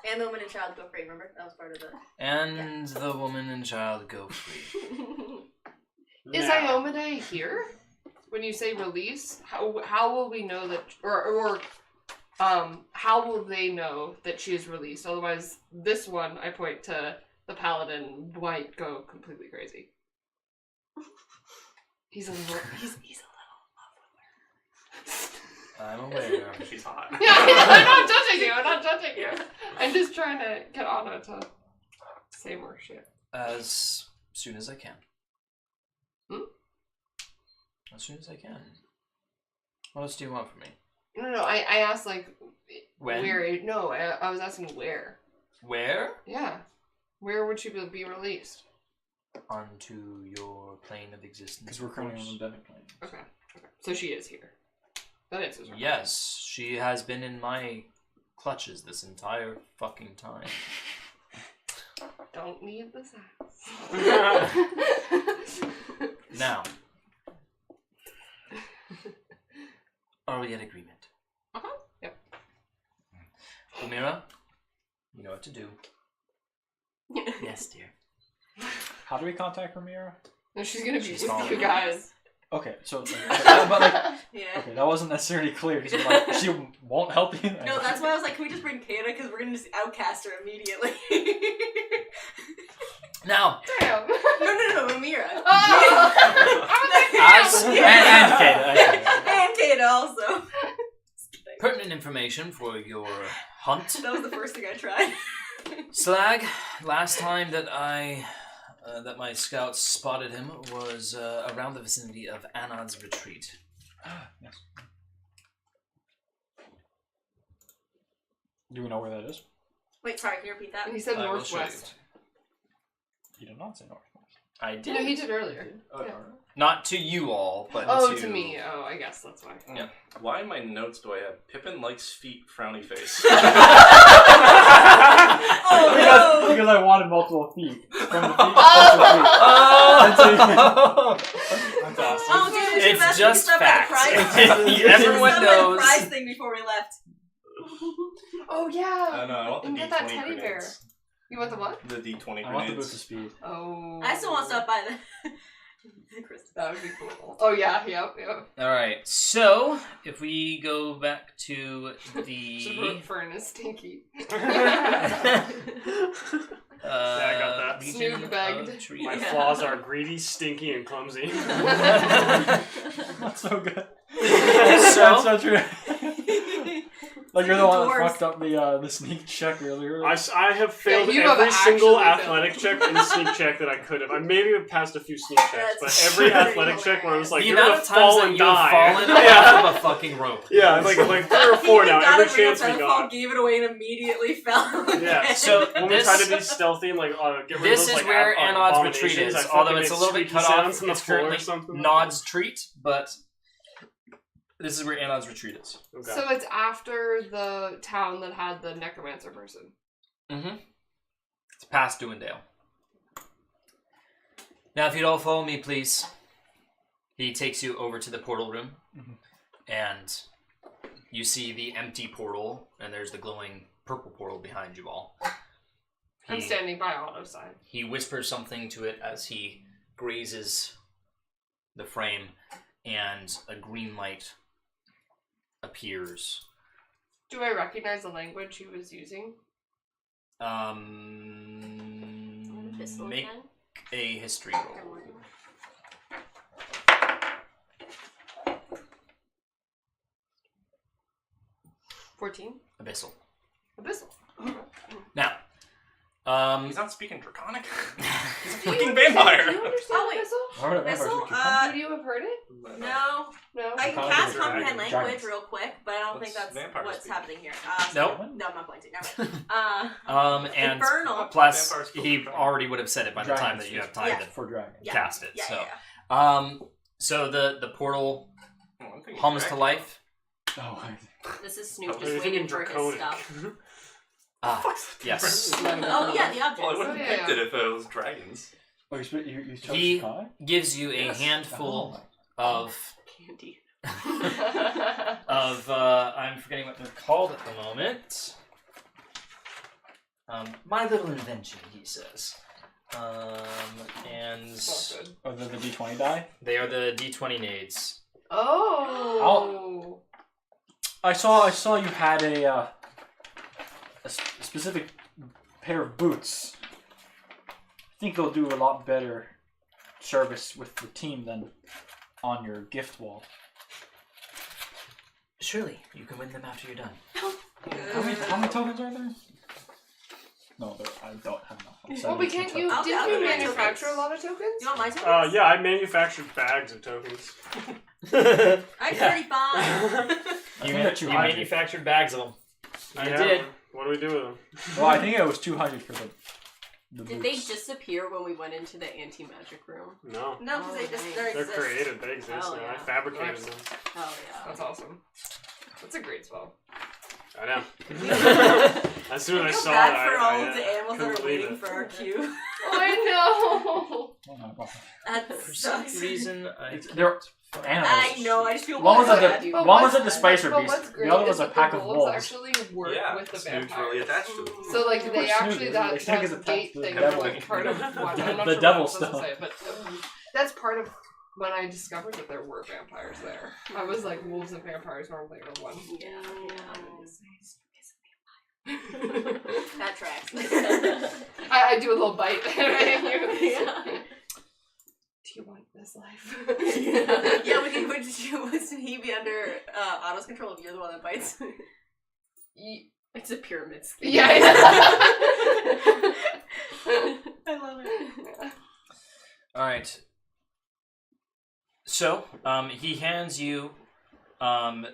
And the woman and child go free, remember? That was part of the... And the woman and child go free. Is Iomade here? When you say release, how will we know that, or how will they know that she is released? Otherwise, this one, I point to the paladin, might go completely crazy. He's a little I'm aware. She's hot. Yeah, I'm not judging you. I'm just trying to get Otto to say more shit. As soon as I can. Hmm? As soon as I can. What else do you want from me? No, I asked like When? where. No, I was asking where. Where? Yeah, where would she be released? Onto your plane of existence. Because we're currently on the endemic plane. Okay. So she is here. That answers her. Yes, she has been in my clutches this entire fucking time. Don't need the sass. Now, are we in agreement? Yep. Umira, you know what to do. Yes, dear. How do we contact Ramira? No, she's gonna be She's with following you guys. Okay, so but like, Yeah. okay, that wasn't necessarily clear because like she won't help you. No, that's why I was like, can we just bring Kana? Because we're gonna just outcast her immediately. Now, Damn. No, Amira. as and Kata. And Kana also. pertinent information for your hunt, That was the first thing I tried. Slag, last time that that my scouts spotted him was around the vicinity of Anod's retreat. Yes. Do we know where that is? Wait, sorry, can you repeat that? He said I will show you. northwest. You did not say northwest. I did. No, he did earlier. Yeah. Not to you all, but To me. Oh, I guess that's why. Yeah. Why in my notes do I have Pippin likes feet, frowny face? Oh no! Because I wanted multiple feet. From the feet. That's awesome. Oh, dude, we should It's have just stuff facts. Prize. Everyone Stuff knows. The prize thing before we left. Oh yeah. No, I want the And D20 get that teddy bear. grenades. You want the what? The D20 I want the boost grenades. of speed. Oh. I still want stuff by the. That would be cool. Oh yeah, yep. Alright, so if we go back to the Fern is stinky. Yeah, I got that. Legion Snoog bagged. of Trees. My flaws are greedy, stinky, and clumsy. Not so good. So- That's so true. Like you're the one that Dwarves. fucked up the sneak check earlier. I have failed you have every single actually athletic check and sneak check that I could have. I maybe have passed a few sneak checks, but That's every pretty athletic check where I was like, the you're amount gonna of times fall that and you have die. fallen Yeah. off of a fucking rope. Yeah, like 3 or 4 now. Every chance we got. Gave it away and immediately fell. Yeah. again. So When we this, try to be stealthy and like get rid this of those, is like, where Anod's retreat abominations, is. I Although fucking it's a make little bit squeaky cut off, sounds on the it's floor or currently something. Nod's treat, but this is where Anod's retreat is. Okay. So it's after the town that had the necromancer person. Mm-hmm. It's past Duendale. Now, if you'd all follow me, please. He takes you over to the portal room, and you see the empty portal, and there's the glowing purple portal behind you all. I'm standing by Otto's side. He whispers something to it as he grazes the frame, and a green light appears. Do I recognize the language he was using? Make a history roll. 14. Abyssal. Abyssal. Now, He's not speaking Draconic. He's a Do you freaking understand- vampire. Do you understand Oh, wait. Abyssal? Why would I Whistle? Would you have heard it? No. No. I can Dragons cast are comprehend dragons. language real quick, but I don't What's think that's vampire what's speak? happening here. Nope. No, I'm not going to. Never. and Infernal. plus Vampires go he for already would have said it by the time Dragons, that you have time yeah. to For dragon. Yeah. cast it. Yeah, so, yeah, so the portal Oh, I'm thinking hums to Dracula. life. Oh, This is Snoop I just was waiting thinking for his draconic. stuff. Yes. Oh yeah, the object. Well, I would have Oh, yeah, picked yeah. it if it was dragons. oh you chose He Kai? gives you a Yes. handful of Candy. I'm forgetting what they're called at the moment. My little invention, he says. And Not good. Oh, the D20 die? they are the D20 nades. Oh. I saw you had a specific pair of boots. I think they'll do a lot better service with the team than on your gift wall. Surely, you can win them after you're done. How many tokens are there? No, I don't have enough. I'm Well, but 72 can't you? tokens. I'll Didn't you get manufacture tokens. a lot of tokens? You want my tokens? Yeah, I manufactured bags of tokens. I'm 35. I think they're 200. manufactured bags of them. I Yeah, did. What do we do with them? Well, I think it was 200 for the Did boots. they disappear when we went into the anti-magic room? No. No, because they just Nice. They're exist. created. They exist Oh, now. yeah. I fabricated Nice. them. Oh yeah. That's awesome. That's a great spell. I know. As soon as I I feel saw bad it, for all of the I animals that couldn't are believe waiting it. for our cue. I know. Oh my god. That For some sucks. reason, They're animals. I know. I just feel One was bad. a But one was what's- a displacer but beast. what's The great other is was a that pack the of wolves wolves. actually work Yeah, with the Snoop's vampires. really attached to them. So like they Snoop actually is. that Like, Snoop is that attached gate to the thing devil. is like part of what I'm not The sure devil what it doesn't stuff. say, but that's part of when I discovered that there were vampires there. I was like, wolves and vampires normally are one. Yeah. That tracks. I do a little bite. Yeah. Do you want this life? Yeah, would he be under Otto's control if you're the one that bites? It's a pyramid scheme. Yeah. I love it. All right. So, he hands you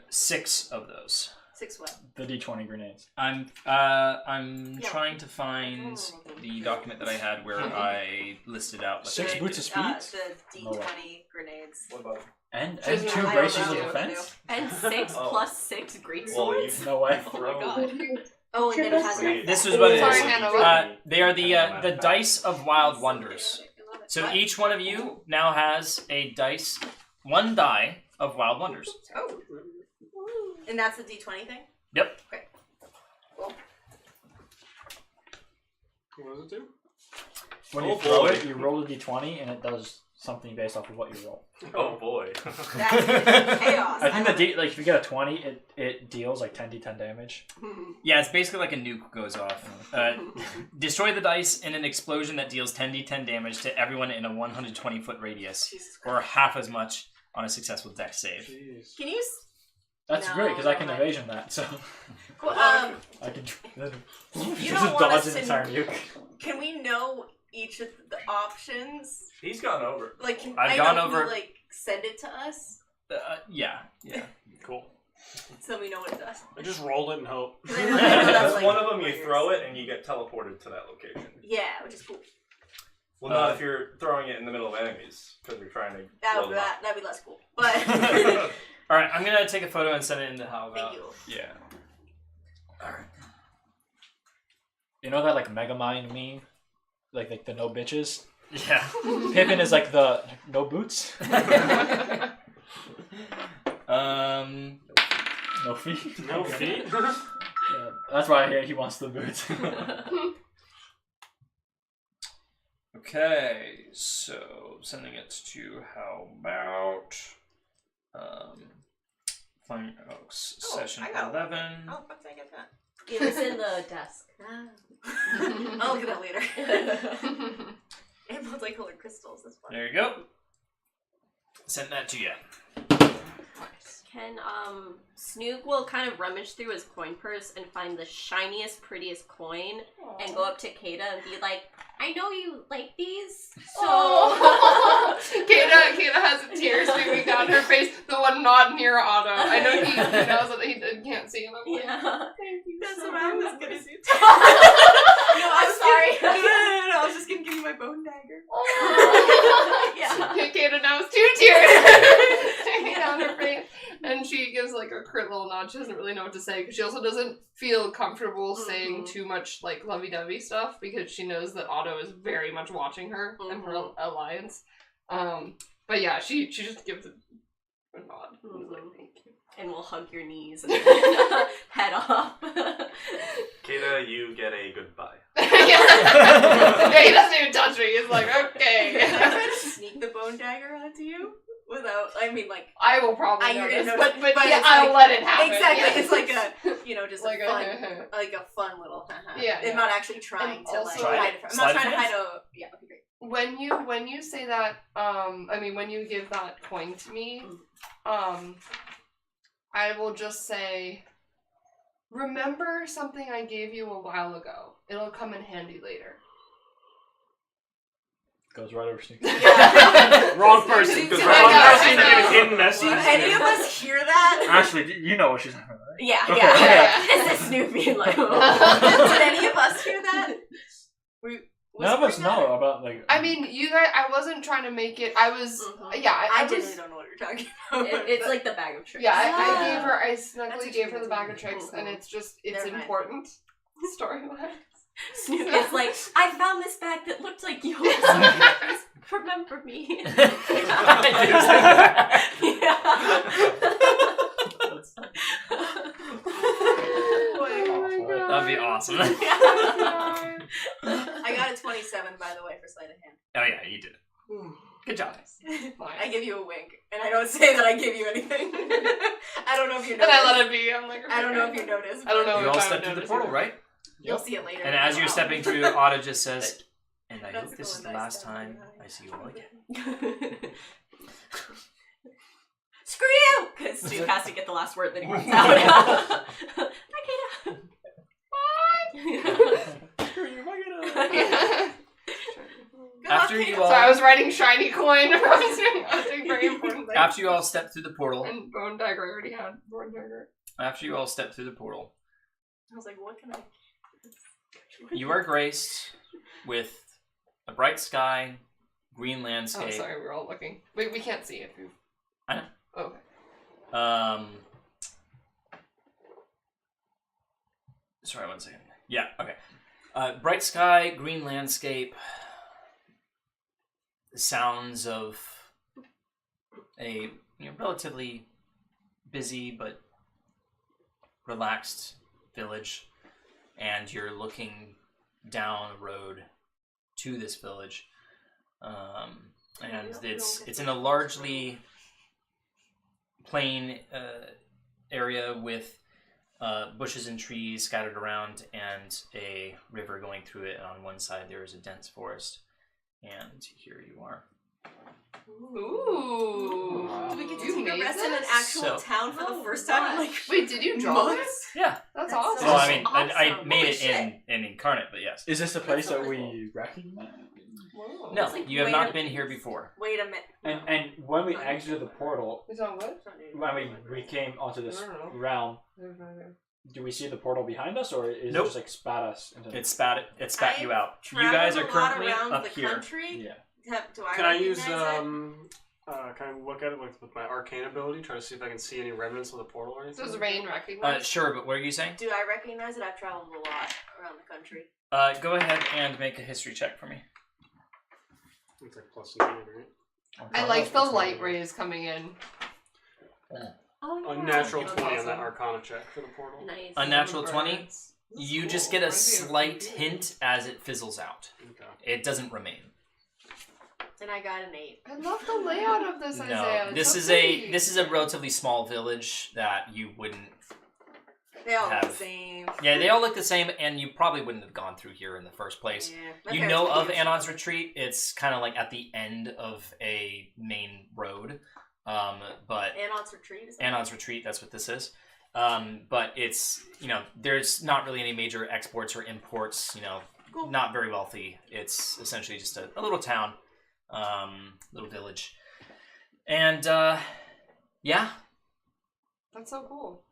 6 of those. 6 what? The D20 grenades. I'm Yeah. trying to find the document that I had where I listed out what 6 they boots did. of speed? The D20 grenades. What about? And She's 2 not braces of allowed to. defense? And 6 Oh. plus 6 great Well, swords. No way. Oh my god. Oh, and then it has Wait. This is what it Sorry, is. Hannah, what? They are the dice of wild wonders. So What? each one of you now has a dice, 1 die of wild wonders. Oh. And that's the D20 thing? Yep. What does it do? When Oh, you throw boy. it, you roll a D20 and it does something based off of what you roll. Oh boy. That's chaos. I think the D, like if you get a 20, it deals like 10d10 damage. Yeah, it's basically like a nuke goes off. Destroy the dice in an explosion that deals 10d10 damage to everyone in a 120-foot radius, Jesus or half as much on a successful dex save. Jeez. Can you... That's No, great because I can never mind. evasion that, so Well, I can you just don't want dodge us an to... entire nuke. Can we know each of the options? He's gone over. Like, can I've I gone know, over- Can you, like, send it to us Yeah. Cool. so we know what it does? I just roll it and hope. 'Cause I know that's, That's like, one of them. You players. throw it and you get teleported to that location. Yeah, which is cool. Well, not if you're throwing it in the middle of enemies because you're trying to. blow them up. That'd be less cool. But All right, I'm gonna take a photo and send it into How About. thank you. Yeah. All right. You know that like Megamind meme, like the no bitches. Yeah. Pippin is like the no boots, no feet. No feet? Yeah, that's why he wants the boots. Okay, so sending it to How About Flying Elks Oh, session I got 11. How the fuck did I get that? It was in the desk. I'll look at that later. And multicolored crystals. That's fun. There you go. Send that to you. Can Snoog will kind of rummage through his coin purse and find the shiniest, prettiest coin and go up to Kata and be like, I know you like these, so Kata has tears streaming down her face. The one not near Otto. I know he knows that he can't see him. I'm like, yeah. thank you That's so what I was much. gonna say. No, I'm sorry. No, I was just gonna give you my bone dagger. Yeah. Kata now has 2 tears streaming down her face. And she gives like a curt little nod. She doesn't really know what to say because she also doesn't feel comfortable saying too much like lovey-dovey stuff because she knows that Otto is very much watching her and her alliance. But yeah, she just gives a nod. Like, thank you. And we'll hug your knees and head off. Kata, you get a goodbye. Yeah, he doesn't even touch me. He's like, okay. Can I try to sneak the bone dagger onto you? Without, I mean, like, I will probably you're notice, gonna but notice, but yeah, it's I'll like- let it happen. exactly. Yeah. It's like a, just Like a fun little. Yeah, I'm yeah. not actually trying And to like also- hide it from. I'm Slide not trying to hands? hide a. Yeah. Okay, great. When you say that, I mean when you give that coin to me, I will just say, remember something I gave you a while ago. It'll come in handy later. Goes right over Snoopy. Wrong person. Goes Wrong right person. over. Get a hidden message. Do any of us hear that? Actually, you know what she's talking about, right? Yeah, Okay, yeah. okay. This is Snoopy. Like, did any of us hear that? None of us know about like. I mean, you guys. I wasn't trying to make it. I was. Yeah, I was, genuinely don't know what you're talking about. It's like the bag of tricks. Yeah, I Ah. gave her. I That's snugly what gave you her the do. bag of tricks, and it's just it's Never mind. important storyline. Snoopy is like, I found this bag that looked like yours. Remember me. That'd be awesome. I got a 27, by the way, for sleight of hand. Oh yeah, you did it. Good job. I give you a wink, and I don't say that I give you anything. I don't know if you And noticed. I let it be. I'm like, I don't know if you noticed. I don't know. You if all I stepped would through the notice portal, either. right? You'll see it later. And as you're stepping through, Otto just says, "And I That's hope this is the going nice last down time behind. I see you all again." Screw you! Because Stu has to get the last word that he runs out. After you So I all, was writing shiny coin. I was doing very important things. after you all step through the portal, And bone dagger I already had. Bone dagger. after you all step through the portal, I was like, what can I? you are graced with a bright sky, green Oh, landscape. sorry, we're all looking. Wait, we can't see if you. I know. Oh, okay. Sorry, 1 second. Yeah, okay. Bright sky, green landscape, the sounds of a relatively busy but relaxed village, and you're looking down the road to this village, and it's in a largely plain area with bushes and trees scattered around, and a river going through it. And on one side there is a dense forest, and here you are. Ooh. Do we get to You take a made rest in an this? actual So- town for the first time in like Wait, did you draw months? this? Yeah. That's That's awesome. so Well, I mean, I awesome. made Holy it in incarnate, but yes. Is this the place That's that so we recognize? Whoa. No, It's like you have way not up- been here before. Wait a minute. And when we exited the portal, It's on what? when we came onto this I don't know. realm, do we see the portal behind us, or is Nope. it just like spat us into It spat you I've out. You guys are traveled a lot currently around up the here. country. Yeah. Do I Can I use recognize it? can I look at it with my arcane ability, try to see if I can see any remnants of the portal or anything? Does Rain recognize? Sure, but what are you saying? Do I recognize it? I've traveled a lot around the country. Go ahead and make a history check for me. It's like +9, right? I like the light rays coming in. Oh, A yeah. natural That's 20 on awesome. that Arcana check for the portal. Nice. A natural 20? Birds. You That's just cool. get a Might be slight cool. hint as it fizzles out. Okay. It doesn't remain. And I got an 8. I love the layout of this, Isaiah. No, It's this so is pretty. this is a relatively small village that you wouldn't. They all look the Have- same. Yeah, they all look the same, and you probably wouldn't have gone through here in the first place. Yeah. My You parents know were of huge. Anon's Retreat. It's kind of like at the end of a main road. But Anon's Retreat. Is that Anon's Retreat, that's what this is. But it's, there's not really any major exports or imports, Cool. not very wealthy. It's essentially just a little town, little village. And, yeah. That's so cool.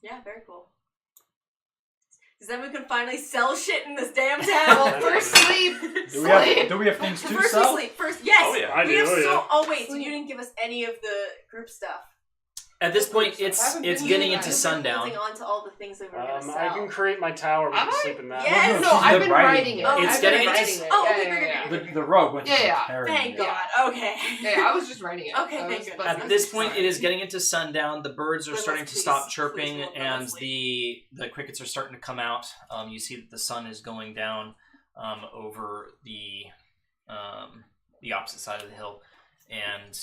Yeah, very cool. Because then we can finally sell shit in this damn Well, town. first sleep. Do we have things to First sell? we sleep. First, yes. Oh, yeah. I We do, have oh, so. yeah. Oh wait, so you didn't give us any of the group stuff. At this point, I it's haven't it's been getting here into yet. sundown. Holding on to all the things that we were gonna sell. I can create my tower. We can Am I? sleep in that. Yes. No, She's I've the been writing writing it. Oh, It's I've getting been into- writing it. Oh, yeah, okay, yeah, great, yeah. great, The rogue went to Yeah, yeah. carrying Thank it. God. Okay. Yeah, I was just writing it. Okay, I thank was- goodness. At this point, it is getting into sundown. The birds are But starting let's to stop please chirping, don't go and to sleep. the crickets are starting to come out. You see that the sun is going down over the opposite side of the hill, and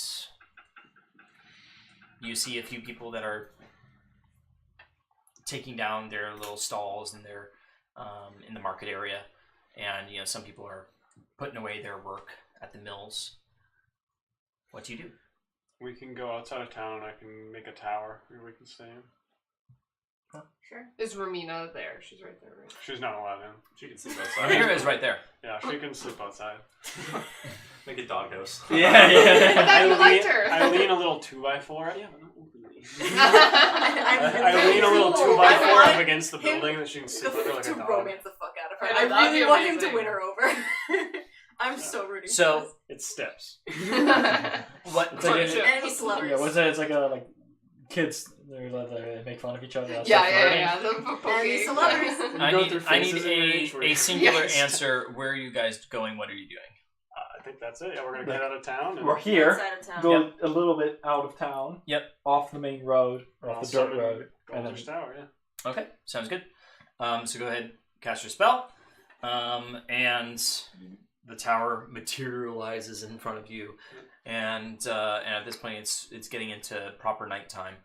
you see a few people that are taking down their little stalls in their in the market area, and some people are putting away their work at the mills. What do you do? We can go outside of town and I can make a tower where we can stay in. Sure. Is Ramina there? She's right there, right? She's not allowed in. She can sleep outside. Amira is right there. Yeah, she can sleep outside. Make a doghouse. Yeah, yeah. I thought you liked her. I lean a little 2x4. Yeah, but not openly. I I lean a little cool. 2x4 up against the building and she can sleep under like to a dog. romance the fuck out of her. I know, I that'd really be want him to amazing. win her over. I'm so rooting So- for this. It's steps. What? It's like Friendship. Enemy slummers. Yeah, what's that? It's like a like kids. They make fun of each other. That's Yeah, like yeah, flirting. yeah. The Enemy poking. slummers. I go need, through I need phases in range where a you- singular Yes. answer. Where are you guys going? What are you doing? I think that's it. Yeah, we're gonna get out of town. And We're here. Outside of town. Go a little bit out of town. Yep. Off the main road or off the dirt road, and then Goldfish Tower, yeah. Okay, sounds good. So go ahead, cast your spell, and the tower materializes in front of you, and at this point it's getting into proper nighttime,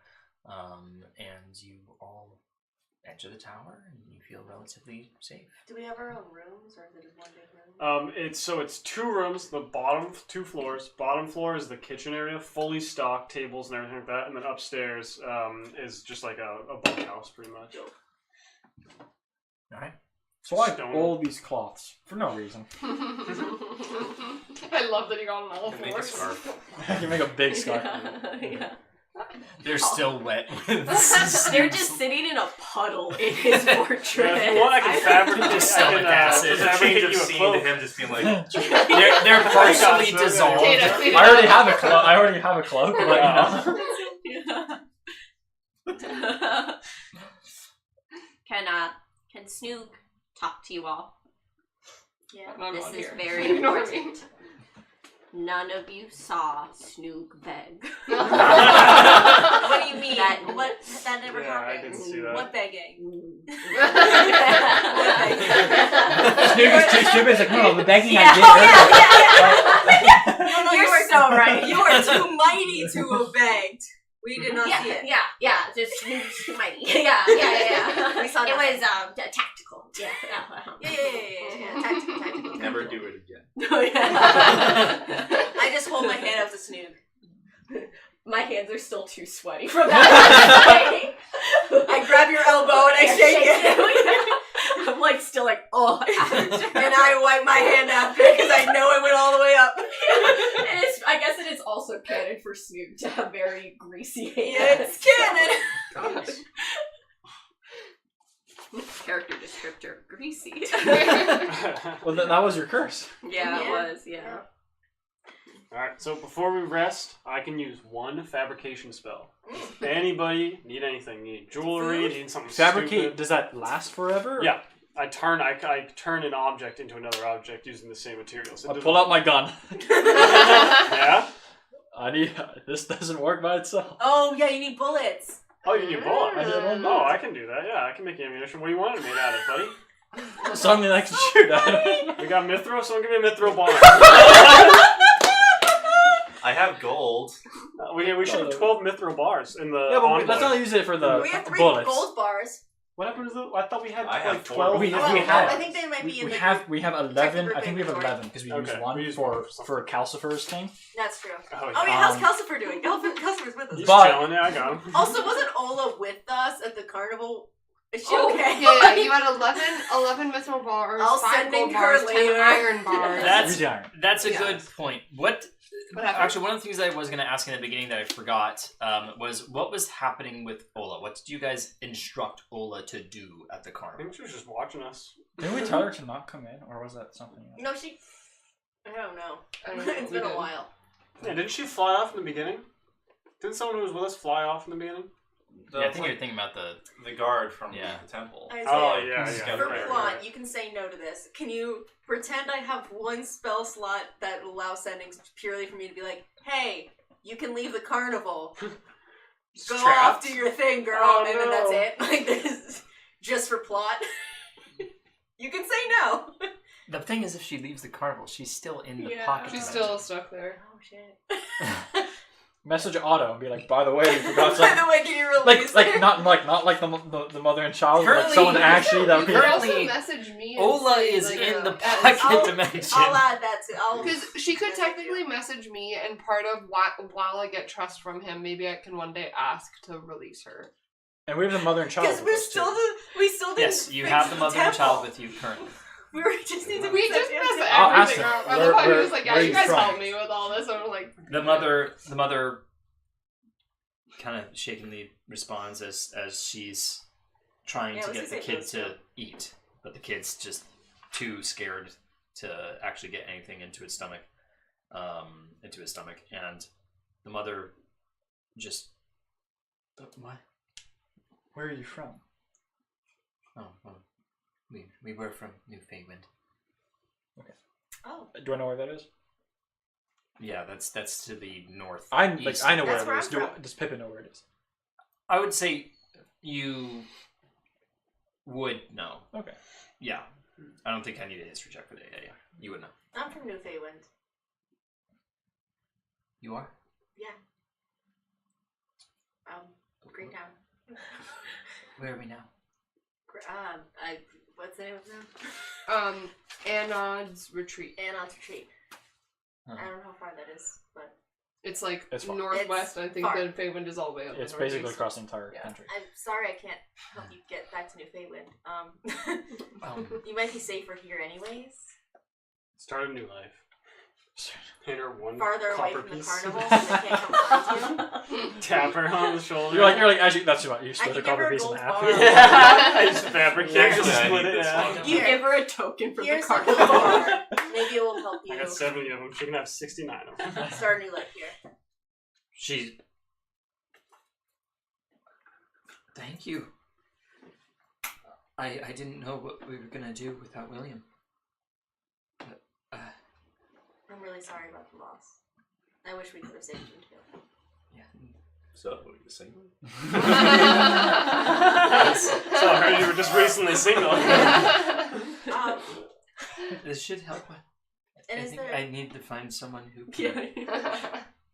and you all enter the tower and you feel relatively safe. Do we have our own rooms, or is it just one big room? It's 2 rooms. The bottom 2 floors. Bottom floor is the kitchen area, fully stocked, tables and everything like that, and then upstairs is just like a bunkhouse, pretty much. All right. so I Stone. all these cloths for no reason. I love that you got on all Can make a fours. scarf. I can make a big scarf. Yeah. They're still wet. They're just sitting in a puddle in his fortress. Yeah, if you want, I can fabricate. Just I stomach can acid. fabricate Change of you a scene cloak. to him just being like, they're partially Gosh, dissolved. Data, clean it I already up. have a cloak. I already have a cloak. But, you know. Can Snook talk to you all? Yeah. I'm This on is here. very You know what I mean? important. None of you saw Snook beg. What do you mean? That- What? That never Yeah, I happened. didn't see that. What begging? Snoop is too stupid. It's like, no, the begging Yeah, I did. No, You're you are so right. You are too mighty to have begged. We did not see it. just too mighty. We saw It nothing. was tactical. Yeah. Yeah. Tactical. never do it again. Oh, yeah. I just hold my hand up to Snoop. My hands are still too sweaty from that. I grab your elbow and I shake it. I'm like still like, oh. And I wipe my hand after because I know it went all the way up. I guess it is also canon for Snoop to have very greasy hands. Yeah, it's canon. Character descriptor, greasy. Well, that was your curse. Yeah, it Yeah. was, yeah. Alright, so before we rest, I can use 1 fabrication spell. Anybody need anything? Need jewelry? Need something Fabricate. stupid? Does that last forever? Yeah. I turn an object into another object using the same materials. I pull out my gun. Yeah? I need. This doesn't work by itself. Oh, yeah, you need bullets. Oh, you need bullets. I did one Oh, I can do that. Yeah, I can make ammunition. What do you want it made out of, buddy? Something I can shoot at. We got Mithro, someone give me a Mithro bar. I have gold. We should have 12 Mithro bars in the Yeah, but envoy. let's not use it for the We have 3 bullets. gold bars. What happened to the... I thought we had I have 4. 12. We have- Oh, had- I think they might be in We the have 11. group I think we have inventory. 11 because we Okay, used one we used for one for something. for Calcifer's thing. That's true. Oh, Oh, yeah, how's Calcifer doing? Calcifer's with us. He's But- chilling. Yeah, I got him. Also, wasn't Ola with us at the carnival? Is she Oh, okay? yeah, you had 11 mithril bars, I'll 5 send gold in her bars, 10 later. iron bars. That's Use the iron. that's a Yes. good point. What? What happened? Actually, one of the things I was going to ask in the beginning that I forgot was what was happening with Ola. What did you guys instruct Ola to do at the I carnival? think she was just watching us. Didn't we tell her to not come in, or was that something else? No, she... I don't know. I don't know. It's We been a did. while. Yeah, didn't she fly off in the beginning? Didn't someone who was with us fly off in the beginning? Yeah, I think you're thinking about the. The guard from Yeah. the temple. Isaiah, Oh, yeah, He's yeah. got for right, plot, right. you can say no to this. Can you pretend I have 1 spell slot that allows sendings purely for me to be like, hey, you can leave the carnival. Go off, do your thing, girl, Oh, and then that's no. it. Like, this is just for plot. You can say no. The thing is, if she leaves the carnival, she's still in the Yeah. pocket. She's dimension. still stuck there. Oh, shit. Message Otto and be like, by the way, we forgot By something. the way, can you release Like not like the mother and child, but like Currently- someone actually that You would can be. also Currently, message me. And Ola say, is like, in the at- pocket I'll- dimension. I'll add that to... Because she could technically message me, and part of while I get trust from him, maybe I can one day ask to release her. And we have the mother and child. Because with us, too. we still didn't. Yes, you fix have the mother and temple. child with you currently. We were just need to. We fix just that messed damn I'll ask everything him. up. I love how he was like, Where yeah, are you you guys from? helped me with all this. And I'm like, The mother kind of shakingly responds as she's trying to let's get just the say kid those to two. eat, but the kid's just too scared to actually get anything into his stomach, and the mother just what? Where are you from? Oh, well, we were from New Feywind. Oh, Do I know where that is? Yeah, that's to the north. I know That's where where it is. I'm from. Does Pippin know where it is? I would say you would know. Okay. Yeah. I don't think I need a history check for that. Yeah. You would know. I'm from New Feywind. You are? Green Town. Where are we now? What's the name of it now? Anod's Retreat. Anon's Retreat. Huh. I don't know how far that is, but It's like It's far. northwest. I think far. then Feywind is all the way up. It's the basically northeast. across the entire Yeah. country. I'm sorry I can't help you get back to New Feywind. You might be safer here anyways. Start a new life. Hand her one Farther away copper from the piece. carnival, so they can't come find you. Tap her on the shoulder. You're like actually that's what you I split can the give her copper a piece in gold half. bar. I just fabricate Actually, just I split need it this out. one. You give her a token from Here's the a gold carnival. bar. Maybe it will help I you got 70 of them. She can have 69 of them. start a new life here. She. Thank you. I didn't know what we were gonna do without William. But, I'm really sorry about the loss. I wish we could have saved him too. yeah. So, what are you saying? So I heard you were just recently single. This should help. And I is think there? I need to find someone who can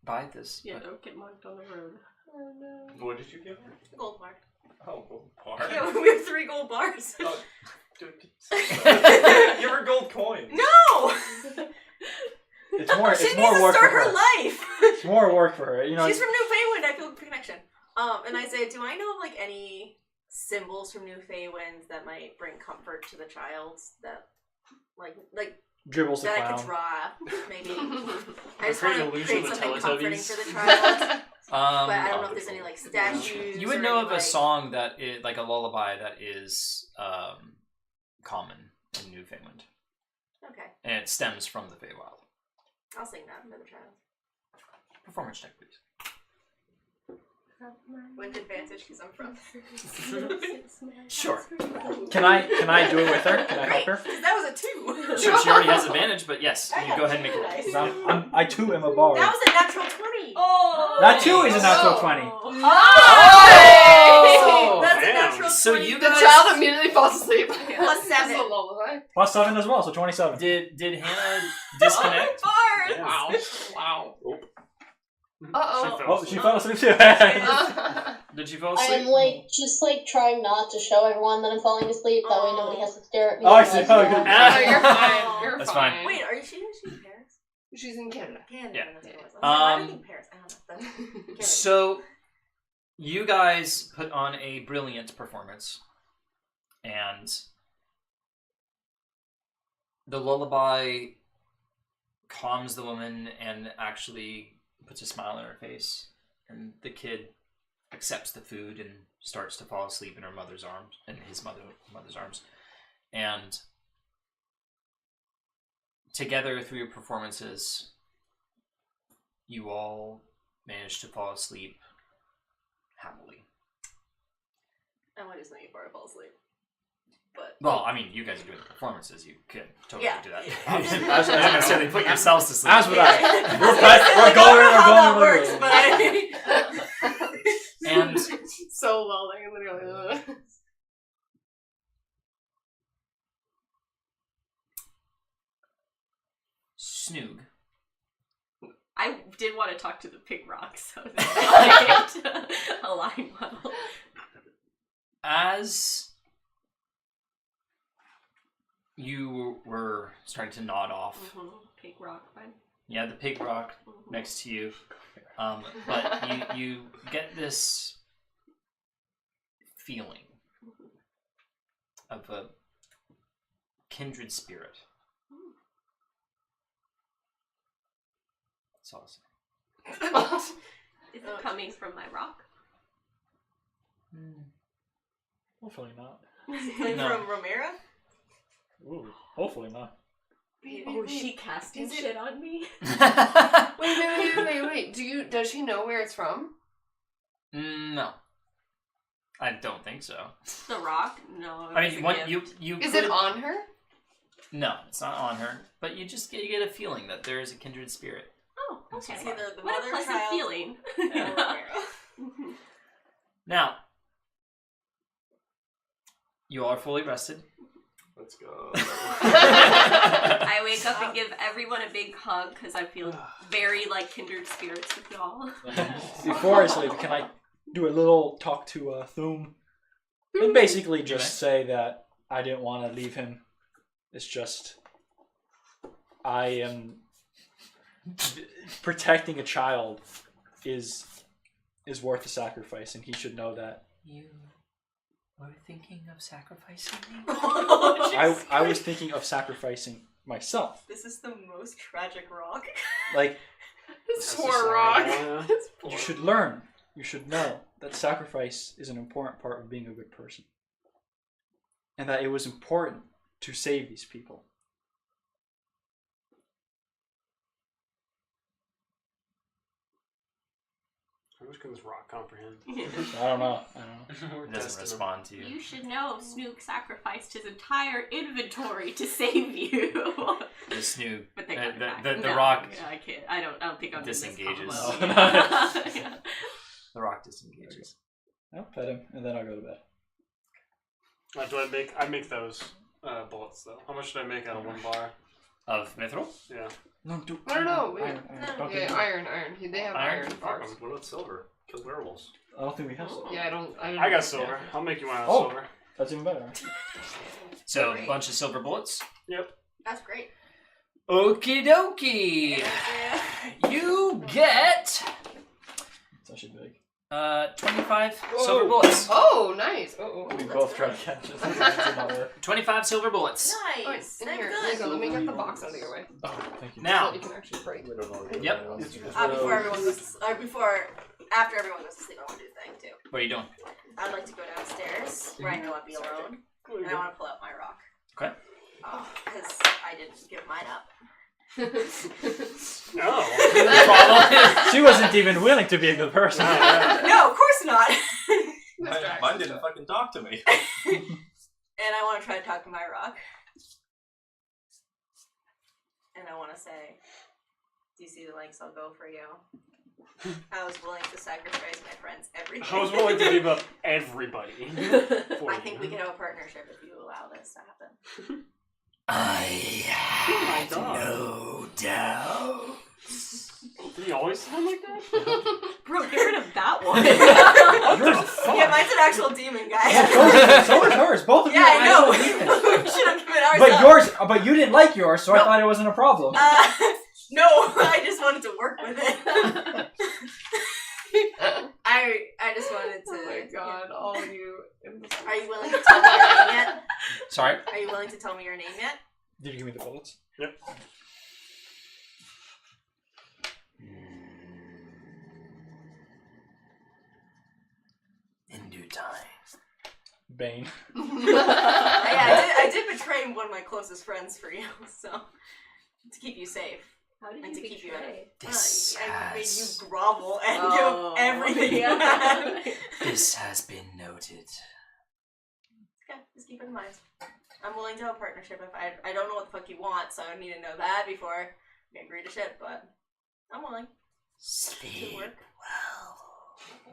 buy this. Yeah, but- don't get marked on the road. Oh no. What did you give her? Gold bar. Oh, gold bar. Yeah, we have 3 gold bars. Oh, dude. Give her gold coin. No! It's more. She It's needs more to work start for her her. life. It's more work for her. You know. She's from New Feywind. I feel a connection. And I say, do I know of like any symbols from New Feywind that might bring comfort to the child? That, like Dribbles the that I clown. could draw, maybe. I just Create want an to illusion create of the something comforting Teletubbies. for the child. But I don't know if Oh, there's any cool. like statues. You would or know any, of a like- song that is like a lullaby that is common in Newfoundland, Okay, and it stems from the Feywild. I'll sing that for the child. Performance check, please. With advantage because I'm from. Sure. Can I do it with her? Can I help Great, her? because that was a 2. Sure, she already has advantage, but yes, I you got go ahead and make a roll. nice. 'Cause I too am a bard. That was a natural 20. Oh! That too is a natural 20. Oh! That's a Damn. natural 20. So you The guys child immediately falls asleep. Plus 7. That's a lullaby. Plus 7 as well, so 27. did Hannah disconnect? Bars. Wow. Wow. She Uh fell Oh, asleep. she fell asleep too. oh. Did she fall I'm asleep? just trying not to show everyone that I'm falling asleep. That way nobody has to stare at me. Oh, I see. while Oh, I good. Ah. No, you're fine. You're That's fine. fine. Wait, are you she in Paris? She's in Canada. Canada. Yeah. That's what it was. I was like, why do I think Paris? I don't know. Canada. So, you guys put on a brilliant performance, and the lullaby calms the woman and actually puts a smile on her face, and the kid accepts the food and starts to fall asleep in her mother's arms, in his mother's arms, and together through your performances, you all manage to fall asleep happily. I want to just make it before I fall asleep. But Well, I mean, you guys are doing the performances. You could totally Yeah. do that. Yeah. You didn't necessarily put yourselves to sleep. As would I. We're going, how that works, but And So lulling and literally. Snoog, I did want to talk to the pig rock, so I can't align well. as you were starting to nod off, Pig rock, fine. yeah, the pig rock next to you, but you get this feeling of a kindred spirit. That's all I'll say. Is it coming from my rock? Hopefully not. Like No. from Romero? Ooh, hopefully not. Oh, is she casting Is it- shit on me? Wait. Does she know where it's from? No. I don't think so. The rock? No. I it's mean, a what gift. you Is could- it on her? No, it's not on her. But you get a feeling that there is a kindred spirit. Oh, okay. It's either the What a mother, pleasant child, feeling. or Romero. Now, you all are fully rested. Let's go. I wake up and give everyone a big hug because I feel very like kindred spirits with y'all. Before I sleep, can I do a little talk to Thum? And basically just say that I didn't want to leave him. It's just I am protecting a child is worth the sacrifice, and he should know that. You were thinking of sacrificing me? I was thinking of sacrificing myself. This is the most tragic rock. Like, This poor rock. you should learn. You should know that sacrifice is an important part of being a good person. And that it was important to save these people. How much can this rock comprehend? I don't know. It doesn't respond to you. You should know Snook sacrificed his entire inventory to save you. The Snoop, But they got it back. the No, rock, yeah, I can't. I don't think I'm in this disengages. combo. Yeah. the rock disengages. I'll pet him, and then I'll go to bed. I make those bullets though. How much did I make out of one bar? Of Mithril? Yeah. No, do No, wait. Don't Yeah, do iron. They have iron Iron? parts. What about silver? Kill werewolves. I don't think we have silver. Yeah, I don't. I got silver. I'll make you one out of Oh. silver. That's even better. So, a bunch of silver bullets. That's great. Okie dokie! Yeah. You get It's actually big. 25 Whoa. silver bullets. Oh, nice. Oh. We both try to catch it. That's another. 25 silver bullets. Nice. In I'm here, good. let me get the box out of your way. Oh, thank you. Now, So you can actually break. Yep. Before everyone goes to, after everyone goes to sleep, I want to do a thing too. what are you doing? I'd like to go downstairs where I know I'd be alone, and I want to pull out my rock. Okay. Because I didn't give mine up. Oh. She wasn't even willing to be a good person. No, of course not. Mine didn't fucking talk to me. And I want to try to talk to my rock. And I want to say, do you see the lengths I'll go for you? I was willing to sacrifice my friends, everything. I was willing to give up everybody. For I think you. we could have a partnership if you allow this to happen. I my God. no doubt. Do you always sound like that? Bro, get rid of that one. What the fuck? Yeah, mine's an actual demon, guys. Yeah, so is hers. Both of you Yeah, are I know. actual demons. We should have given ours But up. yours, but you didn't like yours, so I No. thought it wasn't a problem. No, I just wanted to work with it. I just wanted to. Oh my god, all of you. In this Are you willing to tell me your name yet? Sorry? Are you willing to tell me your name yet? Did you give me the bullets? Yep. In due time. Bane. I did betray one of my closest friends for you, so to keep you safe How did and to you keep you. betray? This I made has, you grovel and Oh. give everything you had. this has been noted. Okay, just keep it in mind. I'm willing to have a partnership if I don't know what the fuck you want, so I need to know that before we agree to shit, but I'm willing. Sleep work. well.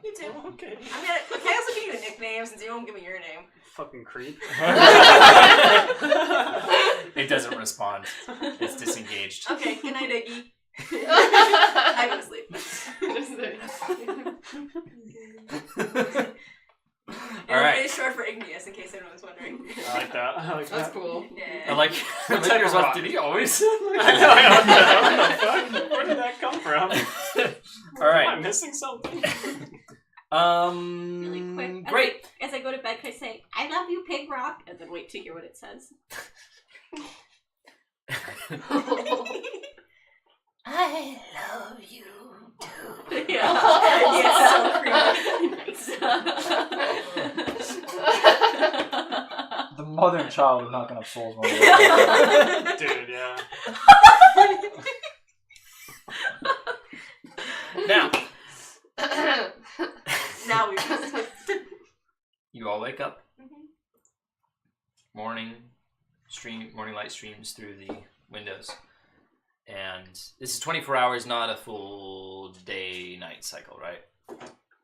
You too. Okay. Can I also give you a nickname since you won't give me your name? Fucking creep. It doesn't respond. It's disengaged. Okay, good night, Iggy. I go to sleep. Alright. It's short for igneous, in case anyone was wondering. I like that. I like That's that. cool. Yeah. I like What type of rock? did he always? I know, what the fuck? Where did that come from? Am I Alright. missing something? Really quick. Great. As I go to bed, can I say, "I love you, Pig Rock," and then wait to hear what it says? I love you too. Yeah. It's so creepy. The mother and child is not gonna have souls. One Dude, yeah. Now, Now we. you all wake up. Morning light streams through the windows. And this is 24 hours, not a full day-night cycle, right?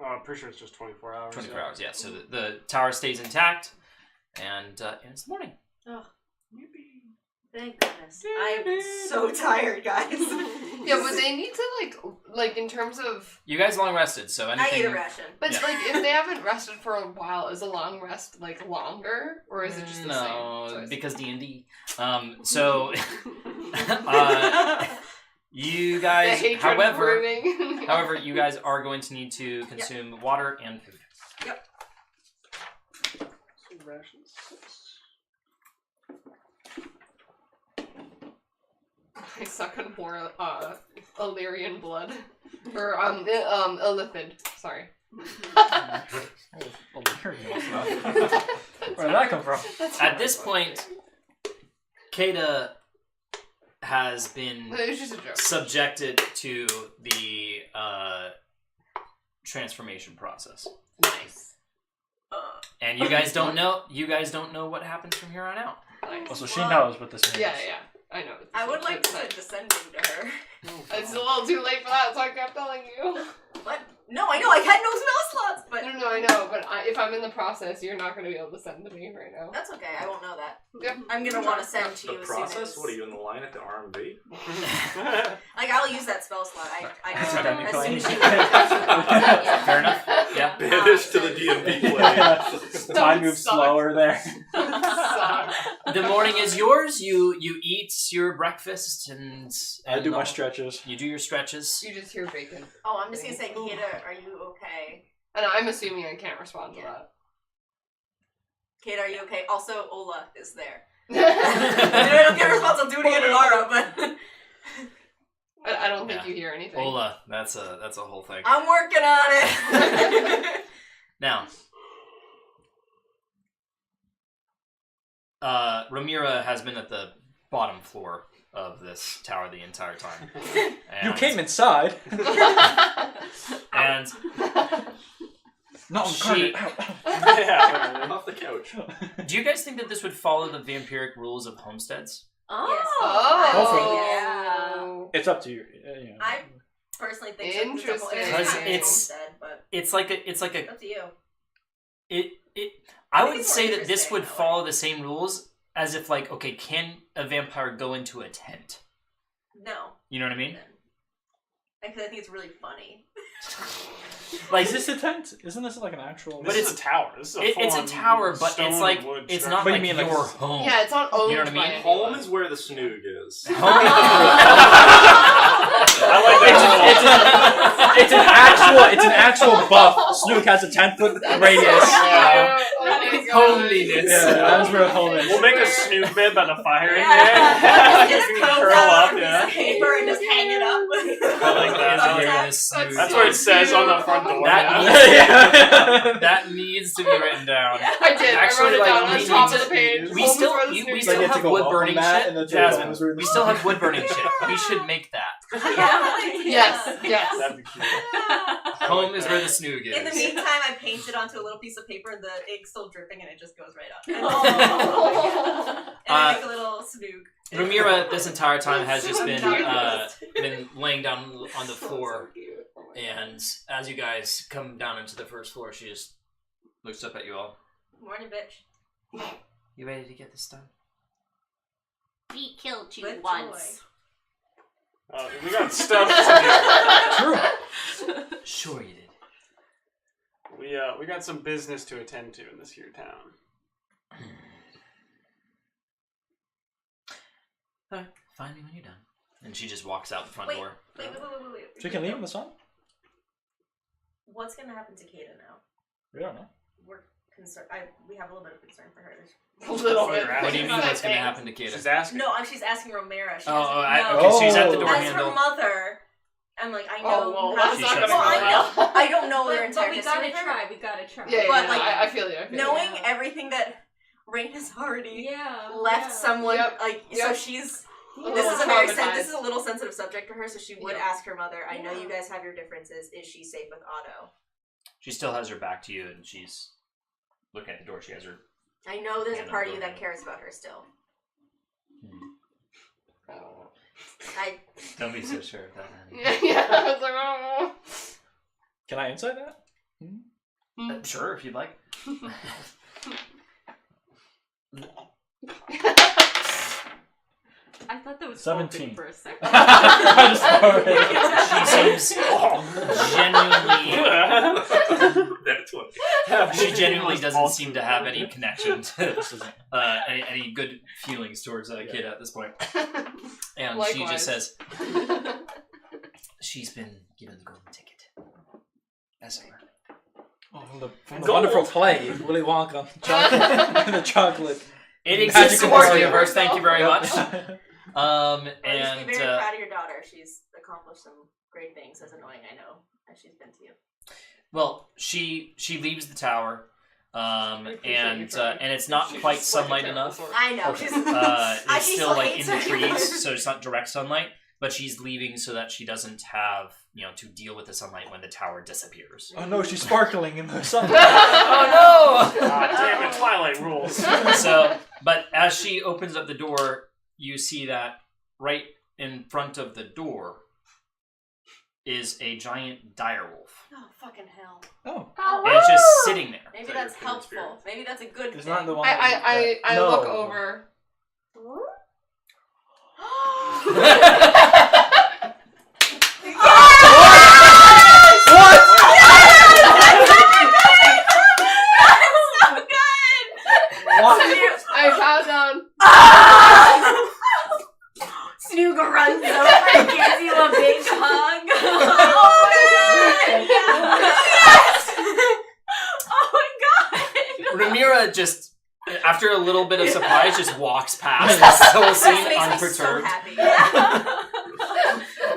I'm pretty sure it's just 24 hours. 24 hours, yeah. So the tower stays intact, and it's the morning. Oh, thank goodness. I'm so tired, guys. Yeah, but they need to like in terms of. You guys long rested, so anything. I ate a ration. But Yeah. like, if they haven't rested for a while, is a long rest like longer, or is it just the same? No, choice? because D&D. So, you The guys, hatred however, brewing. you guys are going to need to consume water and food. I suck on more Illyrian blood. Or illithid, sorry. Where did that come from? At this point, Kata has been It was just a joke. subjected to the transformation process, Nice. and you guys don't know. You guys don't know what happens from here on out. Nice. Oh, so she knows what this means. Yeah, I know. I would like to It's send descending to her. It's a little too late for that, so I kept telling you. What? No, I know. I had no spell slots, but No, I know, but if I'm in the process, you're not going to be able to send to me right now. that's okay. I won't know that. Yep. I'm gonna want to send to The you as process? soon as. What are you in the line at the RMV? Like, I'll use that spell slot. I That's know okay. as soon as she Fair enough. Yeah. Banished to the DMV play. Time moves Sucks. slower there. The morning is yours. You eat your breakfast and I do my all- stretches. You do your stretches. You just hear bacon. Oh, I'm just gonna say, Kata, are you okay? And I'm assuming I can't respond to Kata, are you okay? Also, Ola is there. I that. don't get a response. I'll do it again tomorrow, but I don't think Yeah. you hear anything. Ola, that's a whole thing. I'm working on it. Now, Ramira has been at the bottom floor of this tower the entire time. You And- came inside. and Not She- Yeah. Off the couch. do you guys think that this would follow the vampiric rules of homesteads? Yes. Hopefully. Oh. It's up to you. You know. I personally think so. Interesting. Because It's it's- homestead, but It's like a up to you. I think would it's say more that this interesting would that way. follow the same rules as if, like, okay, can a vampire go into a tent? No. You know what I mean? Because I think it's really funny. Like, Is this a tent? Isn't this like an actual? But This it's- is a tower. This is a it's a full-on tower, but stone it's like and wood it's structure. not What do like you mean, like your this- home. Yeah, it's not owned You know what I by mean? anyone. Home is where the snoog is. Home- I like that. It's an actual buff. Snook has a 10-foot radius. Yeah. Oh my God. Holiness. Yeah, that's where home is. We'll make a snoop bed by the fire in Yeah. there. Just You can pose curl out up, on a piece yeah. of paper and just hang it up. I like that. Holiness. That's That's what it says on the front door. That yeah. That needs to be written down. I did. Actually, I wrote it like, down on we the top need of the page. We Home is still where the we Snoopy still Like, you have have to go wood welcome burning that, shit. and then Jasmine, homes were- we still have wood burning shit. We should make that. Yes, yes. That'd be cute. Home is where the snoog is. In the meantime, I paint it onto a little piece of paper, and the ink's still dripping, and it just goes right on. And I make a little snoog. Ramira, this entire time, has just So been cute. been laying down on the floor, and as you guys come down into the first floor, she just looks up at you all. Morning, bitch. You ready to get this done? We killed you With once. We got stuff to True. Sure you did. do. We got some business to attend to in this here town. Alright, find me when you're done. And she just walks out the front Wait. door. Wait. So you can leave in the sun? What's gonna happen to Kata now? We don't know. We're concerned. We have a little bit of concern for her. A little bit. What do you mean what's going to happen to Kata? She's asking. No, she's asking Romera. She Oh, doesn't know. okay, so she's at the door As handle. her mother, I'm like, I know. well, how that's to- not well, gonna go I know. I don't know their But entire we history. gotta of her. try. We gotta try. Yeah, But, yeah, like, I feel you. I feel Knowing Yeah. everything that Rain has already Yeah. left someone, Yep. like, so Yep. she's. you. This is a very Traumatized. this is a little sensitive subject to her, so she would Yeah. ask her mother. I know Yeah. you guys have your differences. Is she safe with Otto? She still has her back to you, and she's looking at the door. She has her. I know there's a Yeah, part of no, you that no. cares about her still. I don't know. I Don't be so sure of that, honey. Yeah. I was like, oh. Can I insight that? Sure, if you'd like. I thought that was 17. spoken for a second. I just thought it. She seems genuinely. That's what. She genuinely doesn't seem to have any connection to any good feelings towards a kid at this point. And she Likewise. just says, she's been given the golden ticket. As ever. From the wonderful play, Willy Wonka, the chocolate. It Magic exists in of this Mario. universe, thank you very Yep. much. Well, you should And be very proud of your daughter. She's accomplished some great things, as annoying I know as she's been to you. well, she leaves the tower, appreciate you and trying. it's not She's quite just like a sunlight terrible enough. sort. I know. Okay. She's It's she still still like hates in the her. trees, so it's not direct sunlight. But she's leaving so that she doesn't have, to deal with the sunlight when the tower disappears. Oh no, she's sparkling in the sun. Oh God damn it, Twilight rules. no! So, but as she opens up the door, you see that right in front of the door is a giant direwolf, Oh fucking hell! Oh, and it's just sitting there. Maybe that that's your favorite spirit? helpful. Maybe that's a good it's thing. not the one. I No. look over. What? I bow down. Snooga runs over and gives you a big hug. Oh my god! Ramira just, after a little bit of surprise, just walks past this whole This scene makes me so unperturbed. happy.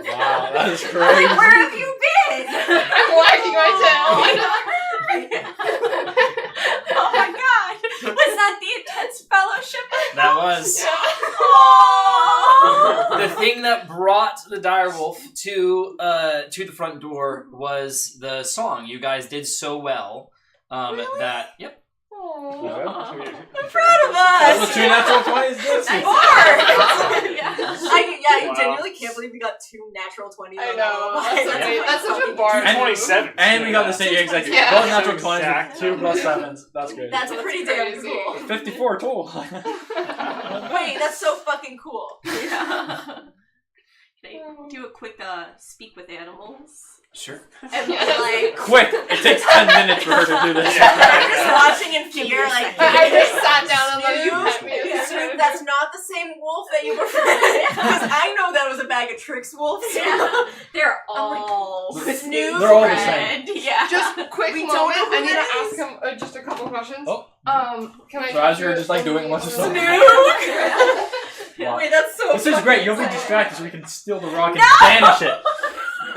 Wow, that is I'm crazy. like, where have you been? I'm wagging my tail. Oh my god! Was that the intense fellowship? That was Oh! the thing that brought the direwolf to the front door was the song. You guys did so well Really? that yep. I'm proud of That's us. what 2 natural 20s this Nice week. work. Yeah. I Wow. genuinely can't believe we got 2 natural 20s. I on know. that. That's such a fucking bar. And- 27. And we got the same exact. Yeah. Both natural 20s Exact. with 2 plus 7s. That's good. That's That's pretty damn crazy. cool. 54 total. Wait, that's so fucking cool. Yeah. Can I do a quick speak with animals? Sure. And like, Quick! It takes 10 minutes for her to do this. I'm just watching in fear, like, I just sat down and let you Snoop, pet me. Snoop, that's not the same wolf that you were because I know that was a bag of tricks wolves. Yeah. They're I'm like, all Snoop, They're all the friend. Yeah. Just quick We moment. don't know who I need to that ask is. him just a couple questions. Oh. Can I? So as you're capture just like doing a only bunch of one? stuff. Snoop. Wow. Wait, that's so. This is fucking great. You'll be exciting. distracted so we can steal the rock and banish it.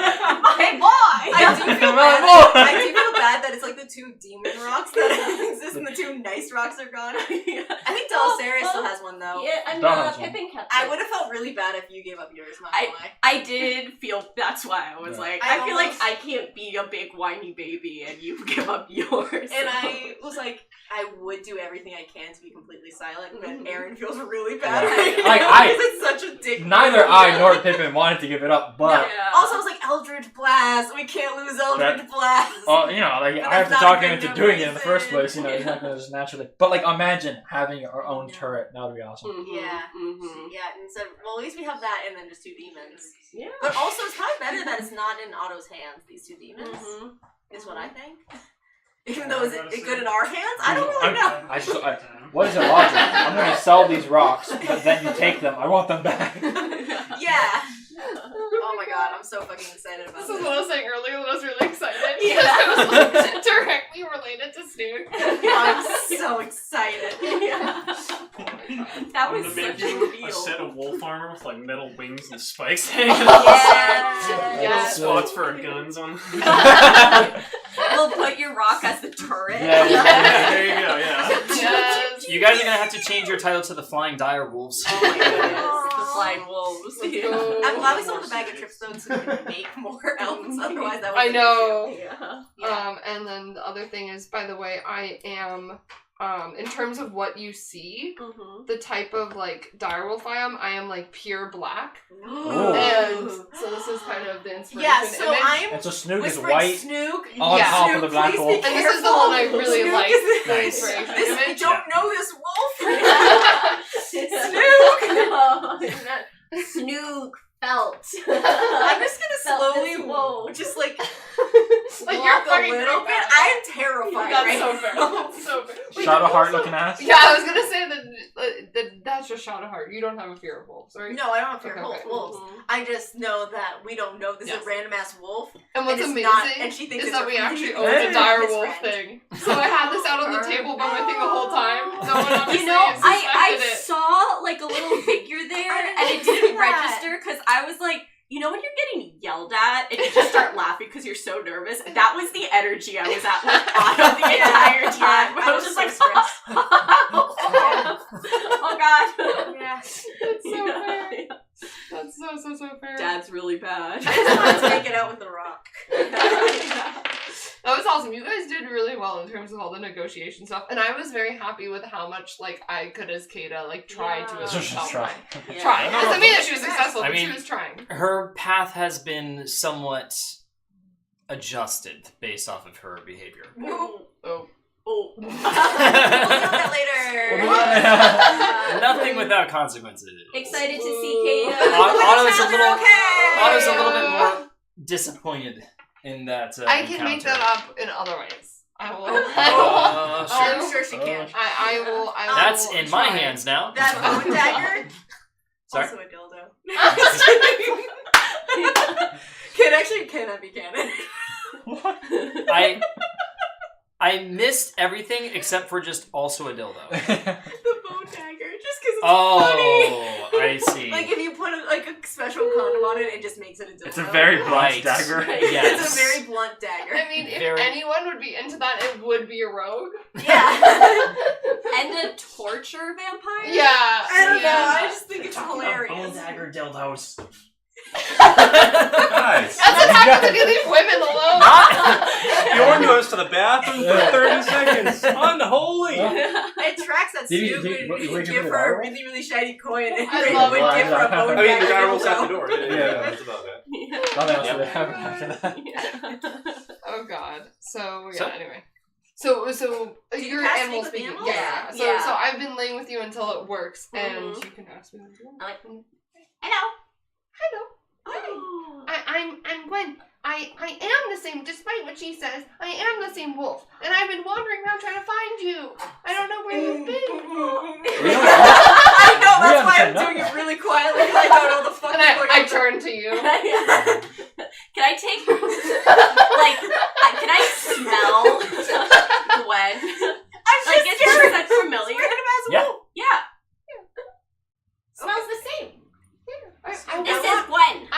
I do feel bad. Why? I do feel bad that it's like the 2 demon rocks that exist and the 2 nice rocks are gone. I think Delisaria still has one though. Yeah, and Don't have one. Pippin kept I it. would have felt really bad if you gave up yours. Not gonna lie. I did feel that's why I was Yeah. like, I I feel like almost- I can't be a big whiny baby and you give up yours. And I was like, I would do everything I can to be completely silent, but Mhm. Aaron feels really bad Yeah. right now Like, I- because it's such a dick. Neither move. I nor Pippin wanted to give it up, but Yeah. Also, I was like, Eldritch Blast. We can't lose Eldritch Blast. like But I have to that's talk not him good into doing it in the reason. first place. You're not gonna just naturally. But like, imagine having our own turret. That would be awesome. Mhm, Yeah. mhm. Yeah, and so well, at least we have that, and then just 2 demons. Yeah. But also, it's probably better that it's not in Otto's hands. These 2 demons Mhm. is what I think. Even though is it good in our hands? I don't really I'm- know. What is your logic? I'm gonna sell these rocks, but then you take them. I want them back. Yeah. Oh my god, I'm so fucking excited about This this. is what I was saying earlier when I was really excited. it was like, directly related to Snook. I'm so excited. That was To such make a you reveal. a set of wolf armor with like metal wings and spikes Yeah. Yeah. spots for our guns on. We'll put your rock as the turret. Yeah. There you go. Yeah. Yes. You guys are gonna have to change your title to the Flying Dire Wolves. Oh my goodness. The flying wolves. Let's go. I'm glad we sold the bag of trips though so we can make more elves. Otherwise, that would I be know. Yeah. And then the other thing is, by the way, I am, in terms of what you see, Mm-hmm. the type of, like, direwolf I am, like, pure black. Ooh. And so this is kind of the inspiration Yeah, so image. I am And so Snook is whispering white Snook. on Yeah. top of Snook, the black please be wolf. And this is the careful. one I really Snook like, is the Nice. inspiration This, image. you don't know this wolf. Snook. Snook felt. I'm just gonna Felt slowly, this wolf. just like Like, walk you're a fucking little doing bit. that. I am terrified That's right so fair. now. That's so fair. Shadow heart looking ass. Yeah, I was gonna say that that's just Shadow Heart. You don't have a fear of wolves, right? No, I don't have fear Okay, of okay. wolves. I just know that we don't know this is Yes. a random ass wolf. And what's And it's amazing not- and she thinks is it's that a we friend. actually Hey. own the dire His wolf friend. thing. So I had this out on the table by my thing the whole time. No one obviously You know, I suspected it. saw like a little figure there, I didn't and it see didn't that. register because I was like, you know, when you're getting yelled at and you just start laughing because you're so nervous. That was the energy I was at with Otto the entire time. I was just like, stressed. oh god, Yeah. That's so fair. That's so fair. Dad's really bad. I just want to take it out with the rock. That was awesome. You guys did really well in terms of all the negotiation stuff, and I was very happy with how much like I could, as Kata, like try to Yeah. assist Just try. Yeah. Try. No, Doesn't mean that she was no. successful, I but she mean- was trying. Her path has been somewhat adjusted based off of her behavior. We'll Oh. Oh. deal with that later. Nothing without consequences. Excited to see Kata. Otto's a little bit more disappointed in that. I can make encounter. that up in other ways. I will. Sure. I'm sure she can. I will. That's will in my try. hands now. That bone dagger. Sorry? Also a dildo. Can actually cannot be canon. I missed everything except for just also a dildo. The bone dagger, just because it's Oh, funny. I see. Like if you put a special condom on it, it just makes it a dildo. It's a very blunt Right. dagger. Yes. It's a very blunt dagger. I mean, if Very- anyone would be into that, it would be a rogue. Yeah. And a torture vampire? Yeah. I don't know. yeah. I just think it's hilarious. dagger dildos. Guys. That's what happens if you leave women alone. Bjorn goes to the bathroom for 30 seconds. Unholy. It tracks that Did you- Snoop did- would would you give put it her a out? really, really shiny coin and I Ray love would it. give her a bone I mean, the dagger guy rolls out dildo. the door. Yeah. That's about it. Nothing else Yep. really happened after that. Oh god. So yeah. So- Anyway. So you your cast animal sleep with speaking. animals? Yeah. So Yeah. so I've been laying with you until it works, and Mhm. you can ask me. I like- Hello. Oh. I'm Gwen. I am the same, despite what she says. I am the same wolf, and I've been wandering around trying to find you. I don't know where you've been. I know, We that's why I'm understand doing that. it really quietly. I don't know the fuck And people are I gonna- turn to you. Can I take, like, can I smell Gwen? I'm Like, just is scared. that familiar? Yeah. Yeah. Smells the same. I This want- is Gwen.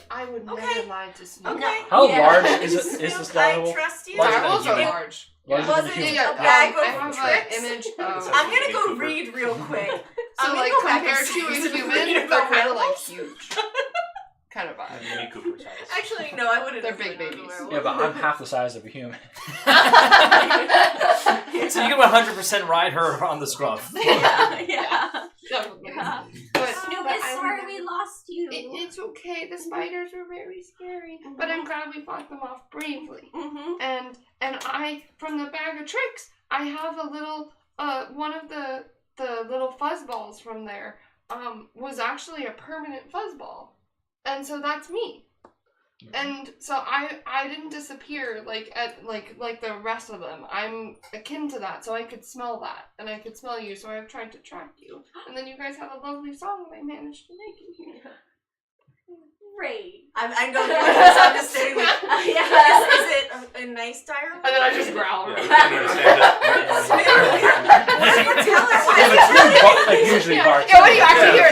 I would Okay. never lie to Snoop. Okay. How Yeah. large is this I direwolf? trust you. Larger than Direwolves are human. large. Larger Was than it- human. Yeah, A bag I of have tricks? an image I'm of. gonna go Cooper. read real quick. So I'm like gonna go back compared to upstairs a and human, read they're about kind of like werewolves. huge. Kind of vibe. Mini Cooper size. Actually, no, I wouldn't. They're have big put it on the babies. werewolf. Yeah, but I'm half the size of a human. So you can 100% ride her on the scruff. Yeah. Definitely. Yeah. But, Snoop but is I sorry would- we lost you. It's okay. The spiders were very scary, but I'm glad we fought them off bravely. Mm-hmm. And I, from the bag of tricks, I have a little one of the little fuzz balls from there was actually a permanent fuzz ball, and so that's me. And so I didn't disappear like the rest of them. I'm akin to that, so I could smell that, and I could smell you, so I've tried to track you. And then you guys have a lovely song that I managed to make in here. Ray. I'm going through it, so I'm just staring like, is it a nice diary? And then I just growl. Yeah, we can't understand it. Tell her why. Like usually barks. Yeah, what do you actually hear?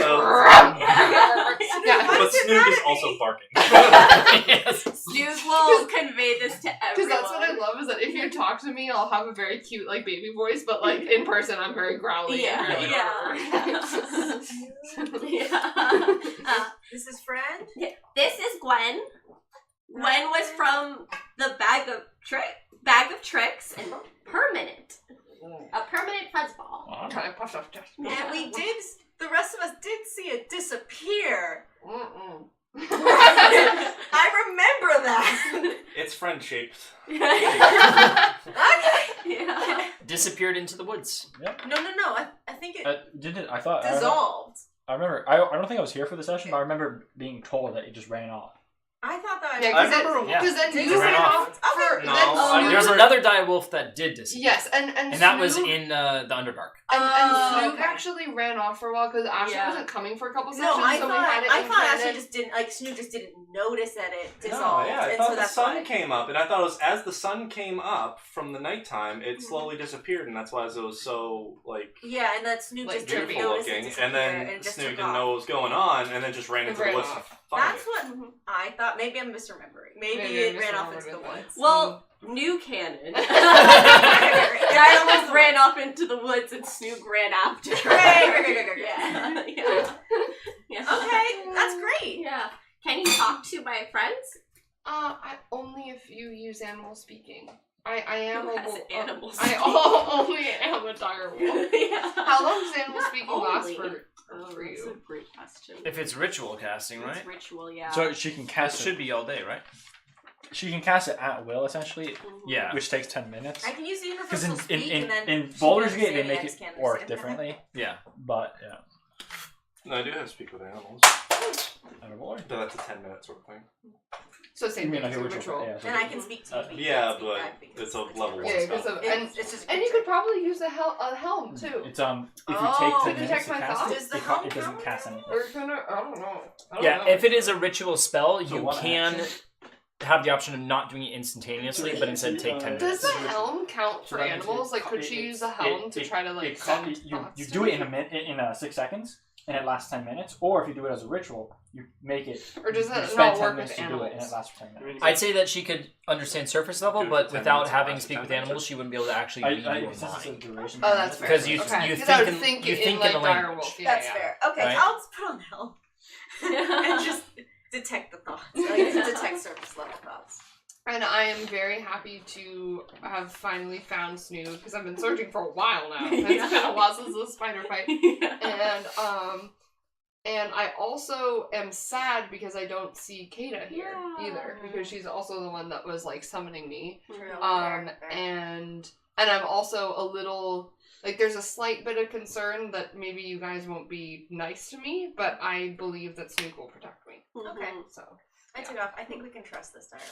Yeah. But Snoog is also barking. Snoog will convey this to Because everyone. that's what I love is that if you talk to me, I'll have a very cute like baby voice, but like in person, I'm very growly. Yeah, and really yeah. This is friend? This is Gwen. Gwen was from the Bag of Tricks and Permanent. A permanent fuzzball. Kind of puffed up chest. And the rest of us did see it disappear. Mm-mm. I remember that. It's friend shaped. Okay. Yeah. Disappeared into the woods. No. I think it Did it? I thought dissolved. I remember. I don't think I was here for the session, but I remember being told that it just ran off. I thought that Yeah, I remember. because then Did you you ran ran off off? for Okay. No, then I Snoog- There's remember- another dire wolf that did disappear. Yes, and that was Snoog- in the Underdark. And Snoog okay. actually ran off for a while because Ashley Yeah. wasn't coming for a couple No, sessions, I so we had it thought in Ashley canon. just didn't Snoog just didn't notice that it No, dissolved. yeah, I and thought so the that's sun why. came up, and I thought it was as the sun came up from the nighttime, it slowly disappeared, and that's why it was so like Yeah, and that Snoog Like, just didn't beautiful notice it looking, disappear, and then it just Snoog took didn't off. know what was going on, and then just ran into the ran woods off. to find That's it. what I thought. Maybe I'm misremembering. Maybe Maybe it I ran off misremembered into the it then. woods. Well, new canon. Dire wolf ran off into the woods and Snoog ran after her. Great. Yeah. Yeah. Okay, that's great. Yeah. Can you talk to my friends? Only if you use animal speaking. I am Who a has wolf. animal I speaking? only am a dire wolf. Yeah. How long does animal speaking last Only. for That's you? a great question. If it's ritual casting, right? It's ritual, yeah. So she can It cast should it. be all day, right? She can cast it at will, essentially, Mhm. Yeah. which takes 10 minutes. I can use the Because universal speak and then in she Baldur's can Gate, they understand make X it can't work understand. differently. Yeah. But yeah, No, I do have to speak with animals, I don't know. but that's a 10-minute sort of thing. So You same mean thing like as a a ritual? ritual. Yeah, so And I can speak to you. Yeah, speak but back because it's a it's level different. one Yeah, spell. because of, It's just and you could probably use a helm too. It's if you Oh, take to 10 minutes detect to my cast thoughts? it, Does the it helm doesn't count? cast anything. Or gonna, I don't know. Yeah, if it is a ritual spell, So you one can action? have the option of not doing it instantaneously, but instead take 10 Does minutes. the helm count So for that means animals? it Like, co- could it- she use it- a helm it- to try to like you thoughts do it in 6 seconds, and it lasts 10 minutes. Or if you do it as a ritual, you make it. Or does you that spend not 10 work minutes with to do it, and animals? it lasts for 10 minutes. I'd say that she could understand surface level, Do it but for 10 without minutes, having last speak 10 with minutes. animals, she wouldn't be able to actually read your Since it's a mind. duration Oh, of that's fair. Because you okay. you 'Cause think I would in think you in think like in the dire language. wolf. Yeah, That's yeah. fair. Okay, Right? I'll just put on the helm and just detect the thoughts. Like detect surface level thoughts. And I am very happy to have finally found Snoog because I've been searching for a while now. It's been a while since the spider fight. And I also am sad because I don't see Kata here either because she's also the one that was like summoning me. True. And I'm also a little like there's a slight bit of concern that maybe you guys won't be nice to me, but I believe that Snoog will protect me. Okay. So I took off. I think we can trust this diary.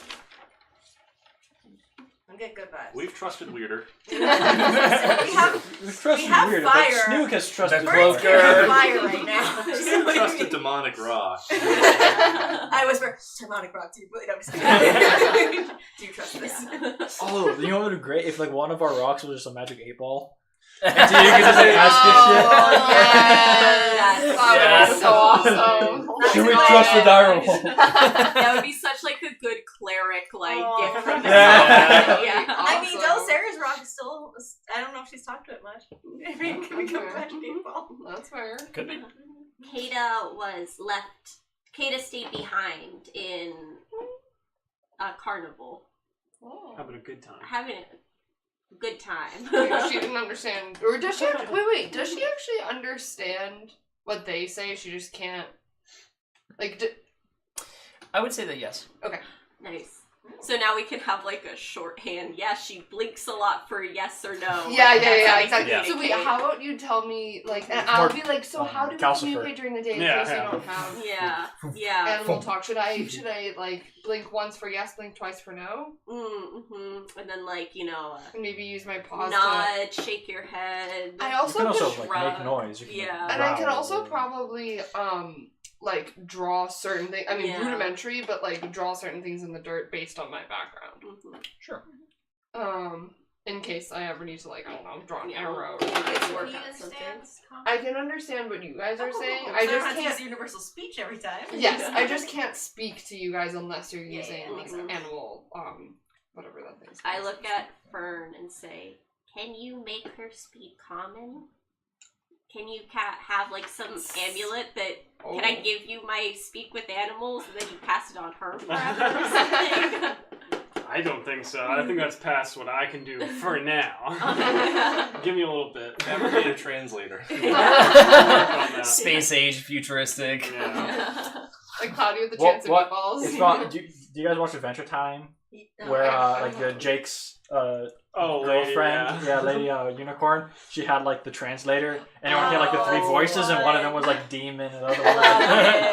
I'm getting good vibes. We've trusted Weirder. we have We've trusted we have Weird, fire. but Snoog has trusted The Bird's cloaker. carrying fire right now. We've trusted Demonic Rock. I whisper, demonic rock to you. No, I'm just kidding. Do you trust this? Oh, you know what would be great if like one of our rocks was just a magic 8-ball. And so you could just like, ask Oh, yes. That would be so awesome. it shit. Should we trust the dire wolf? That would be such like a good cleric gift from the Yeah. song. Yeah. I mean, Awesome. Sarah's rock is still. I don't know if she's talked to it much. Maybe it can become a magic 8-ball. That's fair. Could be. Kata stayed behind in a carnival, Oh. Having a good time. having a good time. Maybe she didn't understand. Or does she? Wait. Does she actually understand what they say? She just can't. Like, I would say that yes. Nice. So now we can have like a shorthand. Yes, she blinks a lot for yes or no. yeah, Like, that's how we exactly. Yeah. So wait, communicate. how about you tell me, like, and I'll More, be like, so how do we Calcifer. communicate during the day in Yeah, case yeah. we don't have Yeah. animal talk? Should I like blink once for yes, blink twice for no, Mm-hmm. And then and maybe use my paws to... nod, shake your head. I You also can also could, like shrug. make noise. You can, Yeah. and I can growl also or- probably like draw certain things. I mean, Yeah. rudimentary, but like draw certain things in the dirt based on my background. Sure. In case I ever need to, like, I don't know, draw an Yeah. arrow. You Or guys work work out out something. I can understand what you guys are saying. Oh, I so just have to can't. use universal speech every time. Yes, I just can't speak to you guys unless you're Yeah, using yeah, makes like sense. animal, whatever that thing's I called. look at Fern and say, "Can you make her speak common? Can you have like some amulet that can I give you my speak with animals and then you pass it on her forever or something?" I don't think so. I think that's past what I can do for now. Give me a little bit. Never need a translator. Space age, futuristic. Yeah. Like Cloudy with the What- chance of what- meatballs. It's not. Do you guys watch Adventure Time? Where like Jake's girlfriend, Lady Unicorn, she had like the translator, and everyone had like the three voices, and one of them was like demon, and the other one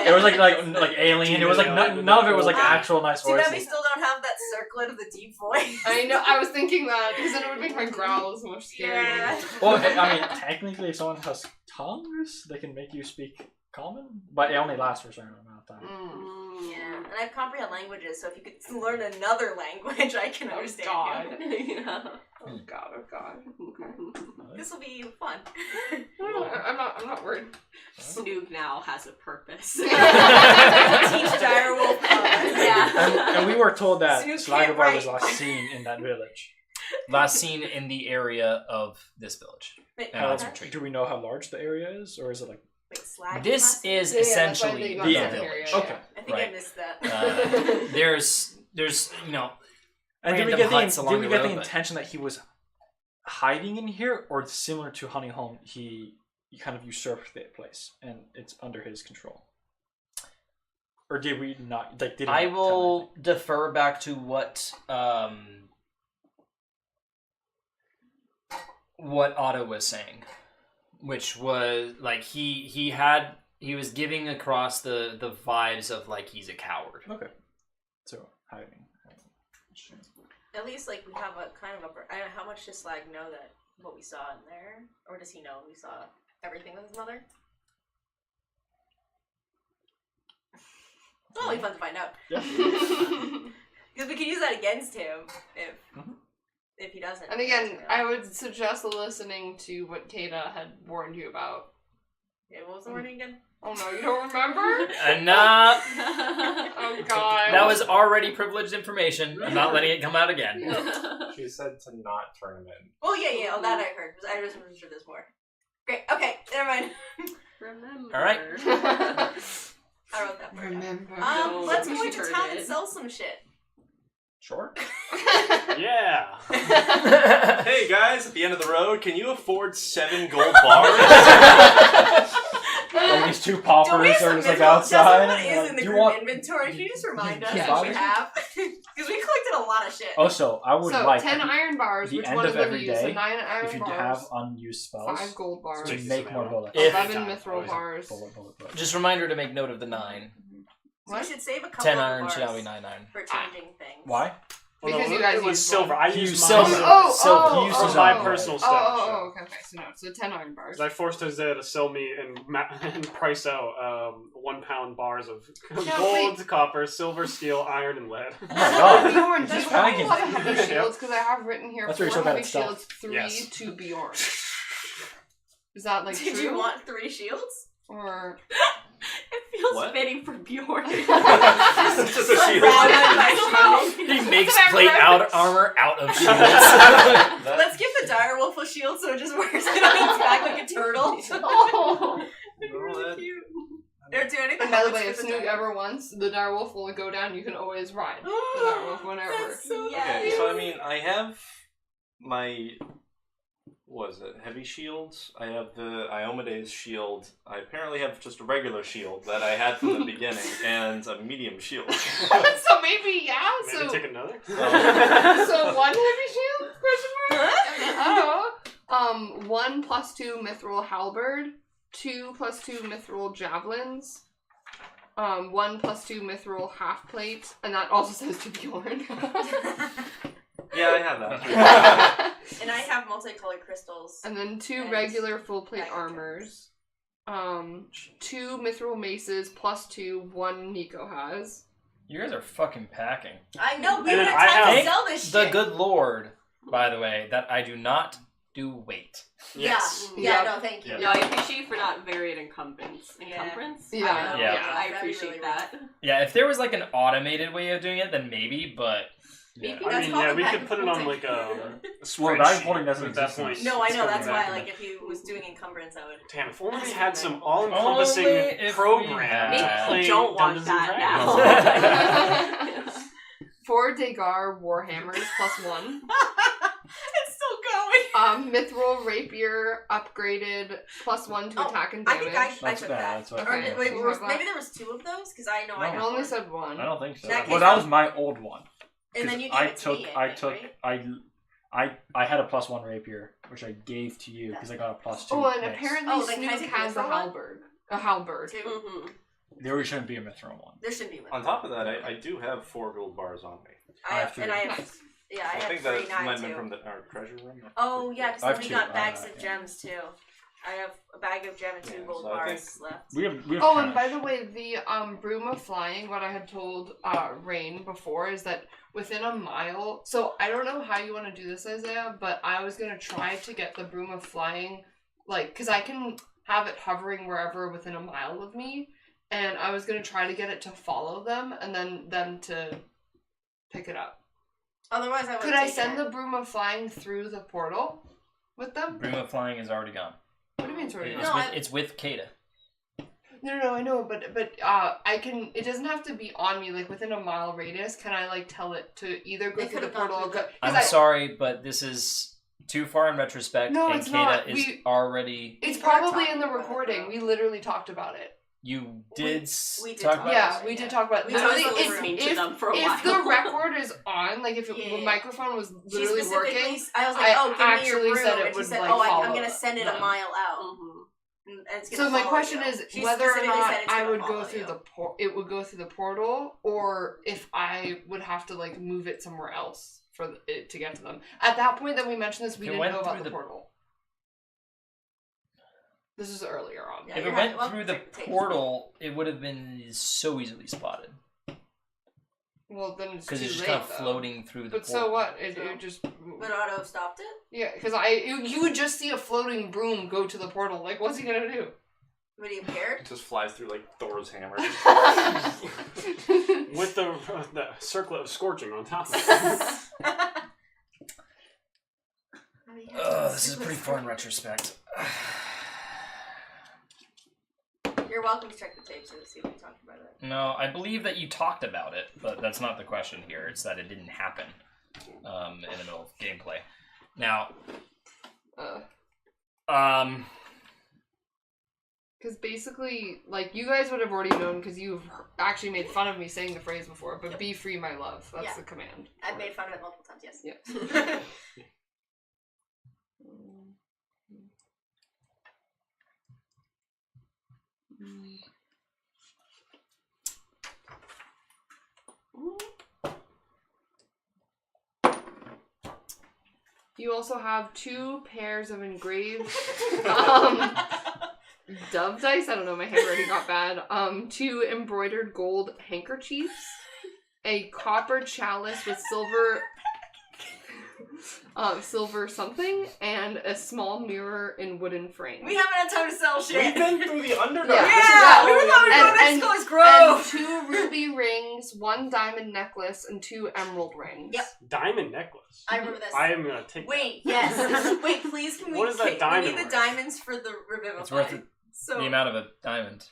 it was like alien. It was like none of it was like actual nice Too bad we voices. still don't have that circlet of the deep voice. I know. I was thinking that because then it would make my growls much scarier. Yeah. Well, I mean, technically, if someone has tongues, they can make you speak common, but it only lasts for a certain amount of time. Yeah, and I comprehend languages, so if you could learn another language, I can understand God. you. Oh god. Oh god. Okay. This will be fun. I'm not worried. Snoog now has a purpose. Teach direwolf. Yeah. And we were told that Snoop Slagovar can't was write. last seen in that village. Last seen in the area of this village. Wait, And its retreat. Do we know how large the area is, or is it like? wait, slag This last- is Yeah, that's why essentially they got the that village. area, Okay. I think I Right. missed that. There's And did we random get huts the, along did we the get road, the but- intention that he was hiding in here, or similar to Honey Home, he kind of usurped the place and it's under his control? Or did we not? Like, did he I not tell will defer back to what Otto was saying, which was like he was giving across the vibes of like he's a coward. anything? Okay. So hiding. At least, like, we have a kind of a. I don't know, how much does Slag know that what we saw in there, or does he know we saw everything with his mother? It'll be fun to find out. Yeah. Because we could use that against him if he doesn't. And again, I would suggest listening to what Kata had warned you about. Yeah, what was the warning again? Oh no, you don't remember? Enough. Oh god. That was already privileged information. I'm not letting it come out again. She said to not turn him in. Oh yeah, oh that I heard. I just wasn't sure there's more. Great. Okay, never mind. Remember. All right. I wrote that part. Remember. Let's go She into heard town it. and sell some shit. Sure. Yeah. Hey guys, at the end of the road, can you afford 7 gold bars? Like these two Don't we paupers have are some just like mental- outside. What is like, in the do you group want? inventory? Can you just remind us Yeah, what we sure. have? Because we collected a lot of shit. Also, I would So like 10 at the- iron bars, the which end one of of them every you use? So day, 9 iron if you bars, have unused spells, 5 gold bars, to Makes make some more ammo. bullets. If- 11 mithril bars. Bullet. Just a reminder to make note of the 9. So we should save a couple 10 of iron bars should now be 9 iron. for changing things. Why? Well, Because no, you guys it was used silver. one. I You used used mine. silver. Oh, he used For his my own. personal Oh, stash. okay. So 10 iron bars. I forced Isaiah to sell me and price out 1 pound bars of Yeah, gold, wait. copper, silver, steel, iron, and lead. Oh my god. Bjorn, He's that's just why a panicking. lot of heavy shields, because I have written here That's where 4 you're so bad heavy at stealth. shields, 3 Yes. to Bjorn. Is that like Did true? you want 3 shields? Or It feels What? fitting for Bjorn. It's just a shield. He makes plate out armor out of shields. Let's give the direwolf a shield so it just wears it on its back like a turtle. oh. It'd be really cute. They're doing anything. And by the way, if Snoog ever wants the direwolf will go down, you can always ride the direwolf whenever. That's so Okay, cute. so I mean, I have my, what is it, heavy shields? I have the Iomedes shield. I apparently have just a regular shield that I had from the beginning, and a medium shield. So maybe, yeah. Maybe So take another. so 1 heavy shield? Question mark? I don't know. 1 + 2 mithril halberd, 2 + 2 mithril javelins, 1 + 2 mithril half plate, and that also says to Bjorn. Yeah, I have that. And I have multicolored crystals. And then 2 And regular full plate dragon armors. 2 mithril maces +2, 1 Nico has. You guys are fucking packing. I know, we And would then have I time to have sell this The shit. good Lord, by the way, that I do not do weight. Yes. Yeah, Yeah. no, thank you. Yeah, I appreciate you for not varied encumbrance. Encumbrance? Yeah. I don't know. Yeah. I That'd be appreciate really that. Yeah, if there was like an automated way of doing it, then maybe, but... Maybe Yeah. I That's mean, called yeah, a we bag could of put it on holding. like a Well, bag of spreadsheet holding doesn't at that exist. point. No, I know, It's that's coming why, back. like, if he was doing encumbrance, I would... Damn, if only we That's had okay. some all-encompassing Only if we program had- to Maybe play you don't want Dungeons that and Dragons. now. 4 Dagar Warhammers +1. It's still going! Mithril Rapier upgraded +1 to Oh, attack and I damage. think I That's took bad, that. that's what Or, I think. wait, You was, have that? maybe there was 2 of those? Because I know I No. I have only one. said 1. I don't think so. That case- Well, that was my old one. And then you 'Cause gave it to me, I had a +1 rapier, which I gave to you because I got a +2. Oh, and mace. apparently Oh, then can I Snoop take the has a mithril one? halberd. A halberd. 2. Mhm. There shouldn't be a mithril one. There should be one. On top of that, I do have 4 gold bars on me. I have, and I have, Nice. yeah, I I have think 3 that now might have been too. from our treasure room. Oh yeah, because I then have we 2, got bags of yeah. gems too. I have a bag of gem and 2 Yeah, gold so I bars left. We have Oh, cash. and by the way, the broom of flying, what I had told Rain before is that within a mile, so I don't know how you want to do this, Isaiah, but I was going to try to get the broom of flying, like, because I can have it hovering wherever within a mile of me, and I was going to try to get it to follow them, and then them to pick it up. Otherwise, I would. Could I send the broom of flying through the portal with them? Broom of Flying is already gone. What do you mean, sorry? It's, No, with, it's with Kata. No, I know, but I can. It doesn't have to be on me. Like within a mile radius, can I like tell it to either go They through the could've gone portal or through go? I'm 'cause sorry, but this is too far in retrospect, No, and it's Kata not. is We- already... It's We were probably talking in the about it, recording. though. We literally talked about it. You did we did talk talk about Yeah, it, we yeah. did talk about it. We Literally, talked if, listening to them for a if while. the record is on, like if Yeah. the microphone was She literally specifically, working, I was like, I oh, give me your actually broom, said it and she would, said, like, oh, I'm follow gonna send it them. a mile out. Mhm. And it's so gonna my follow question you. is She whether or specifically not said it's I gonna would go follow through you. it would go through the portal, or if I would have to like move it somewhere else for it to get to them. At that point that we mentioned this, we If it didn't went know about through the the- portal. This is earlier on. Yeah, If you're it went happy- well, through the take- take- portal, it would have been so easily spotted. Well, then it's too Because it's just late, kind of though. floating through the But portal. so what? So- It just But Otto stopped it. yeah, because you would just see a floating broom go to the portal. Like, what's he gonna do? But he impaired. It just flies through like Thor's hammer. With the circlet of scorching on top of it. This is pretty far in retrospect. You're welcome to check the tapes and see if we talked about it. No, I believe that you talked about it, but that's not the question here. It's that it didn't happen in the middle of gameplay. Now, Because basically, like, you guys would have already known because you've actually made fun of me saying the phrase before, but be free, my love. That's Yeah. the command. I've made fun of it multiple times. Yes. Yeah. You also have 2 pairs of engraved dove dice. I don't know, my handwriting got bad. 2 embroidered gold handkerchiefs, a copper chalice with silver something, and a small mirror in wooden frame. We haven't had time to sell shit. We've been through the Underdark. Yeah. we were thought we were going And- next to and Grove. 2 ruby rings, 1 diamond necklace, and 2 emerald rings. Yep. Diamond necklace. I remember this. I am gonna take Wait, yes. Wait, please, can we? What is that we need diamond the worth? diamonds for the Revivify. it's worth it, So the amount of a diamond.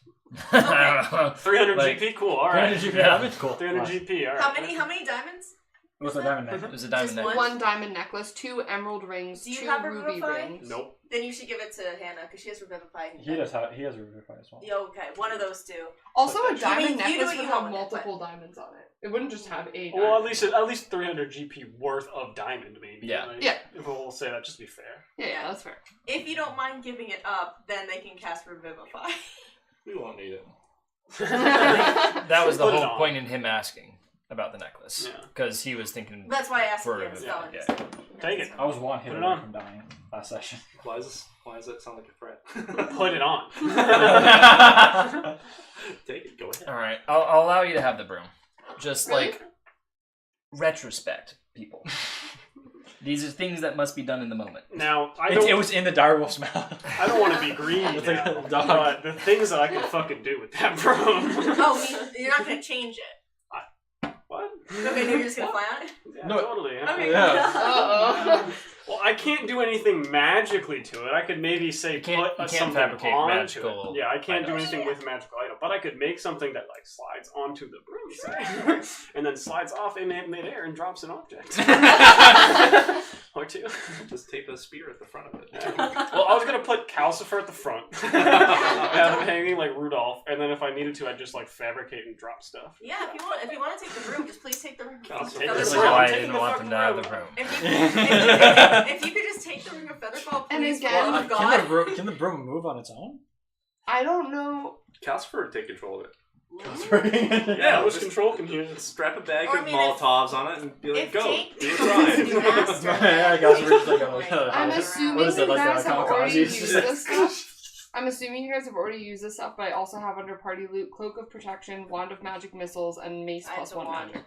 I don't know. 300 Like- GP. Cool. All right. 300 GP Yeah. damage? Cool. 300 Nice. GP. All right. how many diamonds? What's the diamond It neck? was a diamond Just necklace. one? 1 diamond necklace, 2 emerald rings, Do you 2 have a ruby Revivify? rings. Nope. Then you should give it to Hannah because she has Revivify. He has a revivify as well. Yeah, okay, one of those two. Also, a You diamond mean- you do necklace what would you have want with it, multiple diamonds on it. It wouldn't just have a diamond. Well, at least 300 GP worth of diamond, maybe. Yeah. Like, Yeah. If we'll say that, just to be fair. Yeah, that's fair. If you don't mind giving it up, then they can cast Revivify. We won't need it. That was the Put it whole on. point in him asking. about the necklace. Yeah. Because he was thinking. That's why I asked for if you had yeah, spells. Take it. I was one hit Put it away on. from dying last session. Why does that sound like a threat? Put it on. Take it. Go ahead. All right, I'll allow you to have the broom. Just Really? like retrospect, people. These are things that must be done in the moment. Now, It was in the direwolf's mouth. I don't want to be greedy It's like now, a dog. but the things that I can fucking do with that broom. Oh, you're not gonna change it. What? Okay, you're just gonna fly on it? Yeah, No. totally. Okay. Yeah. Uh-oh. Well, I can't do anything magically to it. I could maybe say can't put fabricate something onto magical it. Yeah, I can't do items. anything with a magical item, but I could make something that like slides onto the broom, say, and then slides off in midair and drops an object. Or two. Just tape a spear at the front of it. Well, I was gonna put Calcifer at the front, have him hanging like Rudolph, and then if I needed to, I'd just like fabricate and drop stuff. Yeah, if you want to take the room, just please take the room. I'll take This the is broom. why I Taking didn't the want them to have the fucking broom. If you could just take the ring of Featherfall, And please, again- for the love of God. Can the broom move on its own? I don't know. Calcifer would take control of it. Yeah, let's control computer. Strap a bag Or, of I mean, Molotovs on it and be like, if go, Jake do a chooses to do try. master, Yeah, I guess we're just like, I'm what assuming is you it, like guys the have already kamikazes? used this stuff. I'm assuming you guys have already used this stuff, but I also have under party loot Cloak of Protection, Wand of Magic Missiles, and Mace I have plus the 1 wand. magic.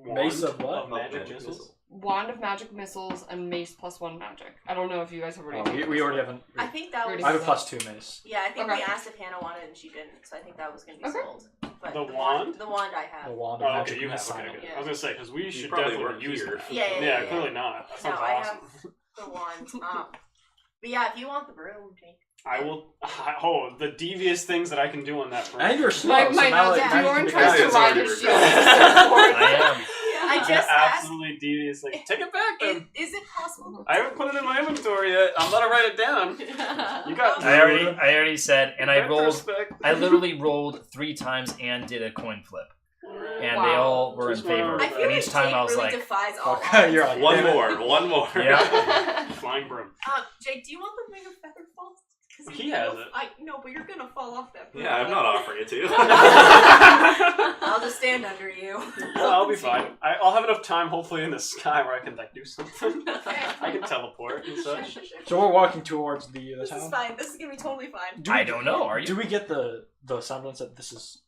Mace of what? Magic missiles. Wand of Magic Missiles and Mace plus 1 magic. I don't know if you guys have already Oh, taken we this already one. haven't. I think that was. I have a +2 mace. Yeah, I think Okay. we asked if Hannah wanted and she didn't, so I think that was going to be Okay. sold. But The wand? The wand I have. The wand of Oh, magic okay, you have. missile. Okay, good. Yeah. I was gonna say because we should probably definitely weren't use here. that. Yeah, Clearly not. That sounds No, I awesome. The wand. But yeah, if you want the broom, Jake. I will. Oh, the devious things that I can do on that broom. And you're slow, My, so my now, nose, like, now you Bjorn can be tries to it's ride already his shield. recorded. I am. I just asked. Absolutely devious. Like, take it back then. Is it possible? I haven't put it in my inventory yet. I'm gonna write it down. You got. I already said, and I rolled. Retrospect. I literally rolled 3 times and did a coin flip, and they all were in Just favor. I feel And like each time Jake I was really like, defies all Okay, odds. you're like, One damn it. more. yeah. Flying broom. Jake, do you want the ring of Featherfall? 'Cause He has it. I know, but you're gonna fall off that broom. Yeah, I'm not offering it to you. I'll just stand under you. No, I'll be fine. I'll have enough time, hopefully, in the sky where I can like do something. I can teleport and such. So we're walking towards the This is town. fine. This is gonna be totally fine. Do we- I don't know. Are you? Do we get the semblance that this is?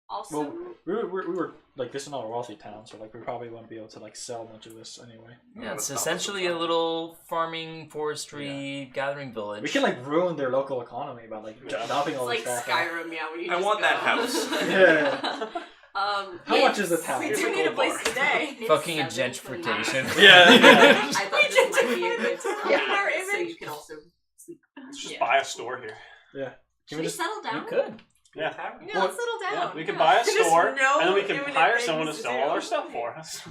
Also, Well, we were like, this is not a wealthy town, so like we probably won't be able to like sell much of this anyway. Yeah, it's essentially a little farming, forestry, gathering village. We can like ruin their local economy by like dumping it's all like this stuff. Skyrim, yeah, when you I just want go. that house. Yeah. How much is the town? We do need a place to stay. Fucking It's gentrification. Yeah. I thought this might be a good spot, Yeah. so you can also sleep. Let's just Yeah. buy a store here. Yeah. Should we settle You down? could. Yeah. Yeah, let's settle down. Yeah, we can buy a Just store, no and then we can imminent hire things someone to to sell do. all our stuff for us.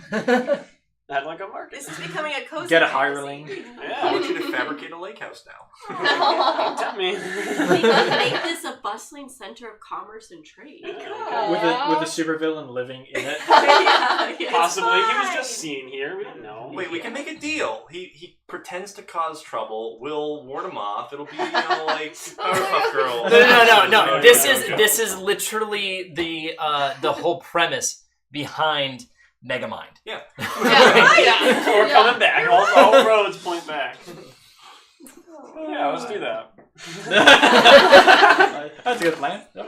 At like a market. This is becoming a cozy Get a fantasy. hireling. I Yeah. want you to fabricate a lake house now. Tell me. We could make this a bustling center of commerce and trade. With a supervillain living in it. Yeah. Possibly. He was fine. just seen here. We didn't know. Wait, we can make a deal. He pretends to cause trouble. We'll ward him off. It'll be, like Powerpuff Girls. No. This is literally the whole premise behind Megamind. Yeah. We're coming back. All roads point back. Yeah, let's do that. That's a good plan. So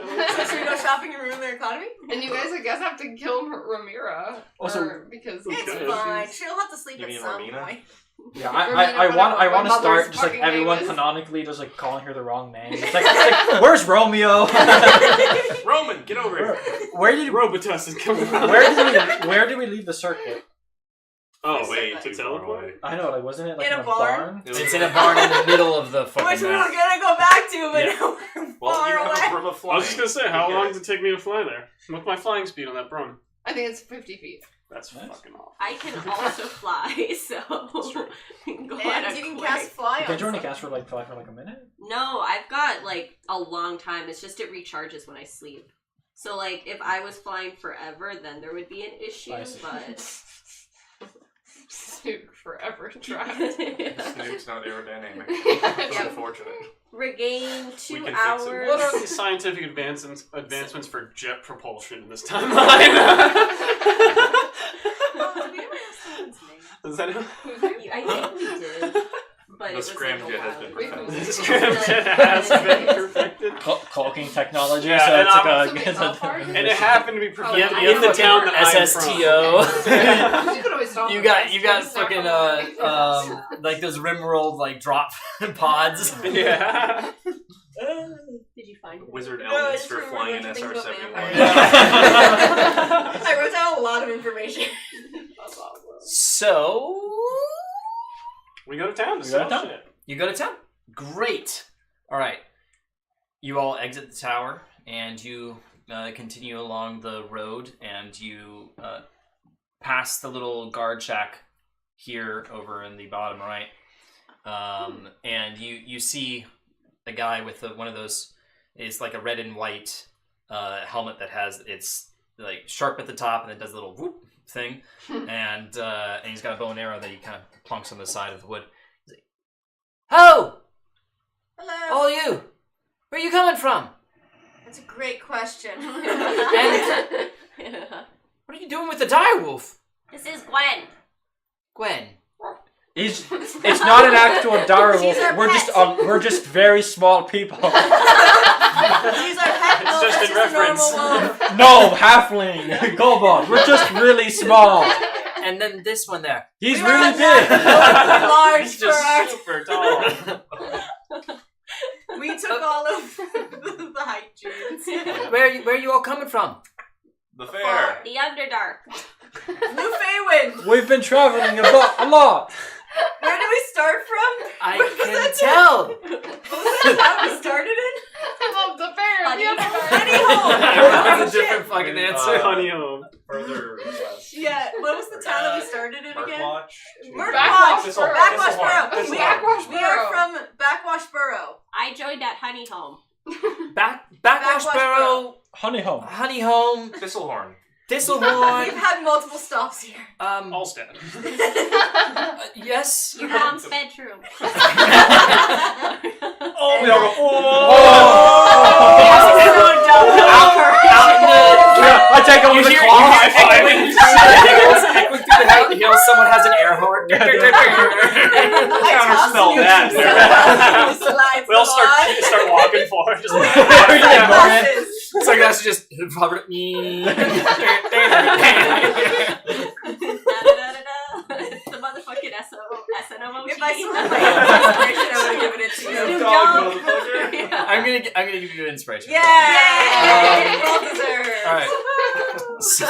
should we go shopping and ruin their economy? And you guys, I guess, have to kill Ramira. Also- because It's Okay. fine. She'll have to sleep You at mean some Romina? point. Yeah, I I want to mother's start just like fucking everyone name is. canonically just like calling her the wrong name. It's like where's Romeo? Roman, get over here. Where did Robitus is coming around. where did we leave the circuit? Oh, Way wait, too to far teleport? away. I know, like wasn't it like In in a a barn? barn? It's in a barn in the middle of the Which fucking we were map. gonna go back to, but Yeah. now we're Well, far you have a away. broom of I flying. was just gonna say, how Okay. long does it take me to fly there? What's my flying speed on that broom? I think it's 50 feet. That's Nice. fucking awful. I can also fly, so go at And a you can quick- cast fly Can on you only something. cast for like a minute? No, I've got like a long time. It's just it recharges when I sleep. So like if I was flying forever, then there would be an issue. I see. But Snook forever trapped. Snook's not aerodynamic. It's unfortunate. Regain We 2 can fix it. hours. What are the scientific advancements for jet propulsion in this timeline? Oh, did we ever ask someone's name? Is that I think we did. But The it was scramjet has been Wait, perfected. the scramjet has been perfected? Cloaking technology, Yeah, so and it's I'm- like So it's all And it happened to be perfected Yeah, in the fucking town that I'm SSTO. You could always stop You at got this. fucking like those rimrolled like drop pods. from. Yeah. Did you find it? Wizard No, I just Elminster flying an remembered things about SR-71. I wrote down a lot of information. So We go to town to We go to sell town. shit. you go to town. Great. All right. You all exit the tower and you continue along the road, and you pass the little guard shack here over in the bottom right, and you see a guy with one of those. It's like a red and white helmet that has it's like sharp at the top and it does a little whoop thing, and he's got a bow and arrow that he kind of plunks on the side of the wood. He's like, "Ho! Hello. All you! Where are you coming from? That's a great question. And what are you doing with the direwolf, This is Gwen. Gwen?" it's not an actual She's direwolf. our We're just very small people. She's our pet It's wolf, just that's in a reference. normal wolf. No, halfling, kobold. We're just really small. And then this one there. He's We really are big. large He's for our... just super tall. We took all of the height genes. Where are you all coming from? The fair. The Underdark. New Feywind. We've been traveling a lot. Where did we start from? I What was can that tell. What was that town we started in? I love the bear. Honey The other Honey bear. Home. That's a Oh, different shit. fucking answer. Honey home. Further west. Yeah, what was the town that we started in again? Murkwatch. Backwash Thistle- Backwash Thistlehorn. Borough. Thistlehorn. We are from Backwash Borough. I joined at Honey Home. Backwash Backwash Barrow, Honey home. Honey Home, Thistlehorn. We've Thistlehorn. had multiple stops here. Allstead. Yes. Your mom's bedroom. Oh, we all go, I take over the claw. Echoing through the house, you know, someone has an air horn. Counterspell that. We all start walking forward. Just So I guess just Robert. The motherfucking SNMOG. If I still had my inspiration, I would have given it to you. Dog, motherfucker. I'm gonna give you an inspiration. Yay! Yay! Well deserved. All right. So, I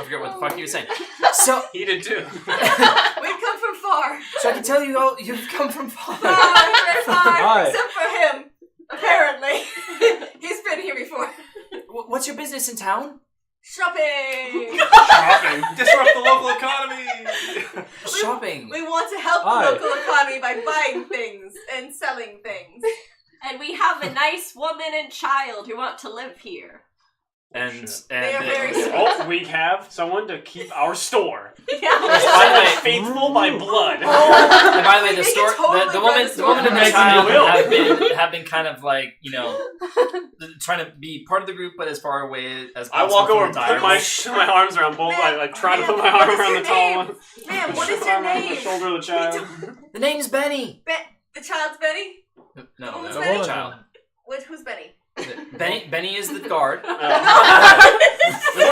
forget what the fuck you were saying. So He did too. We've come from far. I can tell you all you've come from far. Very far. Hi. Except for him. Apparently. He's been here before. What's your business in town? Shopping. Shopping. Disrupt the local economy. Shopping. We want to help Hi. the local economy by buying things and selling things. And we have a nice woman and child who want to live here. And They are very sweet. Oh, we have someone to keep our store. Yeah. By the way, Faithful by blood. and by the way, They the can store, totally the run woman, the the store woman and the from child Will. have been kind of like, you know, trying to be part of the group, but as far away as I possible walk over from and the put my arms around both. I like try to put my arm around the tall one. Ma'am, what is Put your my arm around the name? shoulder of the child. The name's Benny. The child's Benny? No, Who's no, Benny? the child. Who's Benny? Benny is the guard. We're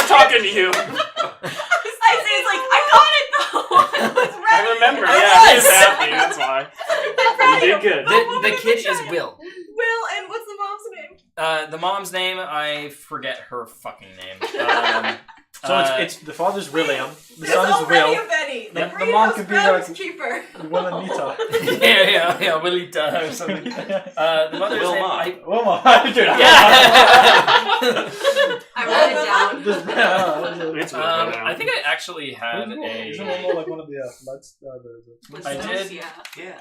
talking to you. Isaiah's like, I got it though. I remember. I Yeah, was. he's happy. That's why. You did good. The kid is Will. Will, and what's the mom's name? The mom's name, I forget her fucking name. So it's the father's William, the There's son is already Will, a Benny. The- the greenhouse mom could be like- groundskeeper. Will and Nita. yeah, Willita or something. The mother's name, Wilma. Wilma. I wrote it down. It's really good now. I think I actually had Isn't a. Wilma like one of the floods? I did. Yeah. Yeah.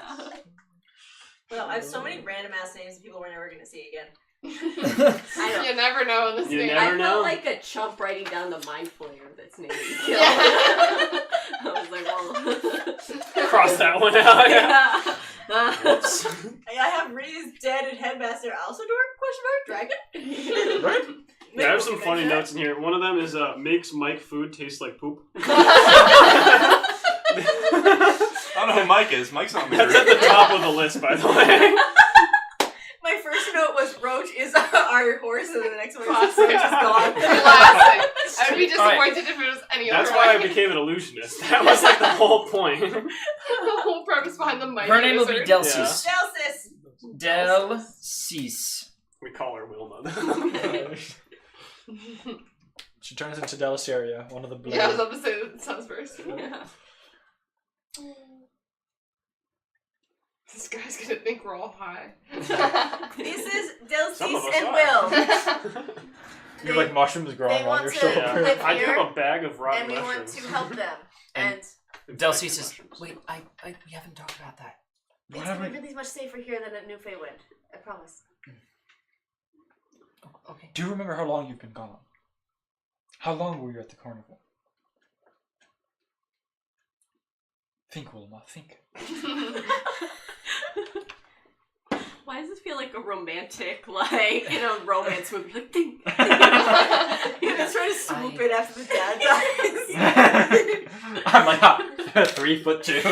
Well, I have so many random ass names people we're never gonna see again. You never know in this You game. never I know. felt like a chump writing down the mind flayer that's named. Yeah. was like, well. Cross that one out. Yeah. Whoops. I have Ree's dead and Headmaster Alcedor? Dragon? Right? Yeah, I have some funny notes in here. One of them is makes Mike food taste like poop. I don't know who Mike is. Mike's not me. That's at the top of the list, by the way. My first note was Roach is our horse, and then the next one was Classic. Roach is gone. Classic. I would be disappointed if it was any other That's why I way. became an illusionist. That was like the whole point. The whole premise behind the mighty Her name will be wizard. Delcis. Delcis! Delcis. We call her Wilma. She turns into Deliceria, one of the blue. Yeah, I was about to say that sounds very similar. Yeah. This guy's gonna think we're all high. This is Some of Delcis us and are. Will. You're like mushrooms growing they on want your to- shoulder. live I give here, him a bag of rotten and we want mushrooms. to help them. And Delcis says, wait, we haven't talked about that. it's going to be really much safer here than at New Feywind. I promise. Okay. Do you remember how long you've been gone? How long were you at the carnival? Think, Wilma, think. Why does this feel like a romantic, like, romance movie? Like, think. You're just trying to swoop in after the dad dies. I'm like 3'2".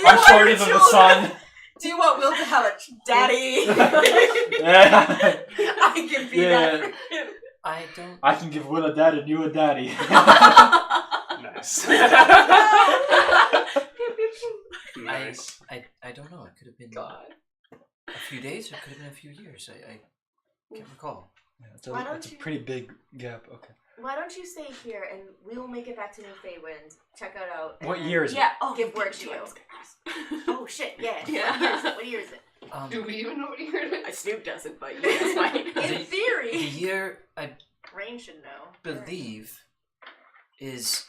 I'm shorter than the sun. Do you want Will to have a daddy? Yeah. I can be that for him. I don't. I can give Will a dad and you a daddy. Nice. Nice. I don't know. It could have been God. a few days, or it could have been a few years. I can't recall. Yeah, Why don't that's a you- pretty big gap. Okay. Why don't you stay here and we will make it back to New Feywind, check it out. and What then year is it? Yeah. Oh, Give work to you. Oh shit, yeah. Yeah. What year is it? Do we even know what year it is? Snoop doesn't, but that's fine. In The theory. year I Rain should know. believe is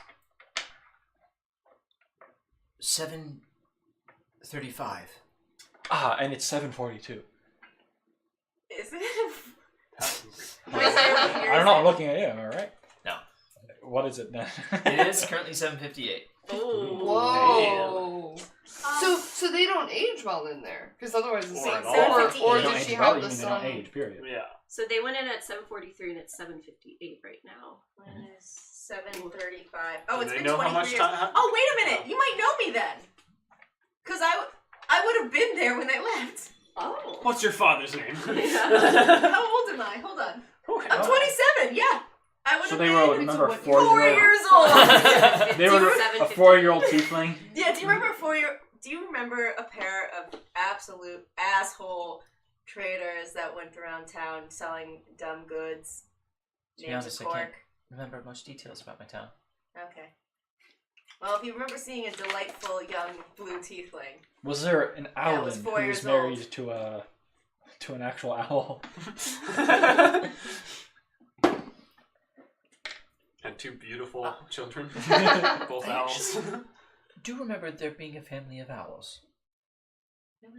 735. Ah, and it's 7:42. Is it? I don't know. I'm looking at you. Am I right? No. What is it then? It is currently 7:58. Whoa. So they don't age well in there, because otherwise it's Or like, at all. or They did don't she age well, have you the mean they don't sun? age, period. Yeah. So they went in at 7:43 and it's 7:58 right now. When is 7:35? Oh, Do it's they been know 23 how much years. time? Oh, wait a minute. You might know me then. Because I would have been there when they left. Oh. What's your father's name? How old am I? Hold on. I'm 27, yeah. I would So have they been were, remember, a 4 4-year-old. years old. They were a 7:58. 4-year-old tiefling. Yeah, do you remember do you remember a pair of absolute asshole traders that went around town selling dumb goods? To be Names honest, of I can't cork? remember much details about my town. Okay. Well, if you remember seeing a delightful young blue tiefling. Was there an Yeah, it was owlin 4 who years was married old. to an actual owl? And two beautiful children. Both I owls. Do you remember there being a family of owls? Is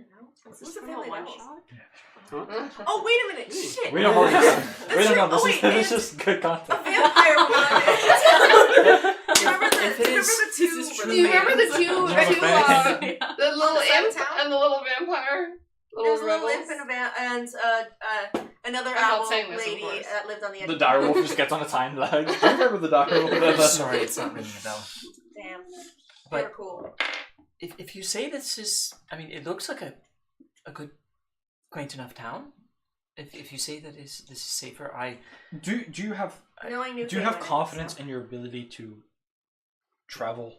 Who's this the from family a one of owls? shot? Oh, wait a minute! Shit! We don't know. We don't know. Oh, This wait, is it's just good a content. vampire one. Do you remember If it the is- two? this is Do you remember the two, Remember the little On the side of imp town? and the little vampire? There's a little rebels? imp and another I'm not owl saying this, of lady course. that lived on the edge. The of dire wolf just gets on its hind legs. Do you remember the dire wolf? Sorry, it's not ringing a bell. Damn, But- they're cool. If you say this is, I mean, it looks like a good, quaint enough town. If you say that this is safer, Do you have Knowing New do you have Feywind, confidence so- in your ability to travel?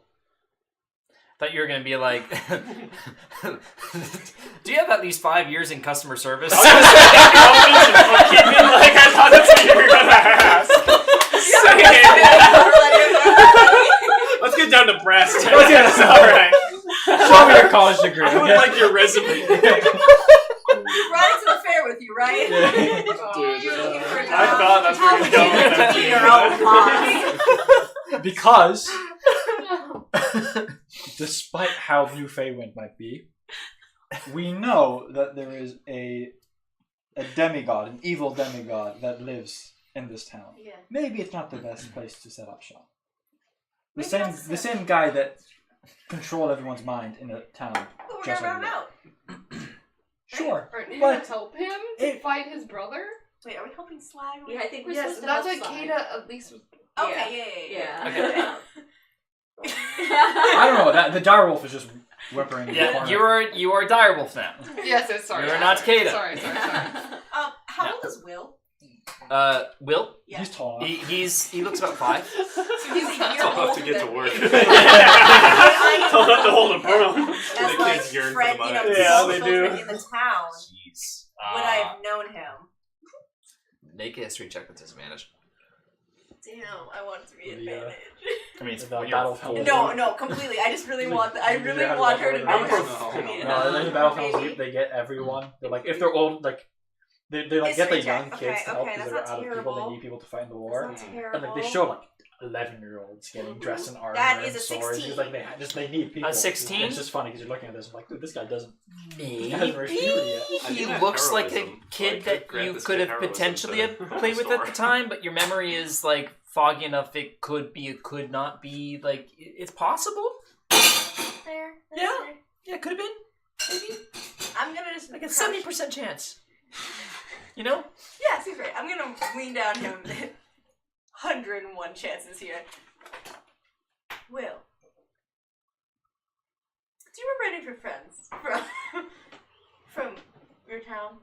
thought you were gonna be like, do you have at least 5 years in customer service? I thought that's what you were gonna ask. Let's get down to brass tacks. Let's get- Alright. Show me your college degree. I would like your resume. You brought it to the fair with you, right? Yeah. Dude, You're looking for a I job. thought that's where you're going with that. Your own boss. Because despite how New Feywind might be, we know that there is a demigod, an evil demigod that lives in this town. Yeah. Maybe it's not the best place to set up shop. the same guy that controlled everyone's mind in the town. But we're just gonna like round that. out. Sure, Aren't you but gonna help him to fight his brother? Wait, are we helping Slag? Yeah, I think we're Yes, supposed to that's help what Slag. Kata at least was. Okay, yeah. Yeah. I don't know. That the direwolf is just whimpering in the Yeah, corner. you are a direwolf now. Yes, sorry. You're not Kata. Sorry. How old is Will? Will? Yeah. He's tall. He looks about 5. So he's a year I'll have older to get to than work. me. Don't have to hold a broom. As The like kids yearn for friend, the you know, money. Yeah, small they children do. in the town. Jeez. Would I have known him? Make a history check with disadvantage. Damn, I want it to be Yeah. advantage. I mean, it's The when battle you're helmet. full. No, completely. I just really want. I You really have want to her to roll know. it. she's- No, in the battle films, Maybe. they get everyone. They're like, if they're old, like they like get the History young check. kids to help Okay, because that's they're not out of people. They terrible. need people to fight in the war. That's not And terrible. like they show like 11-year-olds getting dressed in armor That and is a swords. 16. It's like they need people. 16? It's just funny because you're looking at this and like, dude, this guy doesn't. Maybe He hasn't reached puberty yet. I he do have looks like a heroism, so I kid could that grant you this could kid have heroism potentially to have played with at the restore. time, but your memory is like foggy enough. It could be, it could not be. Like it's possible. There. That's Yeah. fair. Yeah, it could have been. Maybe I'm gonna just like a crouch. 70% chance. You know? Yeah, seems right. I'm gonna lean down him. 101 chances here. Will, do you remember any of your friends from your town?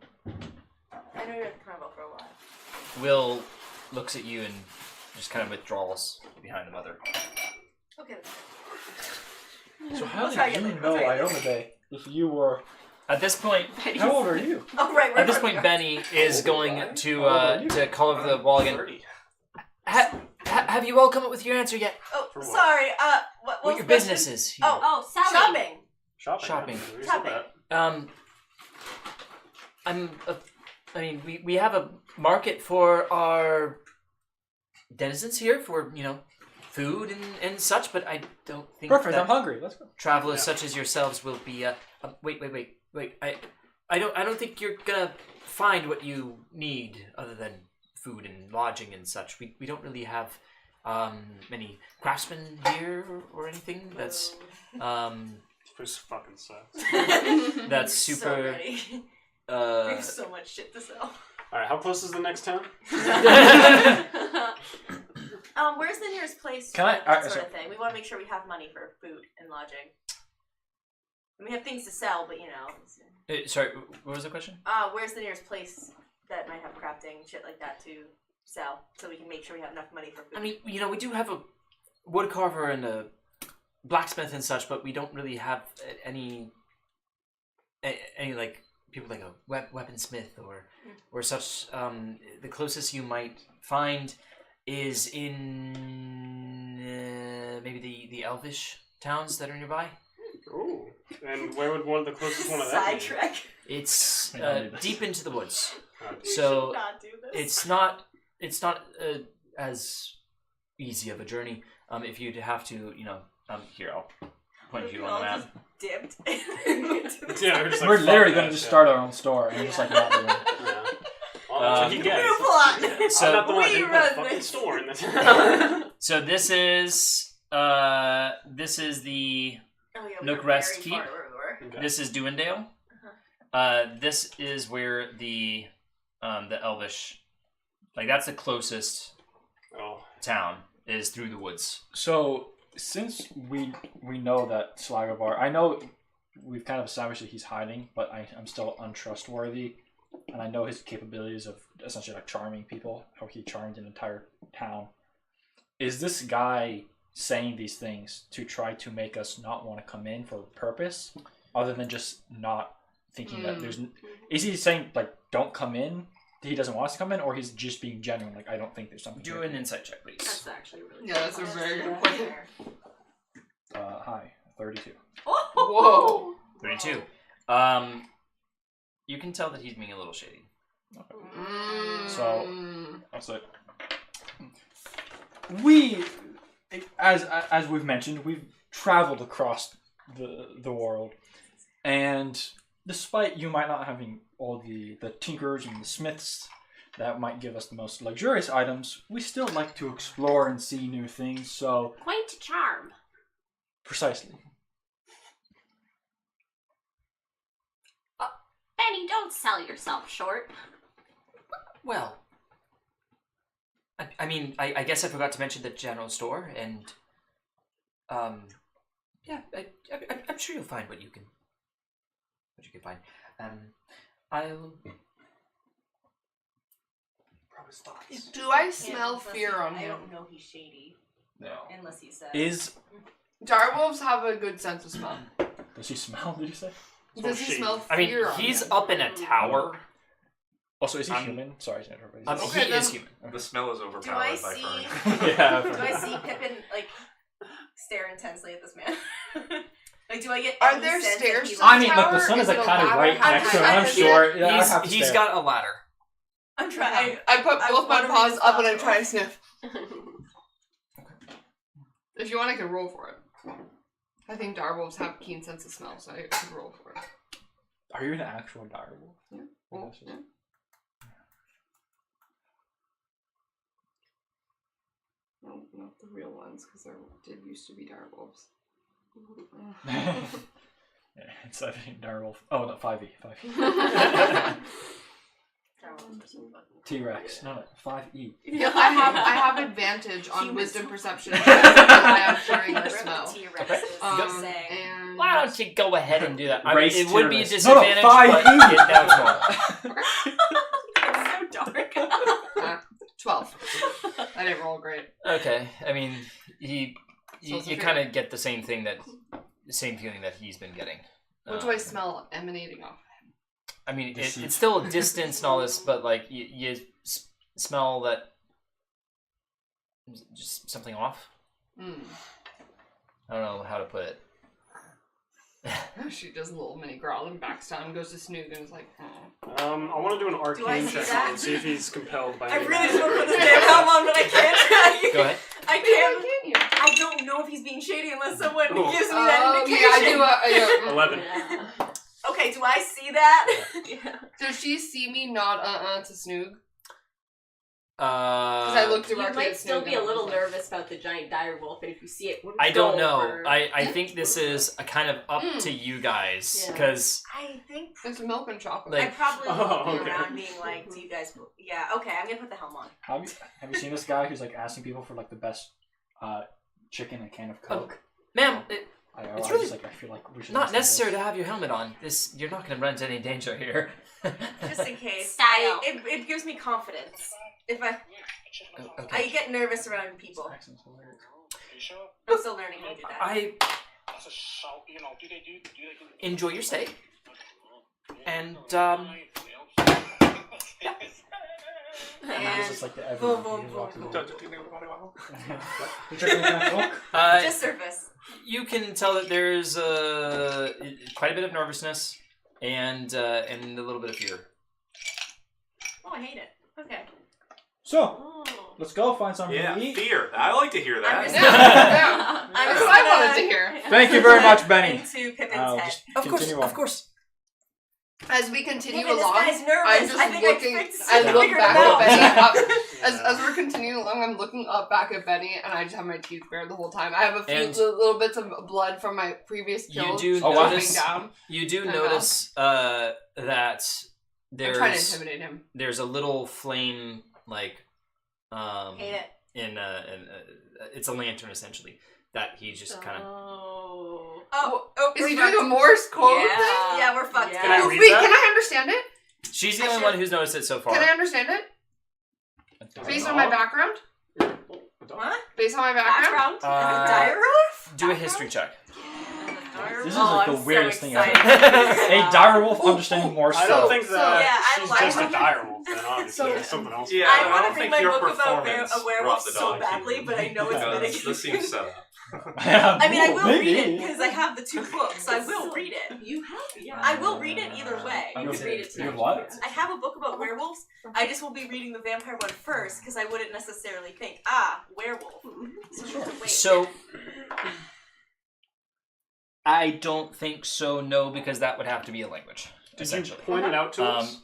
I know you're at the carnival for a while. Will looks at you and just kind of withdraws behind the mother. Okay. So how Let's try did again you later. know Let's try again Iomade if you were? At this point, How old are you? Oh right. at this point, Benny is going to call over the wall again. 30. Have you all come up with your answer yet? Oh, For what? sorry. What your business is? Oh, Oh, Sally. shopping. Shopping. Shopping. I mean, we have a market for our denizens here for, food and such, but I don't think Perfect. that I'm hungry. Let's go. travelers Yeah. such as yourselves will be. Wait. I don't think you're gonna find what you need other than food and lodging and such. We don't really have many craftsmen here or anything. That's This fucking sucks. that's So super. ready. We have so much shit to sell. Alright, how close is the next town? Where's the nearest place Can for I- that sort sorry. of thing? We want to make sure we have money for food and lodging. And we have things to sell, but Sorry, what was the question? where's the nearest place that might have crafting shit like that to sell, so we can make sure we have enough money for food? I mean, we do have a wood carver and a blacksmith and such, but we don't really have any like people like a weaponsmith or such. The closest you might find is in maybe the elvish towns that are nearby. Ooh. And where would one of the closest one of that be? Sidetrack. It's We don't need this. deep into the woods, We so should not do this. it's not as easy of a journey. If you'd have to, here I'll point you on the map. Dipped. Yeah, we're just like, We're fuck literally that going to just shit. start our own store and just like not doing it. Yeah. Well, that's what he gets. New plot. So- I'm not the one that We didn't put a run fucking this. store in this. So this is the Oh, yeah, Nook we're Rest very Keep. far where we were. Okay. this is Duendale. This is where the Elvish, like that's the closest Oh. town is through the woods. So since we know that Slagavar, I know we've kind of established that he's hiding, but I'm still untrustworthy, and I know his capabilities of essentially like charming people, how he charmed an entire town. Is this guy saying these things to try to make us not want to come in for a purpose, other than just not thinking that there's? Is he saying like don't come in? He doesn't want us to come in, or he's just being genuine? Like I don't think there's something. Do here. an insight check, please. That's actually really Yeah, that's a very good question. Hi, 32. Whoa. 32. You can tell that he's being a little shady. So that's it. We, as we've mentioned, we've traveled across the world, and despite you might not having all the tinkers and the smiths that might give us the most luxurious items, we still like to explore and see new things, so... Quaint charm. Precisely. Benny, don't sell yourself short. Well, I mean, I guess I forgot to mention the general store, and yeah, I'm sure you'll find what you can find. I'll. Do I smell fear on I him? don't know he's shady. No. Unless he says. Is... Direwolves have a good sense of smell. Does he smell, did you say? Does he smell I mean, fear on he's him? up in a tower. Also, is he human? Sorry, everybody. Okay, He then- is human. The smell is Do I overpowered by see? Fern. Yeah. Do I see Pippin like stare intensely at this man? Like, do I get? Are any there sense that stairs he's to I the mean, look, the tower? sun is Is it like a kind of ladder? right next to him. I'm I'm sure. Yeah, I have to He's stare. got a ladder. I'm trying. I put I both my wanna paws read up and I stuff. try to sniff. If you want, I can roll for it. I think direwolves have keen sense of smell, so I could roll for it. Are you an actual direwolf? Yeah. Well, yeah. No, not the real ones, because there did used to be direwolves. Yeah, it's a direwolf. Oh, no, 5e. 5e. T-Rex. No, 5e. Yeah, I have advantage on wisdom perception because I am sharing their smell. And Why don't you go ahead and do that? I mean, Race it would be a tourists. No, disadvantage, 5e. but get down to It's so dark. 12. I didn't roll great. Okay, I mean, you So it's a kind of get the same feeling that he's been getting. What do I smell emanating off? I mean, Deceit. it's still a distance and all this, but like you smell that just something off. Mm. I don't know how to put it. She does a little mini growl and backs down and goes to Snoog and is like, oh. I want to do an I arcane see check that? and see if he's compelled by I any really magic. don't put this damn helm on, but I can't. Go ahead. I can't. I don't know if he's being shady unless someone Oh. gives me that Oh, indication. yeah, I do. 11. Okay, do I see that? Yeah. Does she see me nod to Snoog? Because Because I looked You directly might at still Snoog be and a I little was like, nervous about the giant direwolf, and if you see it, I don't know. over. I think this is a kind of up to you guys Yeah. because I think It's milk and chocolate. Like- I probably Oh, would be okay. around being like, do you guys? Yeah, okay, I'm gonna put the helm on. Have you seen this guy who's like asking people for like the best chicken and can of Coke? ma'am, I really just, like, I feel like we should not ask him necessary this. to have your helmet on. You're not going to run into any danger here. Just in case. Style. It gives me confidence. If I Okay. get nervous around people. Accent's hilarious. I'm still learning how to do that. I enjoy your stay, and And this is like the boom, everyone boom, who walks boom, in. boom. The chicken and can of Coke? Just surface. you can tell that there's quite a bit of nervousness and a little bit of fear. Oh, I hate it. Okay. So, Oh. let's go find something Yeah, to eat. fear. I like to hear I'm that. just- Yeah. I'm That's just what I gonna- wanted to hear. Thank you very much, Benny. Into Pippin's I'll head. just Of course, continue on. of course. As we continue Pippin, this along, guy's nervous. I'm just I think looking. I I look figured back him at out. Benny. As we're continuing along, I'm looking up back at Benny, and I just have my teeth bared the whole time. I have a few And little bits of blood from my previous you kills do coming notice- down. You do I notice that I'm trying to there's intimidate him. there's a little flame like Hate it. in it's a lantern essentially that he just kind of Oh, Is we're he doing a fucked. Morse code Yeah. thing? Yeah, we're fucked. Yeah. Can I Oh, read wait, that? can I understand it? she's the I only should- one who's noticed it so far. Can I understand it? Based on my background? What? Based on my background? Background. Direwolf? Do a history check. This is Oh, like I'm the so weirdest thing ever. excited. A direwolf understanding Morse I don't code. think that Yeah, I she's like just a it. direwolf, then obviously. So- There's something else. Yeah, I I want don't to read think my your book about performance a werewolf brought the so dog badly, here. but I know it's Because mitigated. this seems set up. I mean, I will read it Maybe. because I have the two books, so I will read it. You have, yeah. I will read it either way. You can read it You too. what? I have a book about werewolves. I just will be reading the vampire one first because I wouldn't necessarily think, werewolf. Wait. So I don't think so. No, because that would have to be a language. Did you essentially. point it out to us?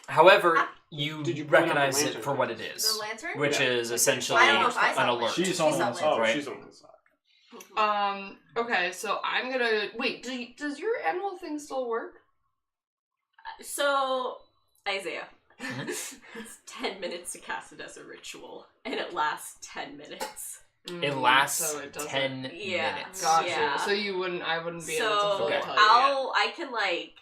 However, You Did you point out the recognize it lantern? for what it is, The lantern? which is essentially I don't know if I saw an the alert. lantern. She's on She one saw side, Oh, right? she's on the side. Okay, so I'm gonna wait. Does your animal thing still work? So, Isaiah, it's 10 minutes to cast it as a ritual, and it lasts 10 minutes. It lasts so it doesn't- 10 Yeah. minutes. Gotcha. Yeah. So I wouldn't be able So, to fully Okay. tell you I can like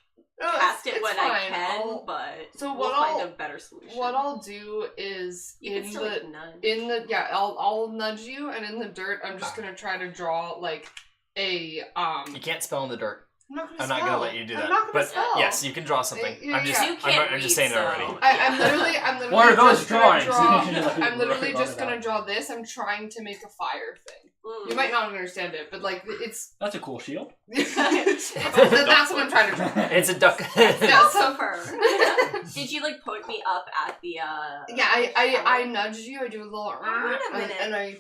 yet. cast it it's when fine. I can, I'll- but So we'll what find I'll- a better solution. What I'll do is you can still like, nudge. I'll nudge you, and in the dirt I'm just gonna try to draw like a You can't spell in the dirt. I'm not gonna I'm not spell. gonna let you do that. I'm not gonna but spell. yes, you can draw something. Yeah, I'm just, yeah. You can't I'm just read, saying it so- already. I'm literally What are those just gonna drawings? draw- I'm literally Write just it gonna out. draw this. I'm trying to make a fire thing. Mm. You might not understand it, but like it's That's a cool shield. that's what I'm trying to draw. It's a duck. Yeah, so Did you like point me up at the yeah, I nudge you. I do a little Wait a minute. and I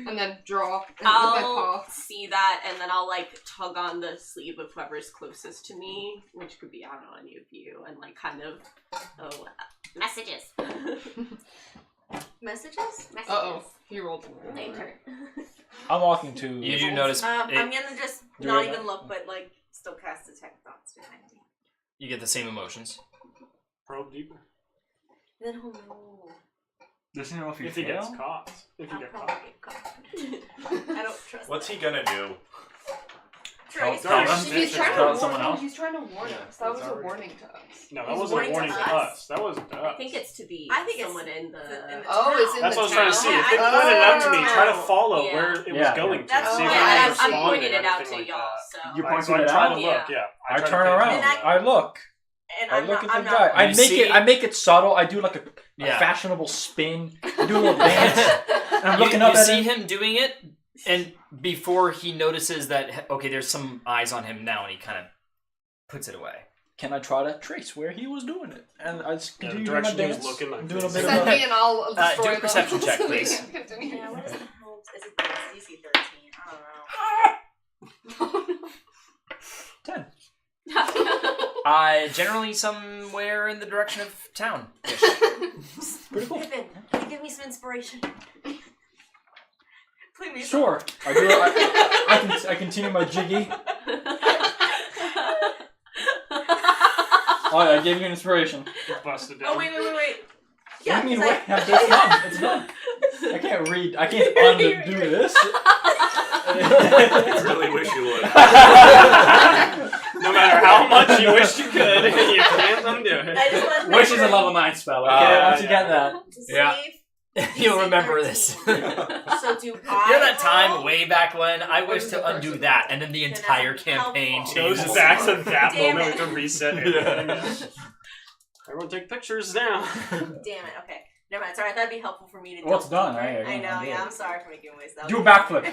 and then draw and with my I'll paw. see that, and then I'll like tug on the sleeve of whoever's closest to me, which could be, I don't know, any of you, and like kind of messages. Messages? Uh-oh, he rolled a Name one. her. I'm walking to. You do notice I'm it- gonna just Do not it even now? look, but like still cast detect thoughts behind me. you get the same emotions. Probe deeper. Then he'll know. Doesn't know if If he gets caught. If you I'll get probably caught. get caught. I don't trust. What's he gonna do? Trace. Tell him. He's trying Tell to someone warn. else. He's trying to warn us. That was a warning to us. No, that He's wasn't a warning warning to to us. us. That wasn't to us. I think it's to the I think it's someone in the. in the Oh, it's in That's the what I was trying to see. town? If it Yeah, pointed up to me, I- try to follow Yeah. where it was Yeah, going yeah. to. That's See if why I I'm responded pointing or it out anything to like y'all. that. So You Right, pointed so I it try out? to Yeah. look, yeah. I try to turn pay around. attention to that. I look. And I I'm look not, at I'm the not, guy. I You make see- it. I make it subtle. I do like a Yeah. fashionable spin. I do a little dance. And I'm looking you up at see him. him doing it, and before he notices that, okay, there's some eyes on him now, and he kind of puts it away. Can I try to trace where he was doing it? And I just Yeah, the continue doing my direction he was dance. looking, I'm doing a facing. bit Send of me and I'll do a destroy them. perception check, please. Continue. Yeah, what is the hell? Is it DC 13? I don't know. 10. Generally somewhere in the direction of town. Pretty cool. Pippin, can you give me some inspiration? Play me a Sure. I continue my jiggy. Oh, I gave you an inspiration. You busted down. Oh, wait. Yeah, I mean, 'cause wait, it's done. It's done. I can't read. I can't undo this. I really wish you would. No matter how much you wish you could, you can't undo it. I just want to Wish is a level 9 spell, okay? Once you get that. Yeah. You'll remember this. So do I? You know that time roll? way back when? I wish was to the undo person? that, and then the Then that's entire campaign helpful. Those changes. acts at that Damn moment it. to reset everything. Everyone take pictures now. Damn it. Okay. Never mind. Sorry, I thought it'd be helpful for me to. Well, it's delve done. deeper. I I know. undo Yeah, it. I'm sorry for making waste. Do a backflip.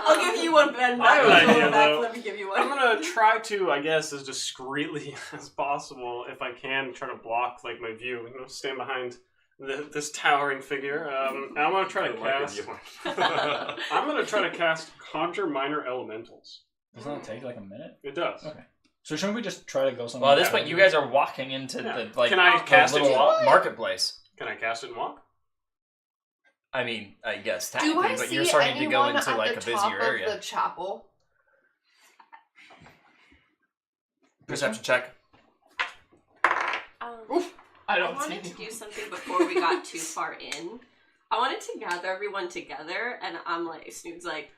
I'll give you one, Ben. I have an I'll idea, though. Let me give you I'm one. gonna try to, I guess, as discreetly as possible, if I can, try to block like my view. You know, stand behind this towering figure. I'm gonna try to cast. I'm gonna try to cast Conjure Minor Elementals. Doesn't that take like a minute? It does. Okay. So shouldn't we just try to go somewhere? Well, at this point, you guys are walking into Yeah. the like Can I the cast it little and walk? marketplace. Can I cast it and walk? I mean, I guess Do technically, I but see you're starting to go anyone into at like the a busier top area. of the chapel? Perception check. I I don't wanted see to do something before we got too far in. I wanted to gather everyone together, and I'm like, Snood's like,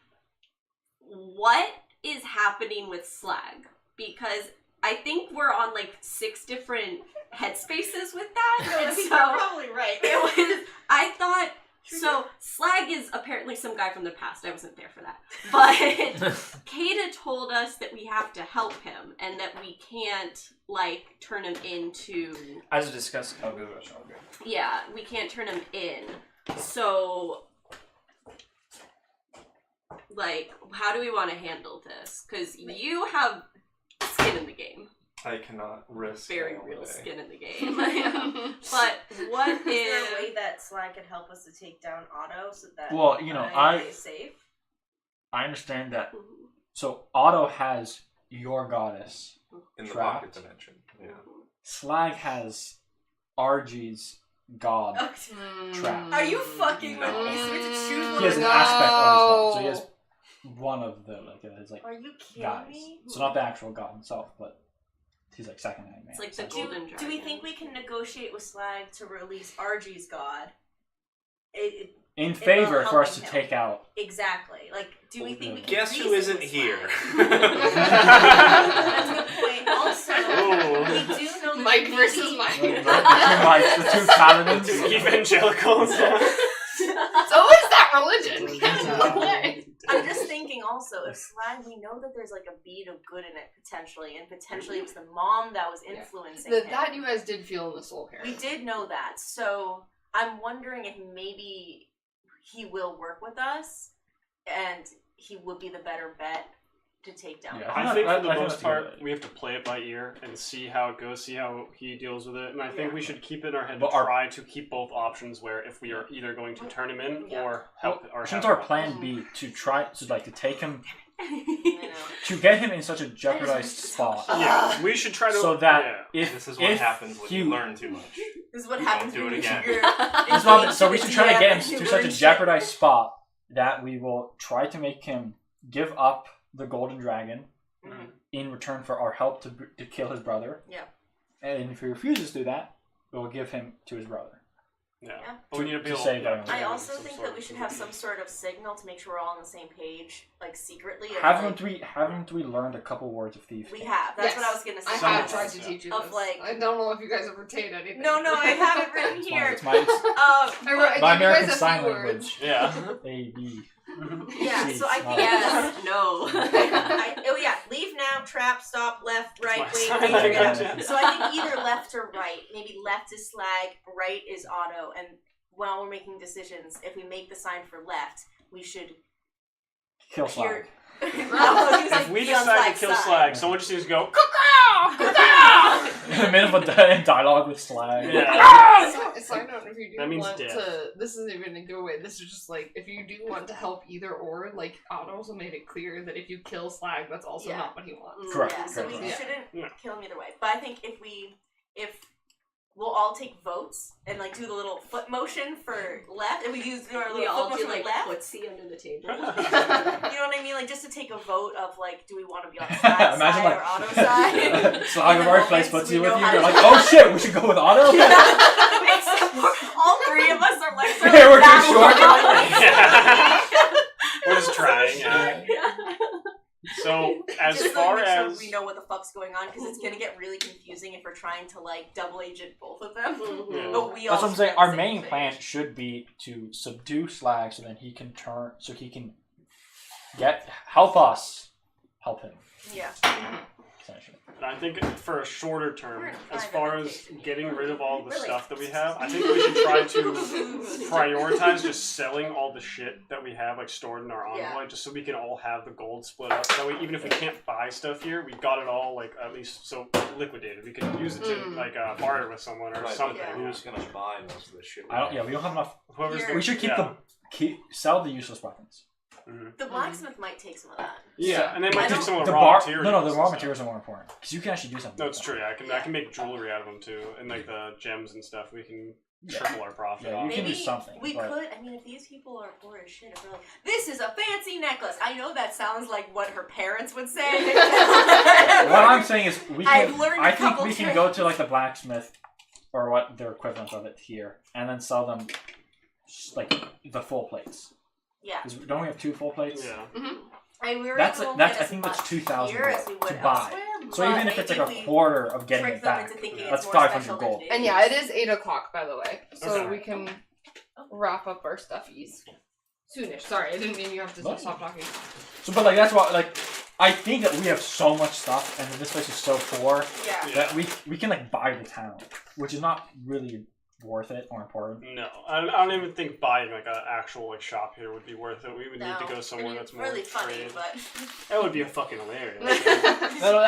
what is happening with Slag? Because I think we're on like 6 different headspaces with that. No, I and think so you're probably right. it was, I thought, so Slag is apparently some guy from the past. I wasn't there for that. But Kata told us that we have to help him and that we can't, like, turn him into... As discussed, I'll go. Yeah, we can't turn him in. So, like, how do we want to handle this? Because you have skin in the game. I cannot risk Very my own real day. skin in the game. But what Is there a if... way that Slag could help us to take down Otto so that Well, you know, I stay safe? I understand that. So Otto has your goddess. In the Trapped. pocket dimension. Yeah. Slag has Argy's god trap. Are you fucking with me? So we have to choose one He has of an the- aspect of his god, so he has one of the his Are you kidding guys. me? So not the actual god himself, but he's like second hand man. It's like the Do, golden dragon. do we think we can negotiate with Slag to release Argy's god? in favor for us to helping him. take out. Exactly. Like, do we think we can Guess who reason isn't with here? Slag? That's a good point. Also, Ooh. we do know that Mike maybe- versus Mike. The two paladins. Two evangelicals. It's always that religion. I'm just thinking also, if Slag, we know that there's like a bead of good in it potentially, and potentially it was the mom that was influencing him. That you guys did feel in the soul We parent. did know that, so I'm wondering if maybe he will work with us, and he would be the better bet to take down. Yeah. I think for the I think most that's a part, good idea. we have to play it by ear and see how it goes, see how he deals with it. And I think Yeah. we should keep it in our head But to our- try to keep both options where if we are either going to turn him in Yeah. or help or Shouldn't have our him. plan be to try to take him I know. to get him in such a jeopardized spot Yeah, we should try to. so that yeah. if This is what if happens when you he- learn too much. This is what You happens won't do when it you again. trigger That's what- engage so we the should try to DM get him and to you such a learn shit. jeopardized spot that we will try to make him give up the golden dragon Mhm. in return for our help to kill his brother. Yeah. And if he refuses to do that, we'll give him to his brother. Yeah. Yeah. But we need to be To able save yeah, everyone. to I have also some think sort that we of should have some solution. sort of signal to make sure we're all on the same page, like secretly. Of, Haven't like, we learned a couple words of thief? we have. That's Yes. what I was gonna say. I Some have of tried us, to yeah. teach you Of, this. like- I don't know if you guys have retained anything. No, I have it written It's here. It's my I wrote, I my gave you American guys a Sign few Language. words. Yeah. A B. Yeah, so I think Yes, no. oh yeah, leave now, trap, stop, left, right, That's wait, my wait, sign trigger. language. So I think either left or right. Maybe left is Slag, right is Otto, and while we're making decisions, if we make the sign for left, we should Kill hear. Slag. No, he's If like, we be on decide Slag's to kill side. Slag, someone just needs to go. In the middle of a dialogue with Slag. Yeah. Side note, if you do That means want death. to, this isn't even a giveaway. This is just like if you do want to help either or. Like Otto also made it clear that if you kill Slag, that's also Yeah. not what he wants. Correct. Yeah, so we correct. shouldn't Yeah. kill him either way. But I think if we'll all take votes and like do the little foot motion for left, and we use our We little all foot do motion like for left. footsie under the table. You know what I mean? Like just to take a vote of like, do we want to be on Slag's Imagine, side like, or Otto's side? Slag In of the our place moments puts we you with know you. how You're to- like, oh shit, we should go with Otto. All three of us are like, so Yeah, we're too back short. away. We're just trying. Yeah. So as Just far to make as sure we know what the fuck's going on, because it's gonna get really confusing if we're trying to like double agent both of them. Yeah. But we all That's what I'm should saying. be on Our the same main page. plan should be to subdue Slag so then he can help us help him. Yeah. Essentially. And I think for a shorter term, We're in as private far as location. getting rid of all the Really? stuff that we have, I think we should try to prioritize just selling all the shit that we have like stored in our envoy, Yeah. just so we can all have the gold split up. That way, even if we can't buy stuff here, we got it all like at least so liquidated. We can use it to like barter with someone or Right, something. Yeah. Who's gonna buy most of this shit? We don't have enough. Whoever's Here. We should sell the useless weapons. The blacksmith might take some of that. Yeah, and they might I take don't- some of The the raw bar, materials. no, the and raw stuff. materials are more important because you can actually do something. No, with it's them. true. I can make jewelry out of them too, and like the gems and stuff. We can Yeah. triple our profit Yeah, off. you can do something, We but- could. I mean, if these people are poor as shit, if they're like, "This is a fancy necklace," I know that sounds like what her parents would say. What I'm saying is we I've can. learned a I think couple we can go to like the blacksmith or what their equivalent of it here, and then sell them like the full plates. Yeah. 'Cause don't we have 2 full plates? Yeah. I mean, we That's won't that's get I as think that's much 2,000 here as we gold would to buy. elsewhere, So but even if it's like maybe a we quarter of getting trick it them back, into thinking that's it's more 500 special gold. than And yeah, it is 8:00 by the way, so Okay. we can wrap up our stuffies soonish. Sorry, I didn't mean you have to No. stop talking. So, but like that's what like I think that we have so much stuff, and this place is so poor Yeah. that we can like buy the town, which is not really worth it or important. No, I don't even think buying like an actual like shop here would be worth it. We would need to No. go somewhere I mean, that's more really funny, trade. but That would be a fucking hilarious.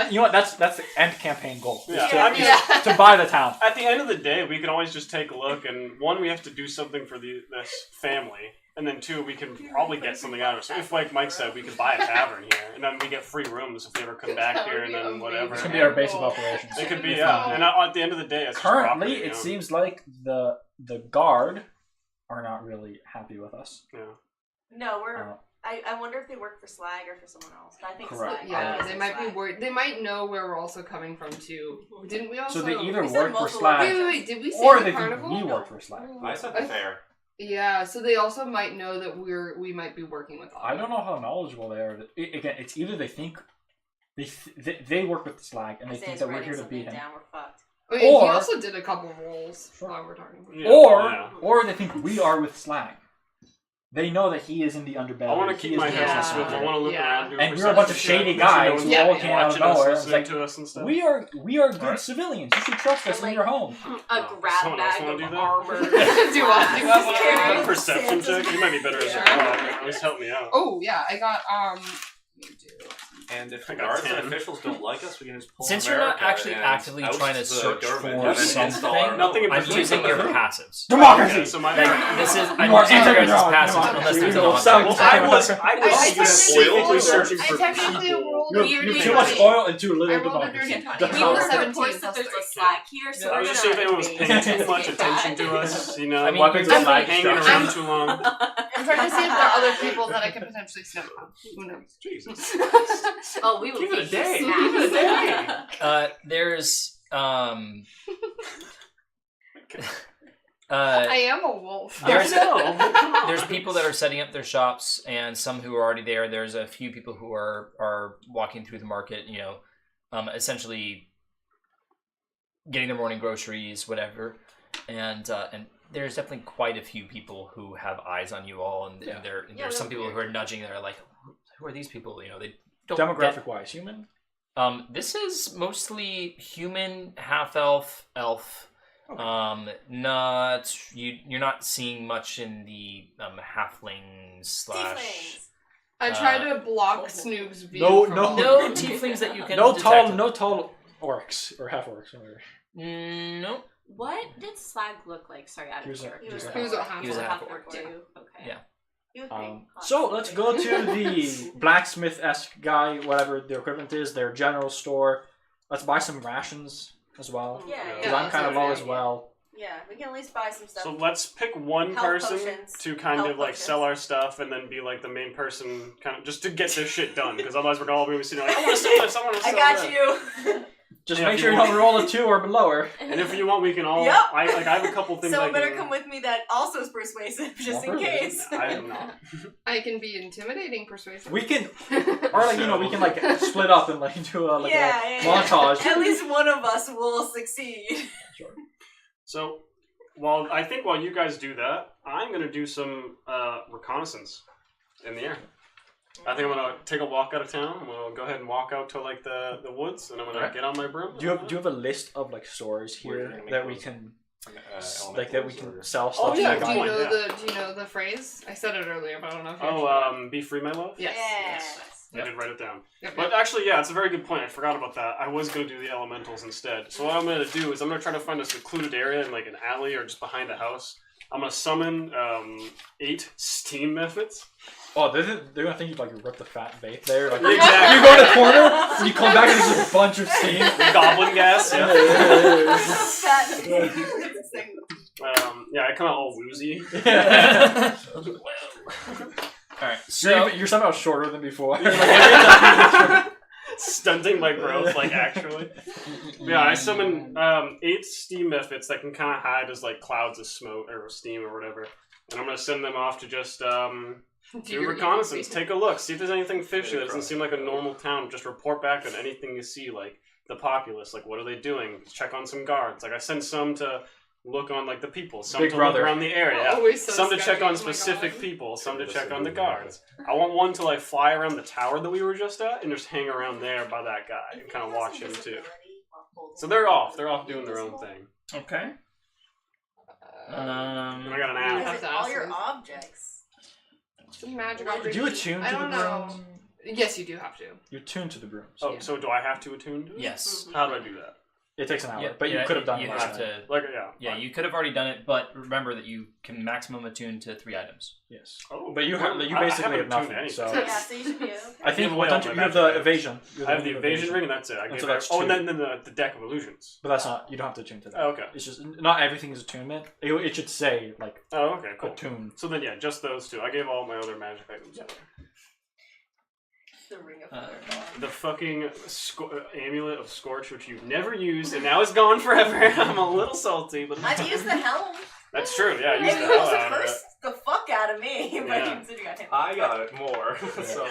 You know what? That's the end campaign goal. Yeah. To, I mean, to buy the town. At the end of the day, we can always just take a look, and one, we have to do something for this family, And then 2, we can probably get something out of it. So if, like Mike said, we could buy a tavern here, and then we get free rooms if we ever come back here, and then whatever. This could be our base of operations. It could be, yeah. And at the end of the day, it's Currently, just property, it seems like the guard are not really happy with us. Yeah. No, we're. I wonder if they work for Slag or for someone else. But I think Correct. Slag. Yeah, they might be worried. They might know where we're also coming from too. Didn't we also? So they either We said work for multiple- Slag, Wait. Did we say or the they think carnival? we work for Slag. I said the fair. Yeah, so they also might know that we might be working with Otto. I don't know how knowledgeable they are. Again, it's either they think they work with Slag and they think that we're here to beat him, Down, we're fucked. I mean, he or- also did a couple rolls while we're talking. Yeah, or they think we are with Slag. They know that he is in the underbelly. I want to keep my Yeah. head on swivel. I want to look around. Do And we're a bunch of shady guys who all came out of watching us, nowhere. It's listening like, to us and stuff. we are good civilians. You should trust us in your home. A grab someone else bag wanna of do that? armor. Do I? A perception check? You might be better as a dog. Always help me out. Oh yeah, I got And if I the got guards and 10. officials don't like us, we can just pull Since you're not America actually and actively oust trying to the search government for and install our something, Nothing in I'm particular. using your passives. Democracy. Okay, so my Like, this is I'm You are using your guys' anti-democracy. passives unless there's an Well, object. I was I specifically technically searching I for technically people. rolled You a have dirty too much 20. oil and too I little rolled a democracy. dirty 20. That's We how were it works. 17 that plus there's 3. a Slag here, so I we're was just gonna saying if anyone was paying too investigate much that. attention to us, you know, I mean, Weapons you of could- light hanging destruction. around too long. I'm trying to see if there are other people that I could potentially snip on. Who knows? Jesus. Oh, we will Give it a get day. you Give it a snaps. day. There's I am a wolf. There's- no. there's people that are setting up their shops, and some who are already there. There's a few people who are walking through the market, essentially getting their morning groceries, whatever. And there's definitely quite a few people who have eyes on you all, and there's some people who are nudging that are like, who are these people? They don't Demographic wise, human. This is mostly human, half elf, elf. Okay. You're not seeing much in the halfling slash. Tieflings. I try to block Snoop's view. No, from no. all No of them. tieflings that you can No detect. tall orcs or half orcs. Whatever. No. What did Slag look like? Sorry, out He of was a- character. he was a He was a half He was a half half-orc, orc too. Okay. Yeah. You would think. So let's go to the blacksmith-esque guy, whatever the equivalent is, their general store. Let's buy some rations as well. Yeah, Because yeah. I'm kind of low as well. Yeah, we can at least buy some stuff. So let's pick one Health person potions. to kind Health of like potions. sell our stuff, and then be like the main person, kind of just to get this shit done. Because otherwise, we're all going to be sitting like, I want to sell this, I want to I sell got that. you. Just Yeah, make if sure you you want- don't roll a 2 or below. And if you want, we can all. Yep. I have a couple things. Someone I better can, come with me that also is persuasive, just in Well, case. I am not. I can be intimidating persuasive. We can, or like we can like split up and like do a Yeah. montage. At least one of us will succeed. So, while you guys do that, I'm gonna do some reconnaissance in the air. I think I'm gonna take a walk out of town. We'll go ahead and walk out to like the woods, and I'm gonna Alright. get on my broom. Do you have a list of like stores Where you're here gonna make that we those, can elementals that we or- can sell stuff? Oh, yeah, to the Do guy? you know yeah. do you know the phrase? I said it earlier, but I don't know if you Be free, my love. Yes. Yes. I did write it down. Yep, But yep. actually, yeah, it's a very good point. I forgot about that. I was going to do the elementals instead. So what I'm going to do is I'm going to try to find a secluded area in like an alley or just behind a house. I'm going to summon 8 steam methods. Oh, they're gonna think you like rip the fat vape there. Like, Exactly. You go in the corner and you come back and there's just a bunch of steam. Goblin gas. Yeah. Yeah, I come out all woozy. Alright, so You're somehow shorter than before. Stunting my growth, like actually. Yeah, I summon 8 steam methods that can kind of hide as like clouds of smoke or steam or whatever, and I'm gonna send them off to just do reconnaissance, take a look, see if there's anything fishy that doesn't seem like a normal town. Just report back on anything you see, like the populace, like what are they doing? Check on some guards. Like I send some to look on like the people, some Big to brother. look around the area, Always so some to check sketchy, on oh my specific God. people, some to check on the guards. I want one to like fly around the tower that we were just at and just hang around there by that guy and kind of watch him too. So they're off doing their own thing. okay. And I got an have app. Is it to all ask your this. objects? It's a magic Do object. you attune I to the don't know. brooms? Yes, you do have to. You tune to the brooms. Oh, so do I have to attune to it? Yes. How do I do that? It takes an hour, Yeah, but you yeah, could have done you it last have night. to. Like Yeah, you could have already done it, but remember that you can maximum attune to 3 items. Yes. Oh, But you well, you I basically have haven't tuned nothing. anything. So Yeah, so you should be okay. I think Give what away don't all you, my you have the magic evasion. You I have the evasion ring, and that's it. I And gave so that. that's Oh, and two. then the deck of illusions. But that's not. You don't have to attune to that. Oh, okay. It's just not everything is attunement. It should say like Oh, okay, cool. attune. So then, yeah, just those two. I gave all my other magic items away. The ring of fire gone. The fucking amulet of Scorch, which you've never used, and now is gone forever. I'm a little salty, but I've used the helm. that's true. Yeah, I And used the you hell also out of it. cursed the fuck out of me, but Yeah. you said you got him. I got more. So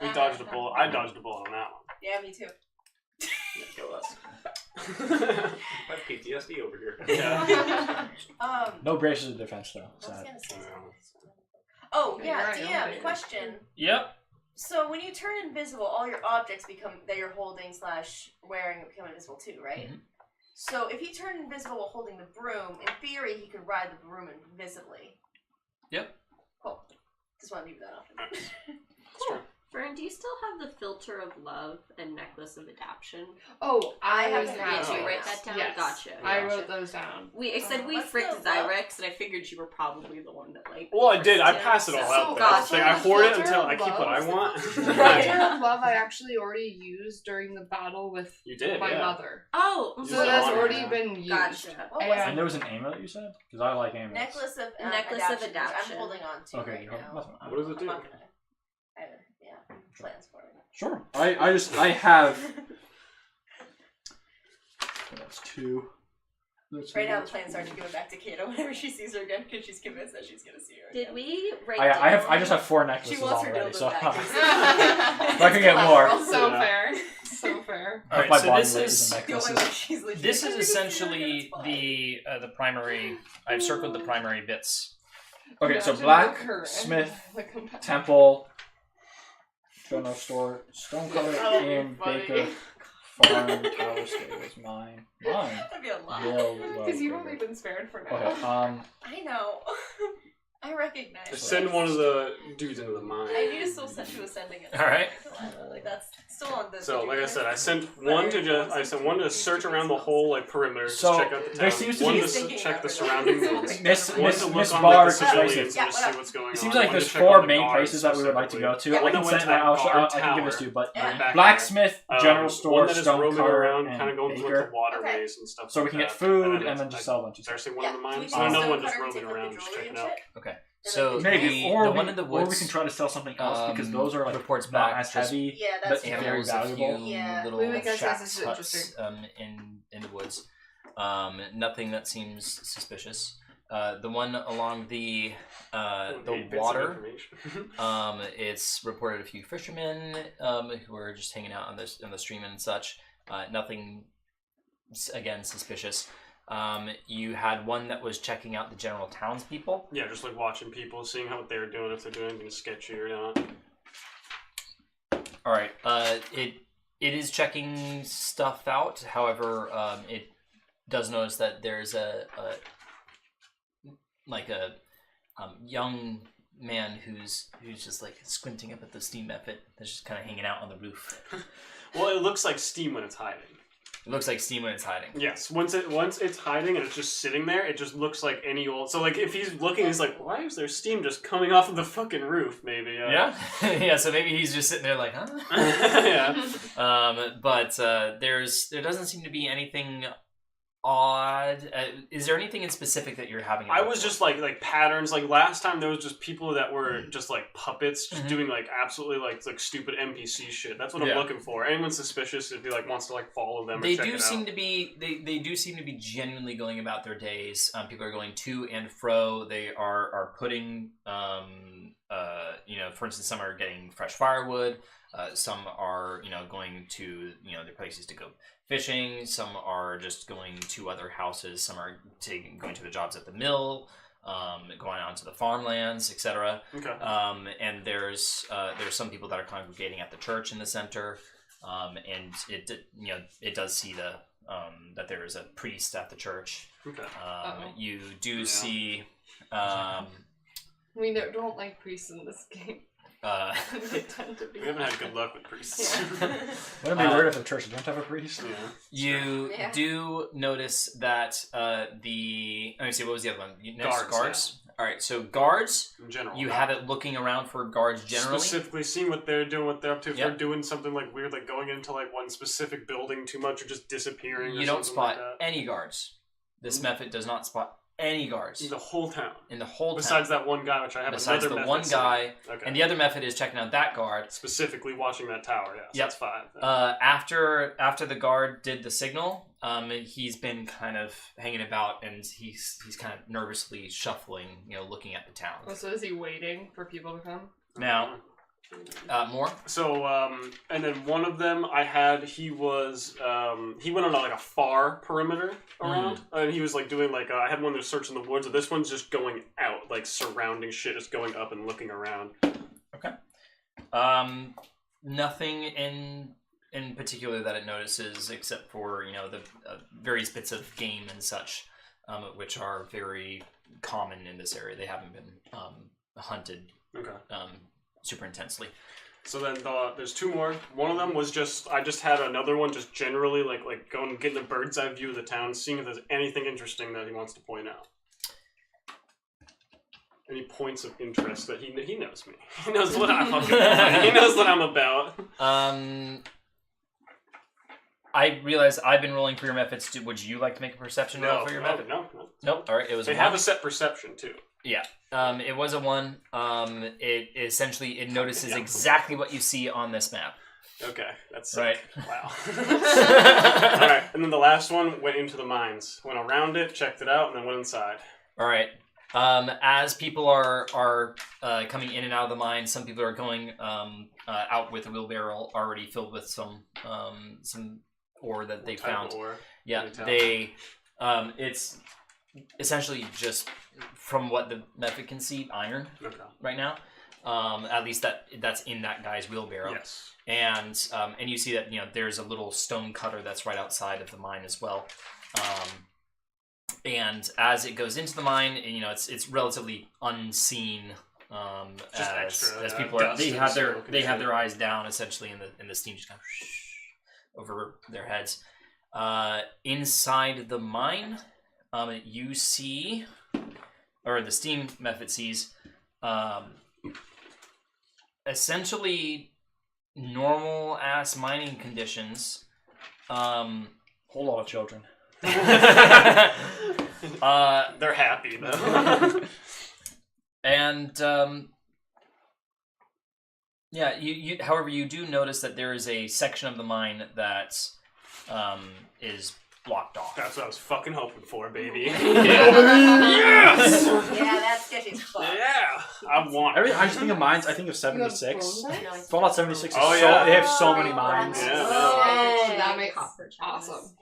We dodged a bullet. I dodged a bullet on that one. Yeah, me too. yeah, kill us. I have PTSD over here. Yeah. No braces of defense though. I was Sad. gonna say something. Oh Yeah, yeah, you're right, DM you're question. Yep. So when you turn invisible, all your objects become that you're holding / wearing become invisible too, right? Mhm. So if he turned invisible while holding the broom, in theory he could ride the broom invisibly. Yep. Cool. Just want to leave that off. Fern, do you still have the filter of love and necklace of adaptation? Oh, I have was the gonna Did Oh. you say write that. that down? Yes. Gotcha. I wrote those down. I said we Let's fricked go, love. Zyrex, and I figured you were probably the one that like. Well, I did. I fricked pass it him, all so- out. Though. Gotcha. Like, I hoard it Filter until of I keep what I love. want. Filter of love I actually already used during the battle with You did, my yeah. mother. Oh, You So just that's honor already that. been used. Gotcha. What was And there was an amulet you said? Because I like amulets. Necklace of Necklace of which adaptation. I'm holding on to Okay, right you now. hold- that's fine. What does it I'm do? not gonna. Yeah, plans for it. Sure. I have. That's 2. That's Right now, the that's plans are to give it back to Kato whenever she sees her again because she's convinced that she's gonna see her. Did again. we write I just down- have 4 She necklaces wants her already, dildo so back. if I can get more. So Yeah. fair. So fair. All right, my so body this weight is in The only necklaces. way she's legit. this is If you see her again, essentially it's fine. the primary. I've circled the primary bits. Okay, so Imagine black, her and smith, the companion. temple, Jono store, stonecutter, That would be inn, funny. baker, farm, tower stables, mine. That'd be a lot. Because you've only been spared for now. Okay, I know. I recognize. Just this. send one of the dudes into the mine. I need to still send to ascending it. All right. Like that's still on the. So, like I said, I sent one to search around the whole like perimeter, So, to check out the town. there seems to one be- to check the surrounding roads. Miss One to look Miss on Barr like, the civilians Yeah, and just see what's going on. It seems like One to there's check 4 on the main guards places that we would like to go to. specifically. I One can that went send to that I guard can give this tower. to you, but Yeah. back blacksmith, general one store, that is roaming stonecutter, around, kind of and going through baker. the waterways and stuff. So we like can get that. food then and then just sell a bunch of Did I stuff. say one of the Yeah, mines? do we Oh, do no one just stonecutter roaming and take, like, around, the just jewelry checking and out. shit? Okay. And So then Maybe, the, or the we, one in the or woods we can try to sell something else because those are like reports not back as just heavy, Yeah, that's but fair. very animals, a valuable. few Yeah. little Wait, guys, shacks, this is huts, interesting. in the woods. Nothing that seems suspicious. The one along the Bits of water. information. It's reported a few fishermen who were just hanging out on the stream and such. Nothing, again, suspicious. You had one that was checking out the general townspeople. Yeah, just like watching people, seeing how what they're doing, if they're doing anything sketchy or not. All right. It is checking stuff out. However, it does notice that there's a young man who's just like squinting up at the steam method that's just kind of hanging out on the roof. Well, it looks like steam when it's hiding. It looks like steam when it's hiding. Yes, once it's hiding and it's just sitting there, it just looks like any old. So like if he's looking, he's like, why is there steam just coming off of the fucking roof? Maybe. Yeah, yeah. So maybe he's just sitting there like, huh? Yeah. But there doesn't seem to be anything odd. Is there anything in specific that you're having? I was just like patterns. Like last time, there was just people that were just like puppets, just doing like absolutely like stupid NPC shit. That's what I'm looking for. Anyone suspicious, if he like wants to like follow them. They or check do it seem out. to be. They do seem to be genuinely going about their days. People are going to and fro. They are putting. For instance, some are getting fresh firewood. Some are going to their places to go fishing. Some are just going to other houses. Some are going to the jobs at the mill, going on to the farmlands, etc. Okay. And there's some people that are congregating at the church in the center, and it does see that there is a priest at the church. Okay. You do see. We don't like priests in this game. They tend to be. We haven't had good luck with priests. Wouldn't it be weird if the church didn't have a priest? Yeah. You Yeah. do notice that let me see, what was the other one? Guards. All right, so guards. In general. You have it looking around for guards generally. Specifically seeing what they're doing, what they're up to. If Yep. they're doing something like weird, like going into like one specific building too much or just disappearing. You or don't something spot like that. any guards. This method does not spot any guards The whole town. in the whole Besides town. that one guy, which I have Besides another the method one set up. guy, Okay. and the other method is checking out that guard. Specifically watching that tower, yeah. So Yep. that's 5. After the guard did the signal, he's been kind of hanging about, and he's kind of nervously shuffling, looking at the town. Oh, so is he waiting for people to come? Now, more. So, and then one of them I had, he was, he went on like a far perimeter around, and he was like doing like, I had one that was searching the woods, and this one's just going out, like surrounding shit, just going up and looking around. Okay. Nothing in particular that it notices, except for the various bits of game and such, which are very common in this area. They haven't been hunted Okay. super intensely. So then there's 2 more. One of them was I just had another one just generally like going getting a bird's eye view of the town, seeing if there's anything interesting that he wants to point out. Any points of interest that he knows me. He knows what I'm about. He knows what I'm about. I realize I've been rolling for your methods. Would you like to make a perception roll for your method? No. Nope. All right. It was They a have one. a set perception too. Yeah. It was a 1. It essentially it notices Yeah. exactly what you see on this map. Okay, that's Right. sick. Wow. All right, and then the last one went into the mines. Went around it, checked it out, and then went inside. All right. As people are coming in and out of the mine, some people are going out with a wheelbarrow already filled with some ore that they What type found. of ore? Yeah, Can you tell? they. It's essentially just from what the method can see, iron Okay. right now. At least that's in that guy's wheelbarrow. Yes. And you see that there's a little stone cutter that's right outside of the mine as well. And as it goes into the mine, it's relatively unseen. Just as extra, as yeah, people are dust they and have smoke and their shit. eyes down essentially, and the steam just kind of over their heads. Inside the mine, you see, or the steam method sees, essentially normal ass mining conditions. Whole lot of children. They're happy though. And yeah, you however you do notice that there is a section of the mine that is blocked off. That's what I was fucking hoping for, baby. Yes! Yeah, that's sketchy as fuck. Yeah, I want. I just think of mines. I think of 76. I know, it's- Fallout 76 is Oh, so yeah. they have so many mines. Yeah, Oh, that makes awesome.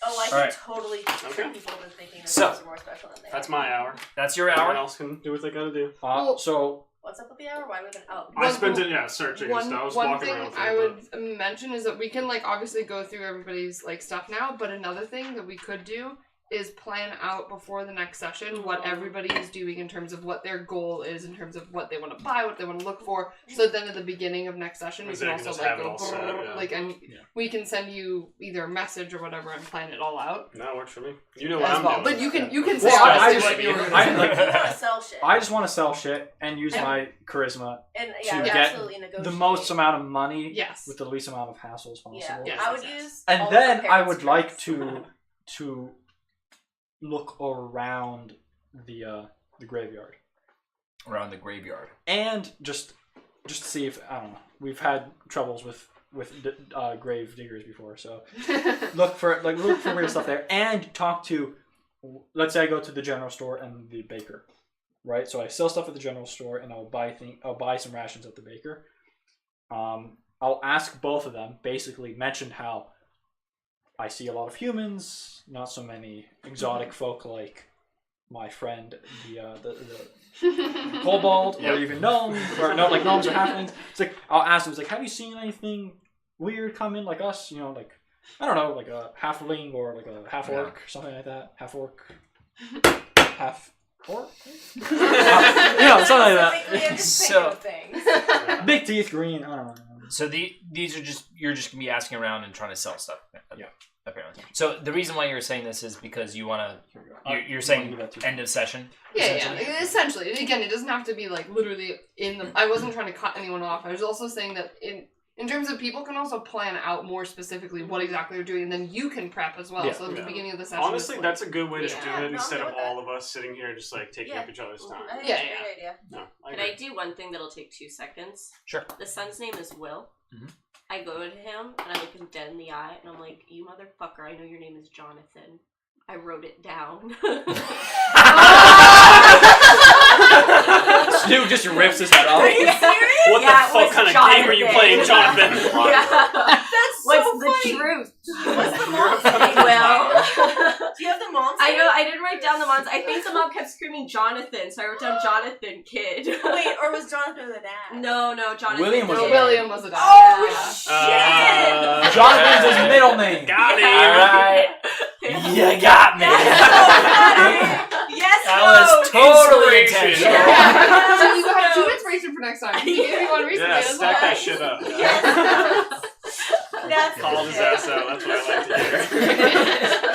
Oh, I can Alright. totally Okay. people have been thinking that So- things are more special than they That's are. my hour. That's your Everyone hour. else can do what they gotta do. So What's up with the hour? Why would it? Oh, I spent it, searching and stuff. I was One walking thing around. I would mention is that we can obviously go through everybody's stuff now, but another thing that we could do is plan out before the next session what everybody is doing in terms of what their goal is, in terms of what they want to buy, what they want to look for. So then at the beginning of next session, we So can you can also just have it go all set, yeah. and we can send you either a message or whatever and plan it all out No, it works for me. You know what as I'm well. doing. But you can say Well, I honestly just- what you were I- gonna like- say. you want to sell shit. I just want to sell shit and use my charisma and to yeah, get absolutely negotiate. the most amount of money Yes. with the least amount of hassle as possible. Yeah, Yes, I would yes, use. And all of then our I parents' would like strengths. to look around the graveyard Around the graveyard. and just see if I don't know. We've had troubles with grave diggers before, so look for weird stuff there and talk to. Let's say I go to the general store and the baker, right? So I sell stuff at the general store and I'll buy some rations at the baker. I'll ask both of them. Basically, mention how I see a lot of humans, not so many exotic folk like my friend the kobold or even gnomes, or no, like gnomes or halflings. It's like I'll ask them. It's like, have you seen anything weird come in like us? Like I don't know, like a halfling or like a half orc, something like that. Half orc, half 4. Something like that. Specifically, I'm just So- thinking of things. Big teeth, green. I don't know. So these are just you're just gonna be asking around and trying to sell stuff. Yeah. Apparently. So the reason why you're saying this is because you want Here we go. to. You're saying give that to- end of session. Yeah, essentially. Again, it doesn't have to be like literally in the. I wasn't trying to cut anyone off. I was also saying that in terms of people can also plan out more specifically what exactly they're doing, and then you can prep as well. Yeah. So at the beginning of the session, Honestly, it's that's a good way to Yeah. do Yeah, it no, instead I'm of good with all of us sitting here just like taking up each other's time. I think Yeah, it's a yeah. great idea. No, I Can agree. I do one thing that'll take 2 seconds? Sure. The son's name is Will. Mhm. I go to him and I look him dead in the eye and I'm like, "You motherfucker! I know your name is Jonathan. I wrote it down." Snoop just rips his head off. Are you serious? What Yeah, the fuck with kind of game are you Jonathan. playing, Jonathan? That's What's so the funny. truth? What's the You're a mom's fucking name? Well, Do you have the mom's I name? know I didn't write down the moms. I think the mom kept screaming Jonathan, so I wrote down Jonathan Kid. Wait, or was Jonathan the dad? No, Jonathan. William was No, Kid. William was a dad. Oh, Yeah. shit! Jonathan's his middle name. Got him. Alright. You got me. Yes, That was totally Inspiration. intentional. So you have 2 inspiration for next time. If you want to read Yeah, it as stack well. that shit up. Yeah. That's Call his shit. ass out. That's what I like to hear.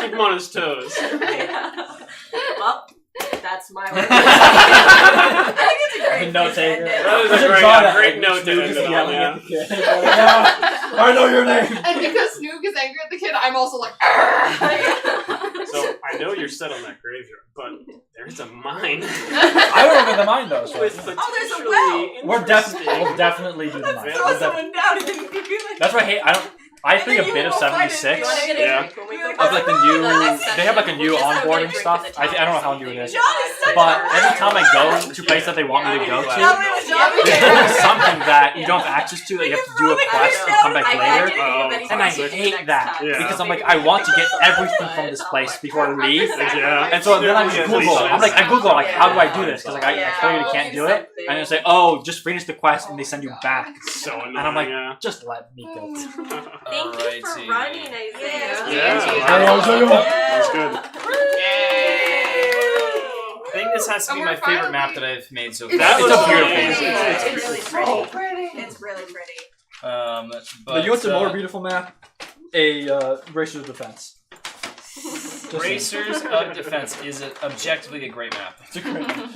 Keep him on his toes. Well, that's my word. I think it's a great No place to taker. end it. That was a There's great, Jonathan. great note to Snoop end is it on. yelling Yeah. at the kid. Yeah, I know your name. And because Snoop is angry at the kid, I'm also like, So I know you're set on that graveyard, but there's a mine. I would have been the mine though. So. With there's a potentially well. We'll definitely do the mine. Throw We'll Someone down and then you feel like That's why I play a then you bit of will find it. 76. You wanna get a Yeah. drink when we go Of, Of like the new, next they have like a session, new we'll just go onboarding get a drink stuff. in the I don't know town how or new it is. something. John is such But a every time I go to places that they want me to go Tell to, me it was John. there's something that you don't have access to that you have to do a quest and come back I later. didn't know that he And I was hate next that time, Yeah. because so I'm like, maybe I want to we get can everything do from it. this place before I leave. Yeah. And so then I Yeah. Google. I'm like, I Google like, how do I do this? Because like I clearly can't do it. And they say, oh, just finish the quest, and they send you back. So annoying. And I'm like, yeah. just let me go. Thank you for Alrighty. running, Isaiah. That was good. I think this has to be And my we're favorite finally- map that I've made so It's far. That It's was a beautiful amazing. map. It's really so pretty. pretty. It's really pretty. But you want a more beautiful map? A Racers of Defense. Just saying. Racers of Defense is objectively a great map. It's a great map.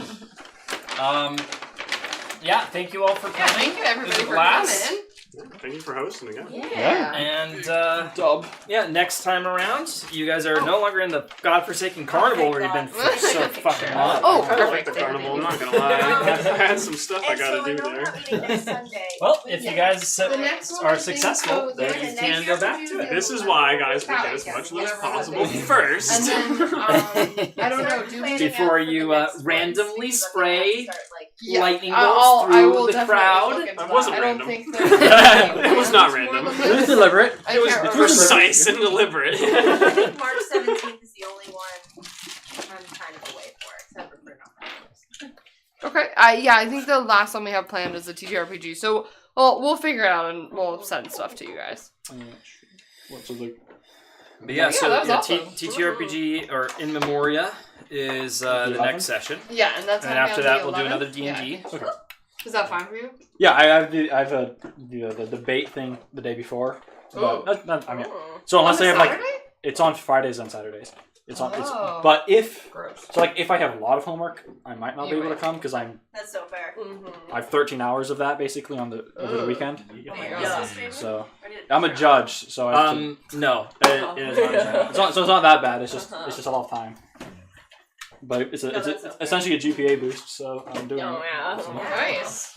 Yeah, thank you all for Yeah, coming. thank you everybody It was a for blast. coming. Thank you for hosting again. Yeah. And Dub. yeah, next time around, you guys are no longer in the godforsaken carnival where you've been for so fucking long. Oh, I kind of like perfect. the carnival, I'm not gonna lie. I had some stuff I And gotta so do I know we're there. not meeting next Sunday. Well, if you guys The next one, I are think, successful, goes then in you the can next go back to episode. it. This is why, guys, we get as much loot as possible first. And then, I don't know, do we... Before you randomly spray Yeah, lightning I bolts will through the definitely crowd. look into It that. wasn't I don't random. think there's It was not random. It was deliberate. It was precise and deliberate. I think March 17th is the only one I'm kind of away for, except for Print Okay, yeah, I think the last one we have planned is the TTRPG, so we'll figure it out and we'll send stuff to you guys. What's it like? But yeah, Yeah, so that was yeah, awesome. TTRPG or In Memoria is the next session. Yeah, and that's And gonna be after on that, the we'll do 11th. another D&D. Okay. Is that fine for you? Yeah, I have the debate thing the day before. Oh. But, I mean, so unless On they have the like, Saturday? it's on Fridays and Saturdays. It's on. It's, Oh. but if Gross. so, like if I have a lot of homework, I might not be You able to might. come because That's so fair. Mm-hmm. I have 13 hours of that basically on the over the weekend. Oh my Yeah. god. So I'm a judge, so I have to, No, it is not. it's not that bad. It's just a lot of time. But it's No, that's okay. essentially a GPA boost, so I'm doing Oh, it. yeah. So- Nice.